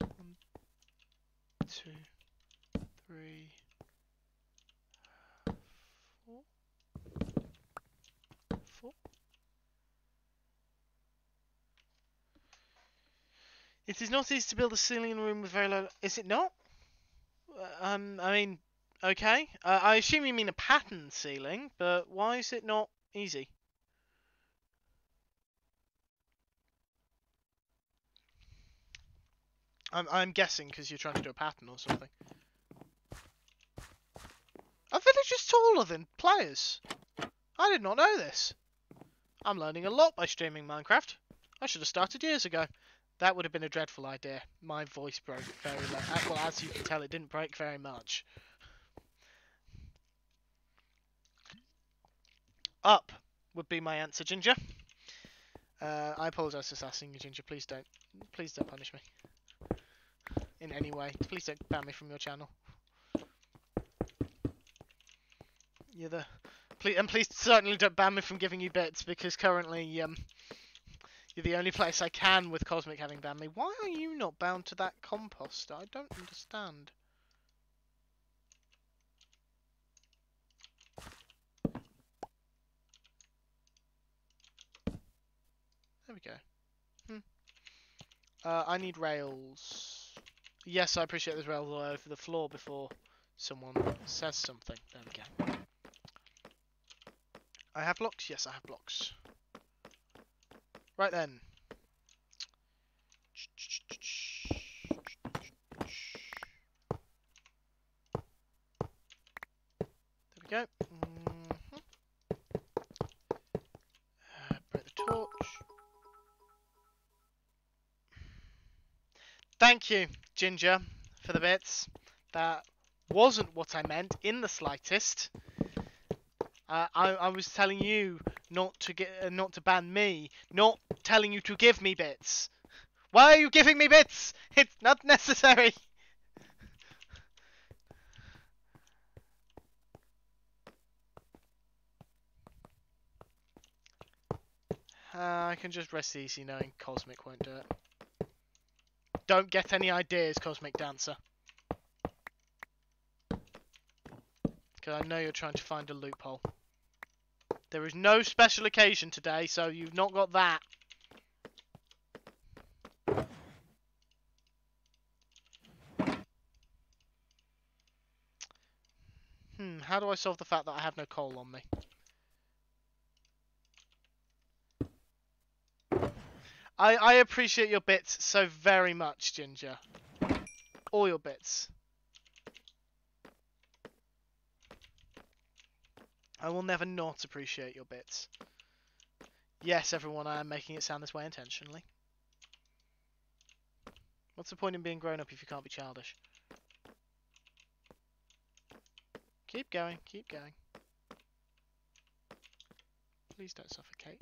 One, 2, 3, 4. 4. It is not easy to build a ceiling in a room with very low... Is it not? I mean, okay. I assume you mean a pattern ceiling, but why is it not easy? I'm guessing because you're trying to do a pattern or something. A village is taller than players. I did not know this. I'm learning a lot by streaming Minecraft. I should have started years ago. That would have been a dreadful idea. My voice broke very low. Well, as you can tell, it didn't break very much. Up would be my answer, Ginger. I apologise for sassing you, Ginger. Please don't punish me in any way. Please don't ban me from your channel. You're the please certainly don't ban me from giving you bits, because currently you're the only place I can with Cosmic having banned me. Why are you not bound to that compost? I don't understand. There we go. I need rails. Yes, I appreciate there's rails all over the floor before someone says something. There we go. I have blocks? Yes, I have blocks. Right then. There we go. Break the torch. Thank you, Ginger, for the bits. That wasn't what I meant in the slightest. I was telling you not to ban me, not telling you to give me bits. Why are you giving me bits? It's not necessary. I can just rest easy knowing Cosmic won't do it. Don't get any ideas, Cosmic Dancer. Because I know you're trying to find a loophole. There is no special occasion today, so you've not got that. How do I solve the fact that I have no coal on me? I appreciate your bits so very much, Ginger. All your bits. I will never not appreciate your bits. Yes, everyone, I am making it sound this way intentionally. What's the point in being grown up if you can't be childish? Keep going, keep going. Please don't suffocate.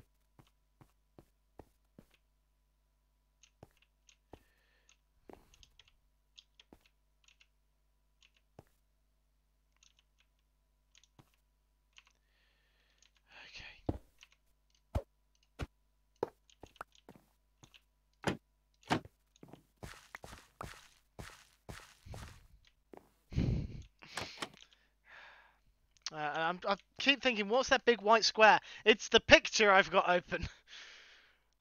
I keep thinking, what's that big white square? It's the picture I've got open.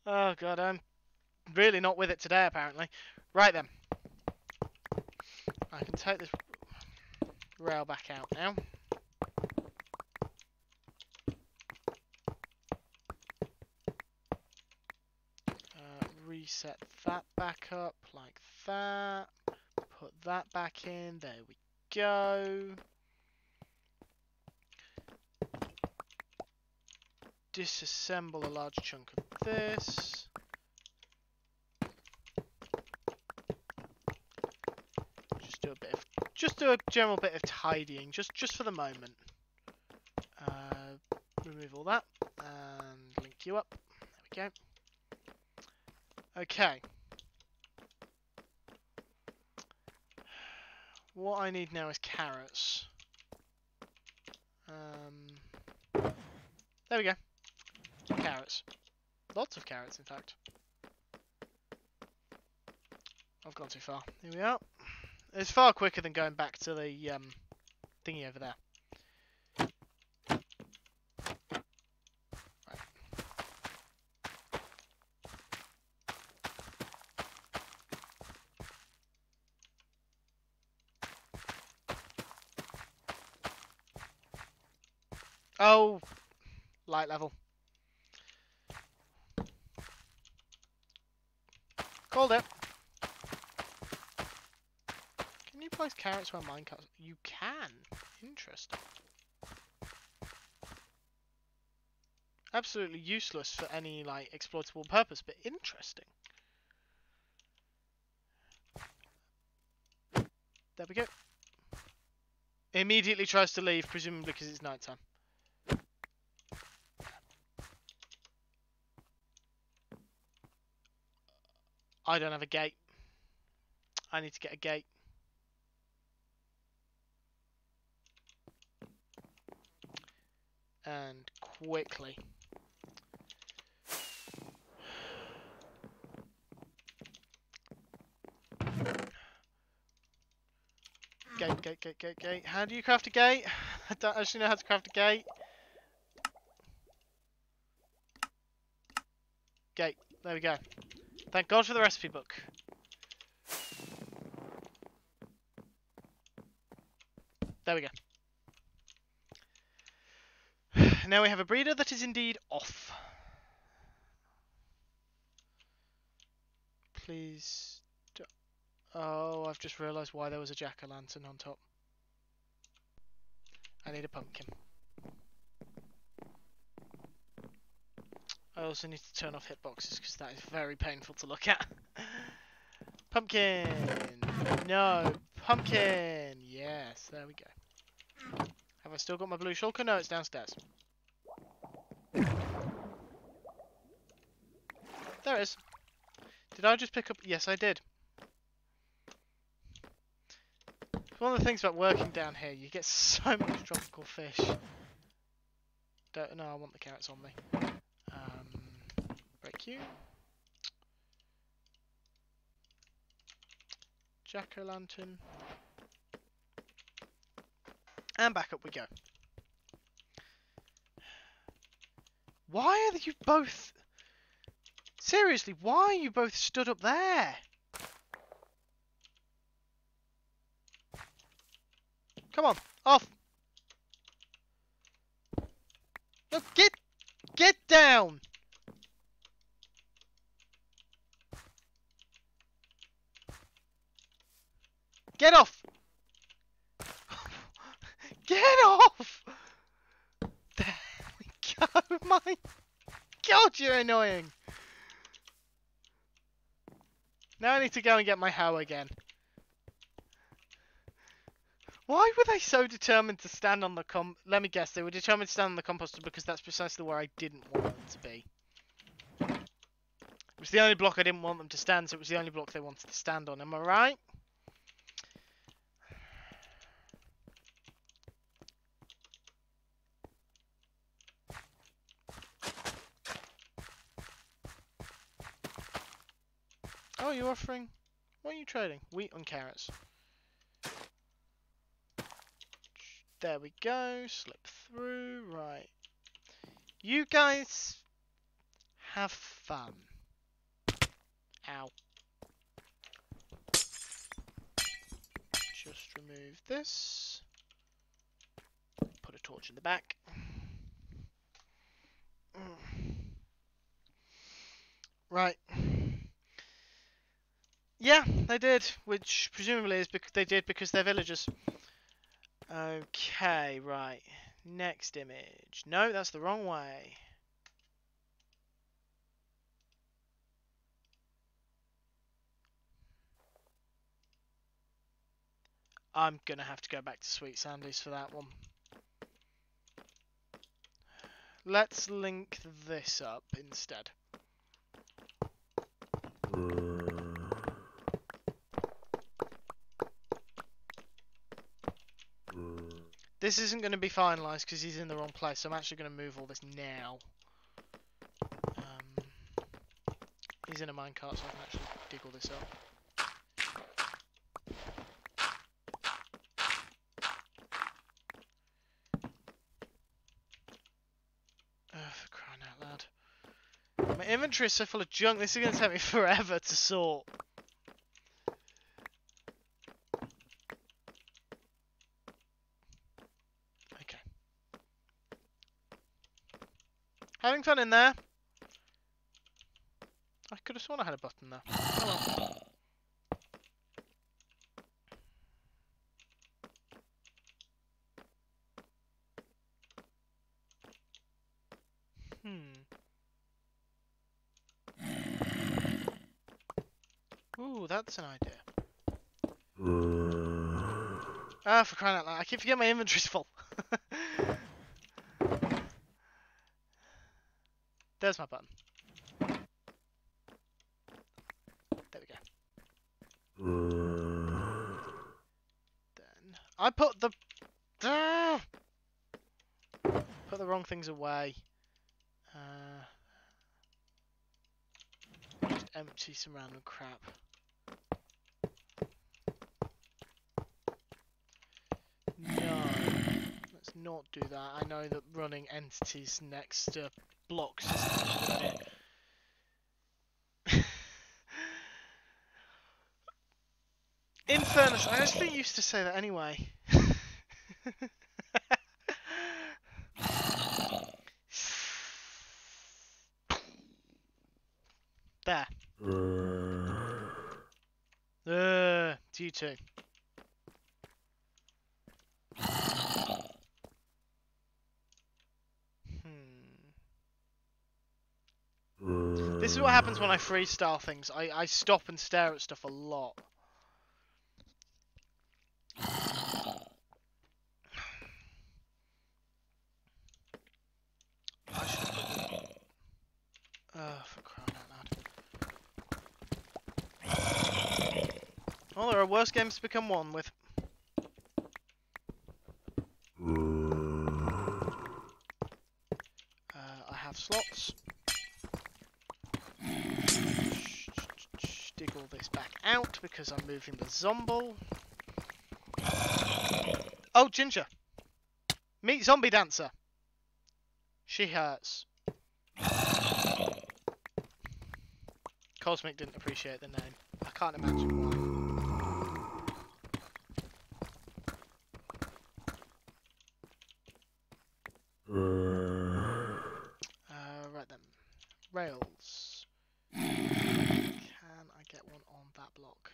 Oh god, I'm really not with it today, apparently. Right then. I can take this rail back out now. Reset that back up like that. Put that back in. There we go. Disassemble a large chunk of this. Just do a general bit of tidying, just for the moment. Remove all that and link you up. There we go. Okay. What I need now is carrots. There we go. Carrots. Lots of carrots, in fact. I've gone too far. Here we are. It's far quicker than going back to the thingy over there. Right. Oh, light level. Called it. Can you place carrots where mine cuts? You can. Interesting. Absolutely useless for any like exploitable purpose, but interesting. There we go. Immediately tries to leave, presumably because it's nighttime. I don't have a gate. I need to get a gate. And quickly. Gate. How do you craft a gate? I don't actually know how to craft a gate. Gate. There we go. Thank God for the recipe book. There we go. Now we have a breeder that is indeed off. Please. Oh, I've just realised why there was a jack-o'-lantern on top. I need a pumpkin. I also need to turn off hitboxes because that is very painful to look at. Pumpkin! No! Pumpkin! Yes, there we go. Have I still got my blue shulker? No, it's downstairs. There it is. Did I just pick up? Yes, I did. One of the things about working down here, you get so much tropical fish. Don't know, I want the carrots on me. Break you. Jack-o'-lantern. And back up we go. Why are you both... Seriously, why are you both stood up there? Come on, off! Look, get down! Get off! Get off! There we go, my God, you're annoying! Now I need to go and get my hoe again. Why were they so determined to stand on the Let me guess, they were determined to stand on the composter because that's precisely where I didn't want them to be. It was the only block I didn't want them to stand, so it was the only block they wanted to stand on. Am I right? Oh, you're offering... What are you trading? Wheat and carrots. There we go. Slip through. Right. You guys have fun. Ow. Just remove this. Put a torch in the back. Right. Yeah, they did, which presumably is because they did because they're villagers. Okay, right. Next image. No, that's the wrong way. I'm gonna have to go back to Sweet Sandy's for that one. Let's link this up instead. This isn't going to be finalised because he's in the wrong place, so I'm actually going to move all this now. He's in a minecart, so I can actually dig all this up. For crying out loud. My inventory is so full of junk, this is going to take me forever to sort. Okay. Having fun in there? I could have sworn I had a button there. Oh well. Ooh, that's an idea. Ah, for crying out loud. I keep forgetting my inventory's full. There's my button. There we go. Then I put the wrong things away. Just empty some random crap. No, let's not do that. I know that running entities next to blocks is not a good idea. In fairness, I actually used to say that anyway. There. It's you two. This is what happens when I freestyle things. I stop and stare at stuff a lot. For crying out loud. Well, there are worse games to become one with. I have slots. Dig all this back out because I'm moving the zombie. Oh, Ginger. Meet Zombie Dancer. She hurts. Cosmic didn't appreciate the name. I can't imagine why. Right then. Rails. Can I get one on that block?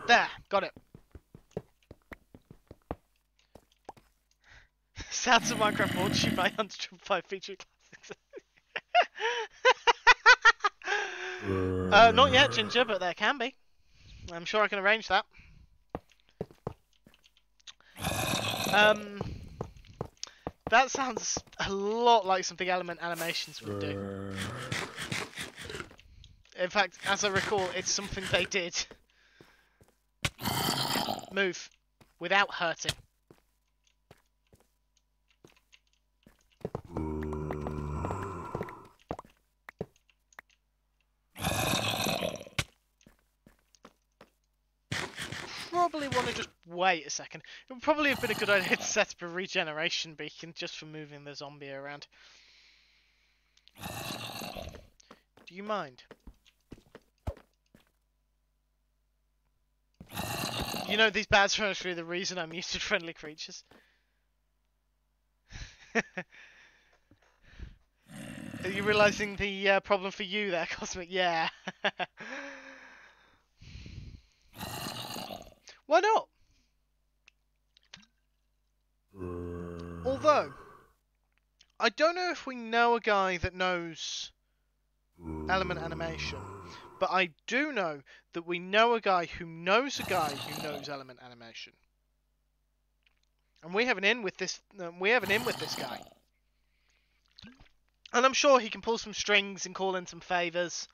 There! Got it. Sounds of Minecraft brought to you by 105 feature classics. Not yet, Ginger, but there can be. I'm sure I can arrange that. That sounds a lot like something Element Animations would do. In fact, as I recall, it's something they did. Move. Without hurting. probably want to just wait a second. It would probably have been a good idea to set up a regeneration beacon just for moving the zombie around. Do you mind? You know, these bats are actually the reason I muted friendly creatures. Are you realising the problem for you there, Cosmic? Yeah. Why not? Although, I don't know if we know a guy that knows element animation, but I do know that we know a guy who knows a guy who knows element animation, and we have an in with this. We have an in with this guy, and I'm sure he can pull some strings and call in some favors.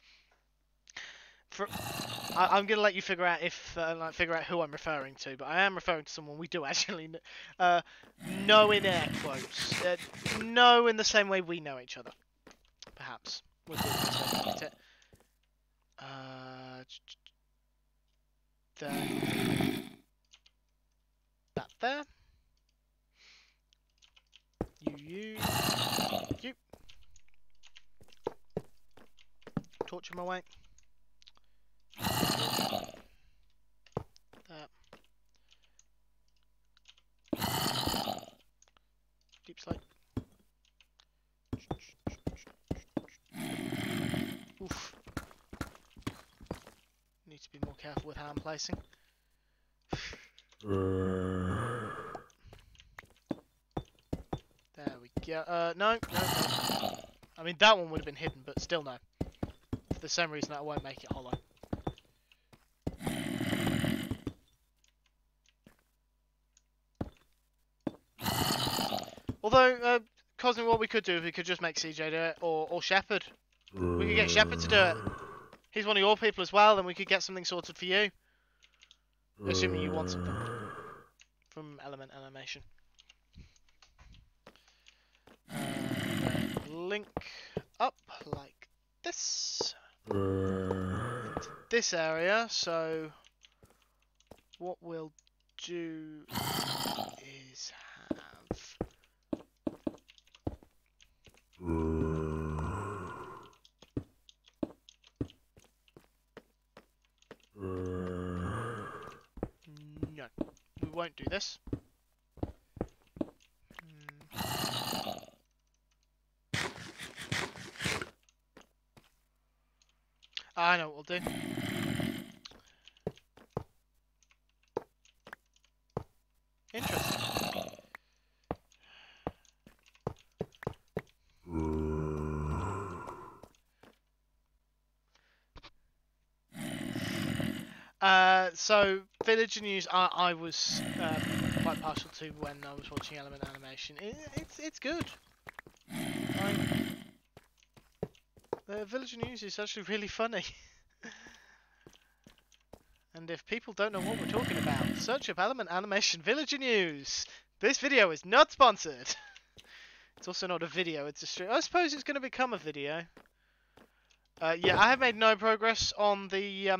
I'm gonna let you figure out if figure out who I'm referring to, but I am referring to someone we do actually know in air quotes. Know in the same way we know each other, perhaps. Would be the best way to put it. That there. You. Torture my way. That. Deep slate. Oof. Need to be more careful with how I'm placing. There we go. No. I mean, that one would have been hidden, but still no. For the same reason that I won't make it hollow. Although, Cosmic, what we could do is we could just make CJ do it, or Shepherd. We could get Shepherd to do it. He's one of your people as well, then we could get something sorted for you. Assuming you want something from Element Animation. Link up like this. Into this area, so what we'll do is have... No, we won't do this. I know what we'll do. Interesting. So Villager News, I was quite partial to when I was watching Element Animation. It's good. Villager News is actually really funny. And if people don't know what we're talking about, search up Element Animation Villager News. This video is not sponsored. It's also not a video, it's a stream. I suppose it's going to become a video. Yeah, I have made no progress on the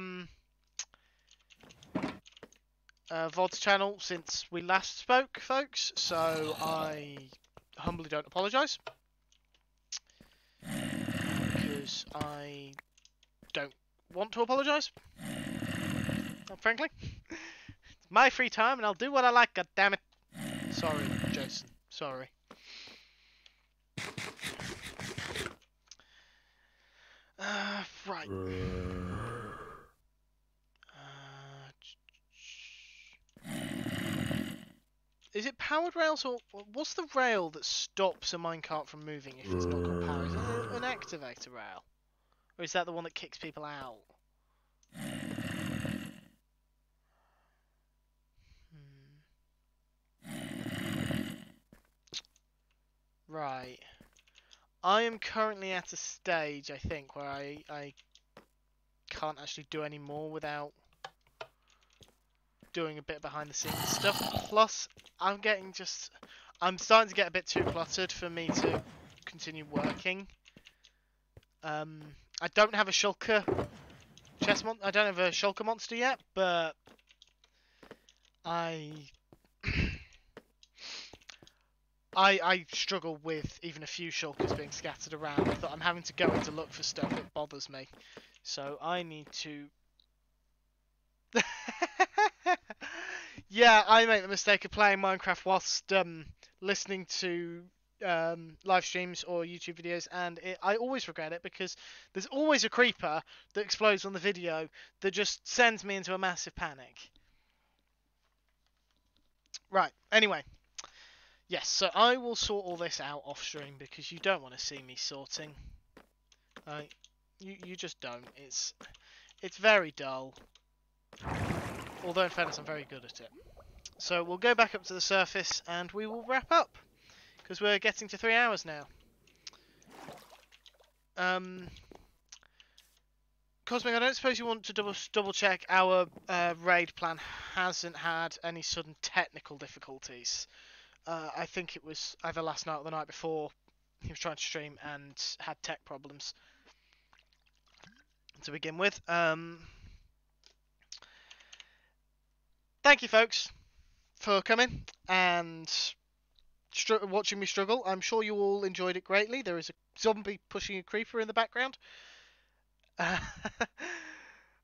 VODs channel since we last spoke, folks, so I humbly don't apologise. Because I don't want to apologise. Frankly. It's my free time and I'll do what I like, goddammit. Sorry, Jason. Sorry. Right. Is it powered rails, or what's the rail that stops a minecart from moving if it's not got power? Is it an activator rail? Or is that the one that kicks people out? Right. I am currently at a stage, I think, where I can't actually do any more without doing a bit behind the scenes stuff. Plus, I'm starting to get a bit too cluttered for me to continue working. I don't have a shulker I don't have a shulker monster yet, but I I struggle with even a few shulkers being scattered around. That I'm having to go in to look for stuff. It bothers me. So I need to. Yeah, I make the mistake of playing Minecraft whilst listening to live streams or YouTube videos, and I always regret it because there's always a creeper that explodes on the video that just sends me into a massive panic. Right. Anyway, yes. So I will sort all this out off stream because you don't want to see me sorting. You just don't. It's very dull. Although in fairness, I'm very good at it. So we'll go back up to the surface and we will wrap up because we're getting to 3 hours now. Cosmic, I don't suppose you want to double check our raid plan hasn't had any sudden technical difficulties. I think it was either last night or the night before he was trying to stream and had tech problems to begin with. Thank you, folks, for coming and watching me struggle. I'm sure you all enjoyed it greatly. There is a zombie pushing a creeper in the background. That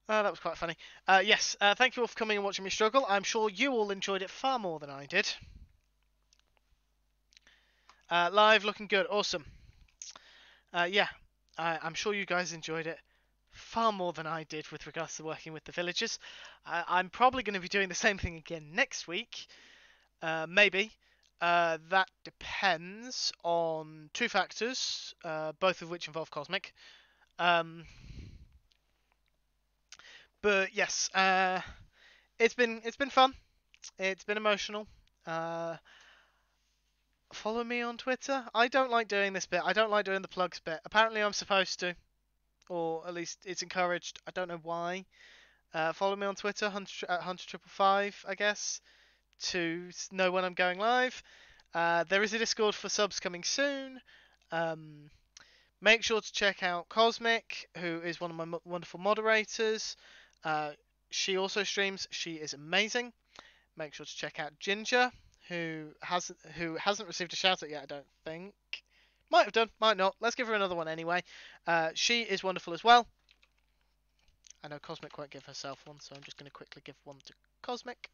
was quite funny. Yes, thank you all for coming and watching me struggle. I'm sure you all enjoyed it far more than I did. Live, looking good. Awesome. Yeah, I'm sure you guys enjoyed it far more than I did with regards to working with the villagers. I'm probably going to be doing the same thing again next week. Maybe. That depends on two factors, both of which involve Cosmic. But yes, it's been fun. It's been emotional. Follow me on Twitter. I don't like doing this bit. I don't like doing the plugs bit. Apparently I'm supposed to, or at least it's encouraged. I don't know why. Follow me on Twitter, at Hunter555, I guess, to know when I'm going live. There is a Discord for subs coming soon. Make sure to check out Cosmic, who is one of my wonderful moderators. She also streams. She is amazing. Make sure to check out Ginger, who hasn't received a shout out yet, I don't think. Might have done, might not. Let's give her another one anyway. She is wonderful as well. I know Cosmic won't give herself one, so I'm just going to quickly give one to Cosmic.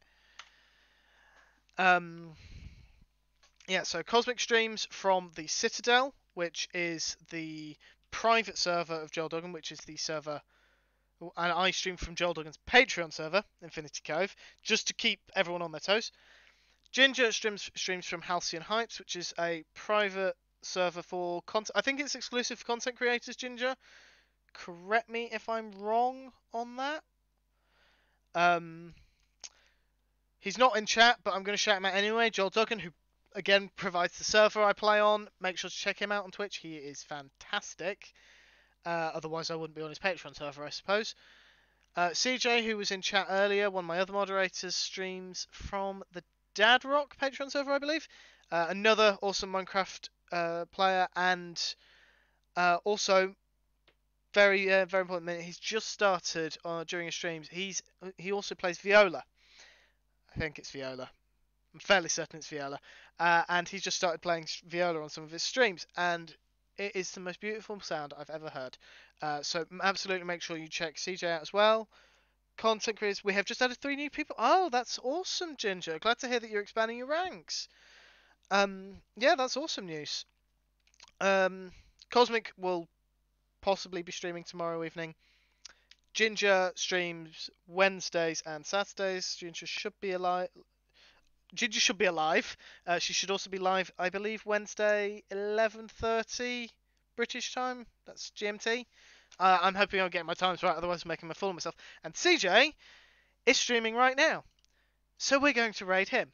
Yeah, so Cosmic streams from the Citadel, which is the private server of Joel Duggan, which is the server, and I stream from Joel Duggan's Patreon server, Infinity Cove, just to keep everyone on their toes. Ginger streams from Halcyon Heights, which is a private server for content. I think it's exclusive for content creators, Ginger. Correct me if I'm wrong on that. He's not in chat, but I'm going to shout him out anyway. Joel Duggan, who again provides the server I play on. Make sure to check him out on Twitch. He is fantastic. Otherwise, I wouldn't be on his Patreon server, I suppose. CJ, who was in chat earlier, one of my other moderators, streams from the Dad Rock Patreon server, I believe. Another awesome Minecraft player, and also very important minute. He's just started during his streams. He also plays viola. I think it's viola. I'm fairly certain it's viola. And he's just started playing viola on some of his streams, and it is the most beautiful sound I've ever heard. So absolutely make sure you check CJ out as well. Content creators, we have just added 3 new people. Oh, that's awesome, Ginger. Glad to hear that you're expanding your ranks. Yeah, that's awesome news. Cosmic will possibly be streaming tomorrow evening. Ginger streams Wednesdays and Saturdays. Ginger should be alive. She should also be live, I believe, Wednesday 11:30 British time. That's GMT. I'm hoping I'll get my times right, otherwise I'm making a fool of myself. And CJ is streaming right now, so we're going to raid him.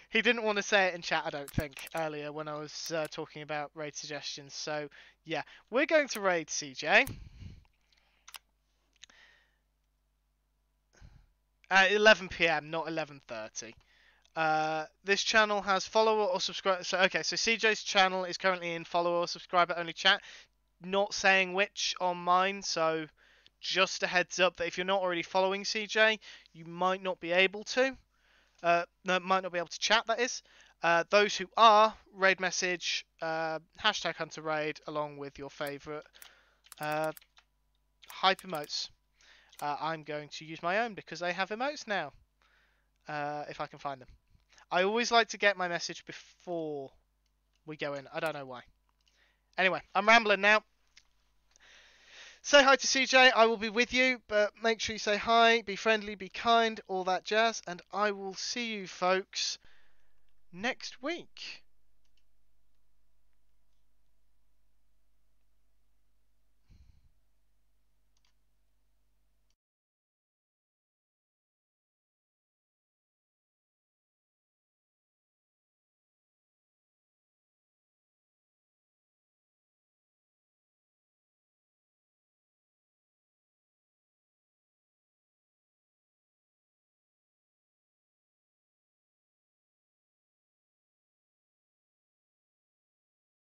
He didn't want to say it in chat, I don't think, earlier when I was talking about raid suggestions. So yeah, we're going to raid CJ. At 11 PM, not 11:30. This channel has follower or subscriber. So okay, so CJ's channel is currently in follower or subscriber only chat. Not saying which on mine, so just a heads up that if you're not already following CJ, you might not be able to. No, might not be able to chat, that is. Those who are, raid message, hashtag Hunter Raid, along with your favourite hype emotes. I'm going to use my own because they have emotes now, if I can find them. I always like to get my message before we go in. I don't know why. Anyway, I'm rambling now. Say hi to CJ. I will be with you, but make sure you say hi, be friendly, be kind, all that jazz, and I will see you folks next week.